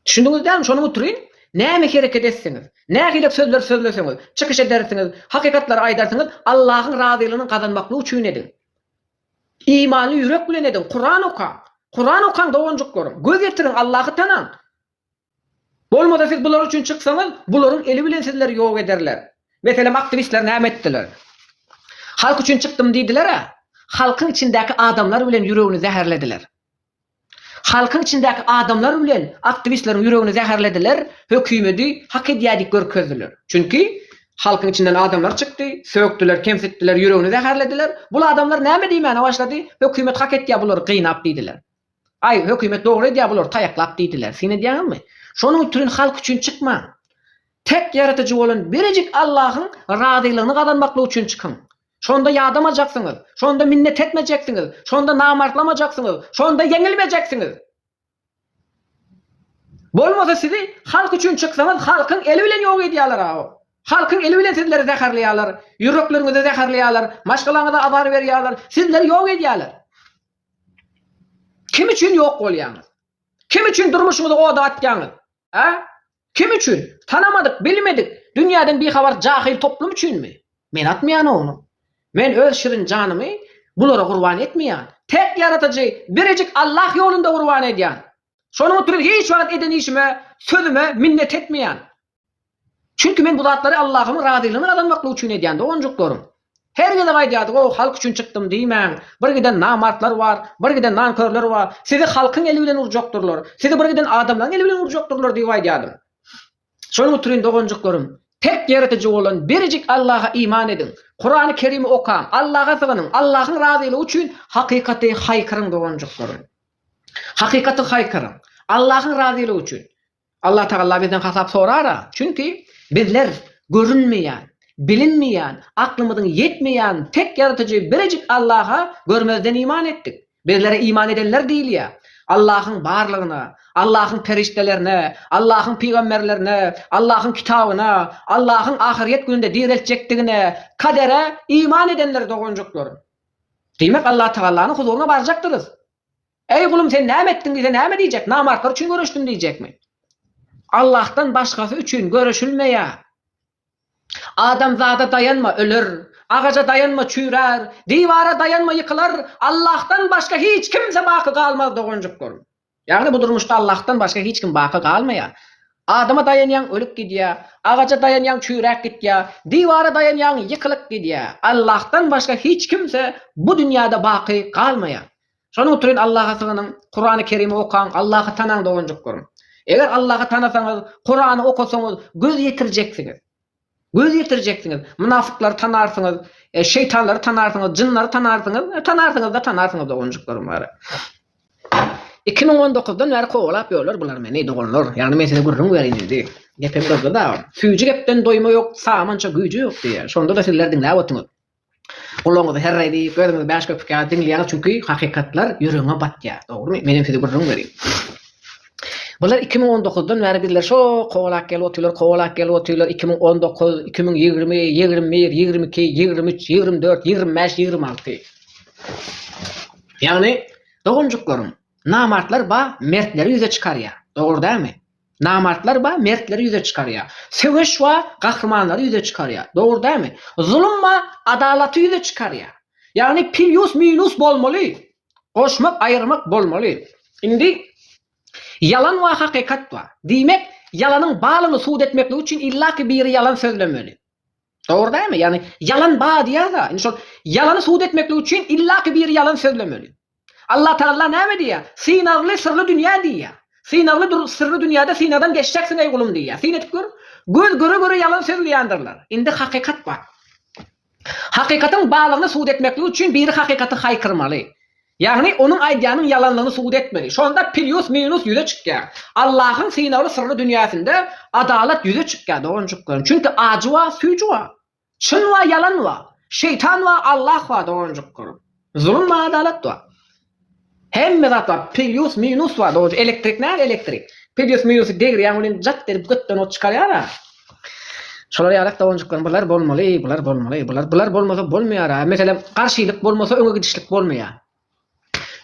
Düşündünüz değil mi? Şunu oturun. Näme hareket etsiniz? Näme sözler sözlesiniz? Çıkış edersiniz, hakikatları aydarsınız, Allah'ın razılığını kazanmaklığı üçün edin. İmanı yürek bilen edin. Kur'an okan. Kur'an okan da oncuk görün. Göz yetirin, Allah'ı tanan. Bolmada siz bular üçün çıksanız, buların eli bilen sizleri yok ederler. Mesela aktivistler näme ettiler? Halk üçün çıktım dediler ha. Halkın içindeki adamlar bilen yüreğini zehirlediler. Halkın içindeki adamlar bilen aktivistlerin yüreğini zehirlediler. Hükümeti hak ediyedik görkezdiler. Çünkü halkın içinden adamlar çıktı, söktüler, kemsettiler, yüreğini zehirlediler. Bu adamlar näme diýmene başladı? Hükümet hak etdiýär bular gynap diýdiler. Ay hükümet doğru diýär bular tayaklap diýdiler. Seni diýärmi? Şonuň üçün halk üçün çıkma. Tek yaratıcı bolan biricik Allah'ın razılığını kazanmaklığı üçün çıkın. Şonda yadamajaksınız, şonda minnet etmeyeceksiniz, şonda namartlamajaksınız, şonda yengilmeyeceksiniz. Bolmasa sizi halk üçün çıksanız halkın eli bilen yok edýärler ha. Halkın eli bilen sizleri zehirleýärler, yüreklerinizi zehirleýärler, başgalarına azar berýärler, sizleri yok edýärler. Kim üçün yok bolýaňyz? Kim üçün durmuşuňyzy oda atýaňyz? Ha? Kim üçün? Tanamadık, bilmedik. Dünýäden bir habar jahil toplum üçünmi? Men atmaýan onu. Men öz şirin canımı bulara kurban etmeýän. Tek yaratıcı, biricik Allah yolunda kurban edýän. Şonu oturup hiç wagt eden işime, sözüme minnet etmeýän. Çünkü men bu zatları Allah'ın razılığını kazanmaklygy üçin edýän de onjuklarym. Her gede gaýdýardyk, o halk üçin çıktım diýmän. Bir giden namartlar bar, bir giden nankörler bar. Sizi halkın eli bilen urjakdyrlar. Sizi bir giden adamlaryň eli bilen urjakdyrlar diýip gaýdýardym. Şonu oturup onjuklarym. Tek yaratıcı olan biricik Allah'a iman edin. Kur'an-ı Kerim'i okan, Allah'a sığının, Allah'ın razılığı üçün hakikati haykırın doğancuklarım. Hakikati haykırın. Allah'ın razılığı üçün. Allah Teala bizden hesap sorar. Çünkü bizler görünmeyen, bilinmeyen, aklımızın yetmeyen tek yaratıcı biricik Allah'a görmezden iman ettik. Bizlere iman edenler değil ya. Allah'ın barlığına, Allah'ın periştelerine, Allah'ın peygamberlerine, Allah'ın kitabına, Allah'ın ahiret gününde diriltecekdigine, kadere iman edenler doğuncuklar. Demek Allah Teala'nın huzuruna varacaktırız. Ey kulum sen näme ettin diye näme diýjek? Namartlar üçin görüşdün diýjekmi? Allah'tan başkası üçin görüşülmeýär. Adam zada dayanma ölür. Ağaca dayanma çürer, divara dayanma yıkılar, Allah'tan başka hiç kimse baki kalmaz doğuncuklarım. Yani bu durmuşta Allah'tan başka hiç kim baki kalmaya. Adama dayanyan ölüp gidiyor, ağaca dayanyan çürek gidiyor, divara dayanyan yıkılık gidiyor. Allah'tan başka hiç kimse bu dünyada baki kalmaya. Şonu oturun Allah'a sığının, Kur'an-ı Kerim'i okan, Allah'ı tanan doğuncuklarım. Eğer Allah'ı tanasanız, Kur'an'ı okusanız göz yetireceksiniz. Göz yetireceksiniz. Münafıkları tanarsınız, şeytanları tanarsınız, cinleri tanarsınız da oncuklarım var. 2019'dan beri kovalap yollar bular meni doğulur. Yani mesela gurrun veriydi. Gepemde da füyücü gepten doyma yok, sağmança gücü yok diye. Şonda da sizler dinlep otunuz. Kulağınızı her raydi, gözünüzü başka fikir dinleyen çünkü hakikatlar yüreğine batya. Doğru mu? Benim size gurrun vereyim. Bunlar 2019'dan beri bizler şo kovalak gelip otuyorlar, 2019, 2020, 21, 22, 23, 24, 25, 26. Yani doğuncuklarım, namartlar ba mertleri yüze çıkarıyor. Doğru değil mi? Namartlar ba mertleri yüze çıkarıyor. Seviş va kahramanları yüze çıkarıyor. Doğru değil mi? Zulüm va adalatı yüze çıkarıyor. Yani plus minus bolmalı. Koşmak, ayırmak bolmalı. Şimdi yalan ve hakikat var. Demek yalanın bağlını suud etmekle için illaki bir yalan söylemeli. Doğru değil mi? Yani yalan bağ diye da. Yalanı suud etmekle için illaki bir yalan söylemeli. Allah Teala ne mi diye? Sinavlı sırlı dünya diye. Sinavlı sırlı dünyada sinadan geçeceksin ey kulum diye. Sinet gör. Göz göre yalan söyleyendirler. Indi hakikat var. Hakikatin bağlını suud etmekle için bir hakikati haykırmalı. Yani onun aydiyanın yalanlığını suud etmeli. Şu anda plus minus yüze çıkıyor. Allah'ın sinavlı sırrı dünyasında adalet yüze çıkıyor. Doğuncuklarım. Çünkü acı var, sücü var. Çın var, yalan var. Şeytan var, Allah var. Doğuncuklarım. Zulüm var, adalet var. Hem mezat var, plus minus var. Doğuncuk. Elektrik ne? Elektrik. Plus minus değir. Yani onun caddeleri bu kadar not çıkarıyor. Şolar ýalak dowunjuklar bular bolmaly, bular bolmaly, bular bolmasa bolmaýar. Meselem garşylyk bolmasa öňe gidişlik bolmaýar.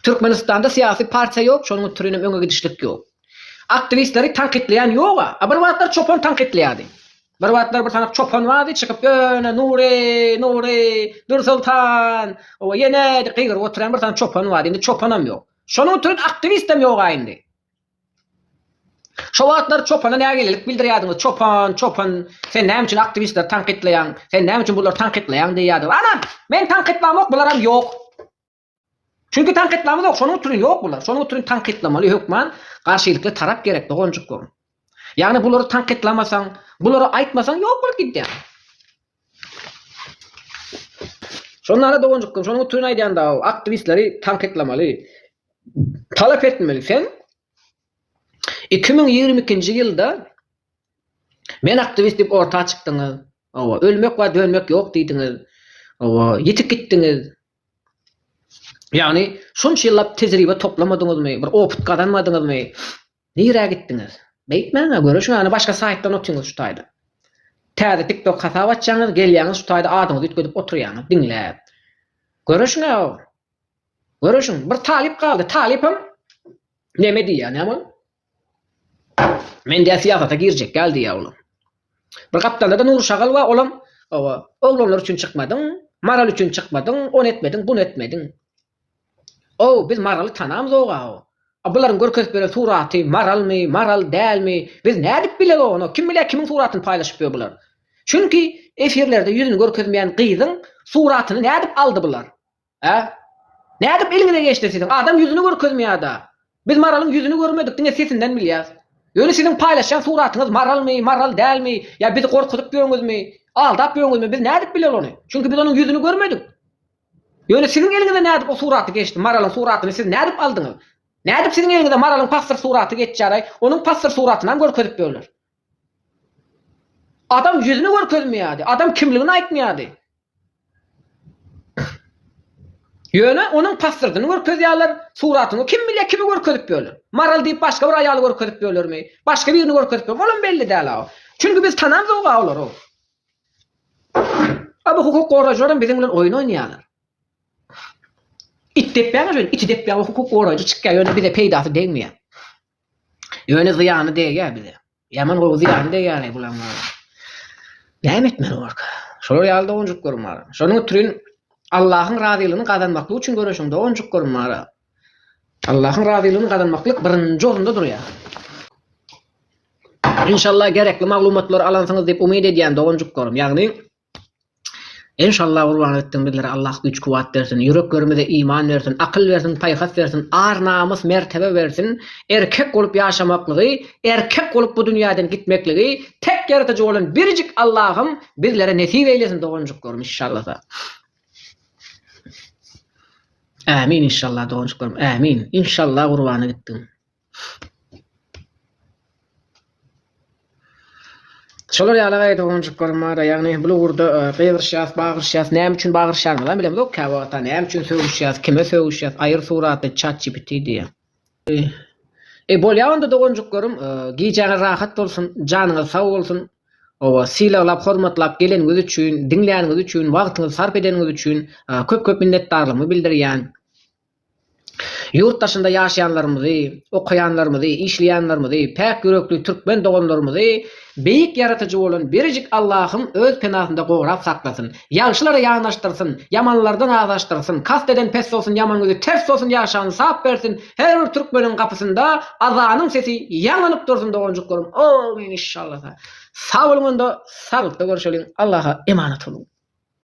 Türkmenistanda siyasi partiýa ýok, şonuň türüne öňe gidişlik ýok. Aktivistleri tankitleyen ýok. Bir wagtlar çopon tankitleýärdi. Bir wagtlar bir tanak çopon wadi çykyp ýöne Nuri, Nursultan, o ýene gygyr oturan bir tanak çopon wadi. Indi çopanam ýok. Şonuň türüne aktivistem ýok aýyndy. Şo wagtlar çopana näme gelip bildirýärdiňiz? Çopan, sen näme üçin aktivistler tankitleýän? Sen näme üçin bular tankitleýän diýýärdi. Anam, men tankitlamok, bularam ýok. Çünkü tankitlamız yok. Şonuň türüne ýok bular. Şonuň türüne tankitlamaly hökman garşylykly tarap gerek dogonjuklar. Yani bulary tankitlamasaň, bulary aýtmasaň ýok bolup gitdi. Şonlara dogonjuklar. Şonuň türüne aýdýanda aktivistleri tankitlamaly, talap etmeli. Sen 2022-nji ýylda men aktivist diýip ortaga çykdyňyz. Ölmek we dönmek ýok diýdiňiz. Ýetip gitdiňiz. Yani şunça ýyllap tejribe toplamadyňyzmy, bir opyt kazanmadyňyzmy? Nirä gitdiňiz? Beýtmäňe görä şu ýany başga saýtdan otuýňyz şu taýda. Täze TikTok hasap açýaňyz, gelýäňiz şu taýda adyňyzy ýetgedip oturýaňyz, diňläp. Görä şunu. Görä şunu. Bir talip kaldy. Talipim näme diýär, näme? Men de siyasata girjek geldi ýawlum. Bir kaptanda da Nur Şagal we olam, oglanlar üçin çykmadyň, maral üçin çykmadyň, on etmediň, bunu etmediň. Biz maraly tanamyz oga. Bularyň görkezip beren suraty maralmy, maral dälmi? Biz nädip bilen onu? Kim bilen kimin suratyny paýlaşyp ber bular? Çünki efirlerde ýüzüni görkezmeýän gyzyň suratyny nädip aldy bular? Nädip ilgine geçdi sizin? Adam ýüzüni görkezmeýär-da. Biz maralyň ýüzüni görmedik, diňe sesinden bilýäs. Ýöne siziň paýlaşan suratyňyz maralmy, maral dälmi? Ýa bizi gorkutup ýöňüzmi? Aldap ýöňüzmi? Biz nädip bilen onu? Çünki biz onuň ýüzüni görmedik. Ýöne siziň eliňizde nädip o suraty geçdi? Maralyň suratyny siz nädip aldyňyz? Nädip siziň eliňizde maralyň pastyr suraty geçýär? Onuň pastyr suratyny görkezip berler. Adam ýüzüni görkezmeýärdi. Adam kimligini aýtmaýardy. Ýöne onuň pastyrdyny görkezýärler, suratyny kim bilýär kimi görkezip berler. Maral diýip başga bir aýaly görkezip berlermi? Başga birini görkezip berler. Bolan belli däl o. Çünki biz tanamyz olar o. Aba hukuk goraýjylar biziň bilen oýun oýnaýarlar. İti depýär hukuk goraýjy çykýar, ýöne bize peýdasy degmeýär. Ýöne zyýany degýär bize. Ýaman gowy zyýany degýär bulanlar. Näme etmeli orka? Şolar ýalda onjuk görmär. Şonuň türin Allah'ın razilygyny kazanmaklyk üçin görüşüňde onjuk görmär. Allah'ın razilygyny kazanmaklyk birinji orunda durýar. İnşallah gerekli maglumatlar alansyňyz diýip umyt edýän onjuk görüm. Ýagny inşallah urban etdim bizlere Allah güç kuwat bersin, yüreklerimize iman versin, akıl versin, paýhas versin, ar namus mertebe versin, erkek bolup ýaşamaklygy, erkek bolup bu dünýäden gitmekligi tek yaratyjy bolan birjik Allah'ım bizlere nesip eýlesin dogonjuk görüm inşallah. Amin inşallah dogonjuk görüm. Amin. İnşallah urbana gitdim. Şolar ýalaga dogonjuk görmär, ýagny bu urda gygyrşýas, bagyrşýas, näme üçin bagyrşýarlar bilemez ok, käwagata näme üçin söwüşýäs, kime söwüşýäs, aýyr suratda ChatGPT diýär. Bolýanda dogonjuk görüm, giýjäňiz rahat bolsun, janyňyz sag bolsun. Silaglap, hormatlap geleniňiz üçin, diňlääniňiz üçin, wagtyňyzy sarp edeniňiz üçin köp minnetdarlygymy bildirýän. Yurtdaşynda ýaşaýanlarymyzy, okuýanlarymyzy, işleýänlerimizi, päk yürekli türkmen doganlarymyzy beýik yaratyjy bolan birjik Allah'ım öz penahynda gowrap saklasyn. Ýagşylara ýanaşdyrsyn, yamanlardan azaşdyrsyn, kast eden pes bolsun, yaman gözü ters bolsun, ýaşany sap bersin. Her bir türkmeniň kapysynda azanyň sesi ýaňlanyp dursun dogonjuk görüm. Amin inşallah. Sağ olun da, sağlıkta görüşelim. Allah'a emanet olun.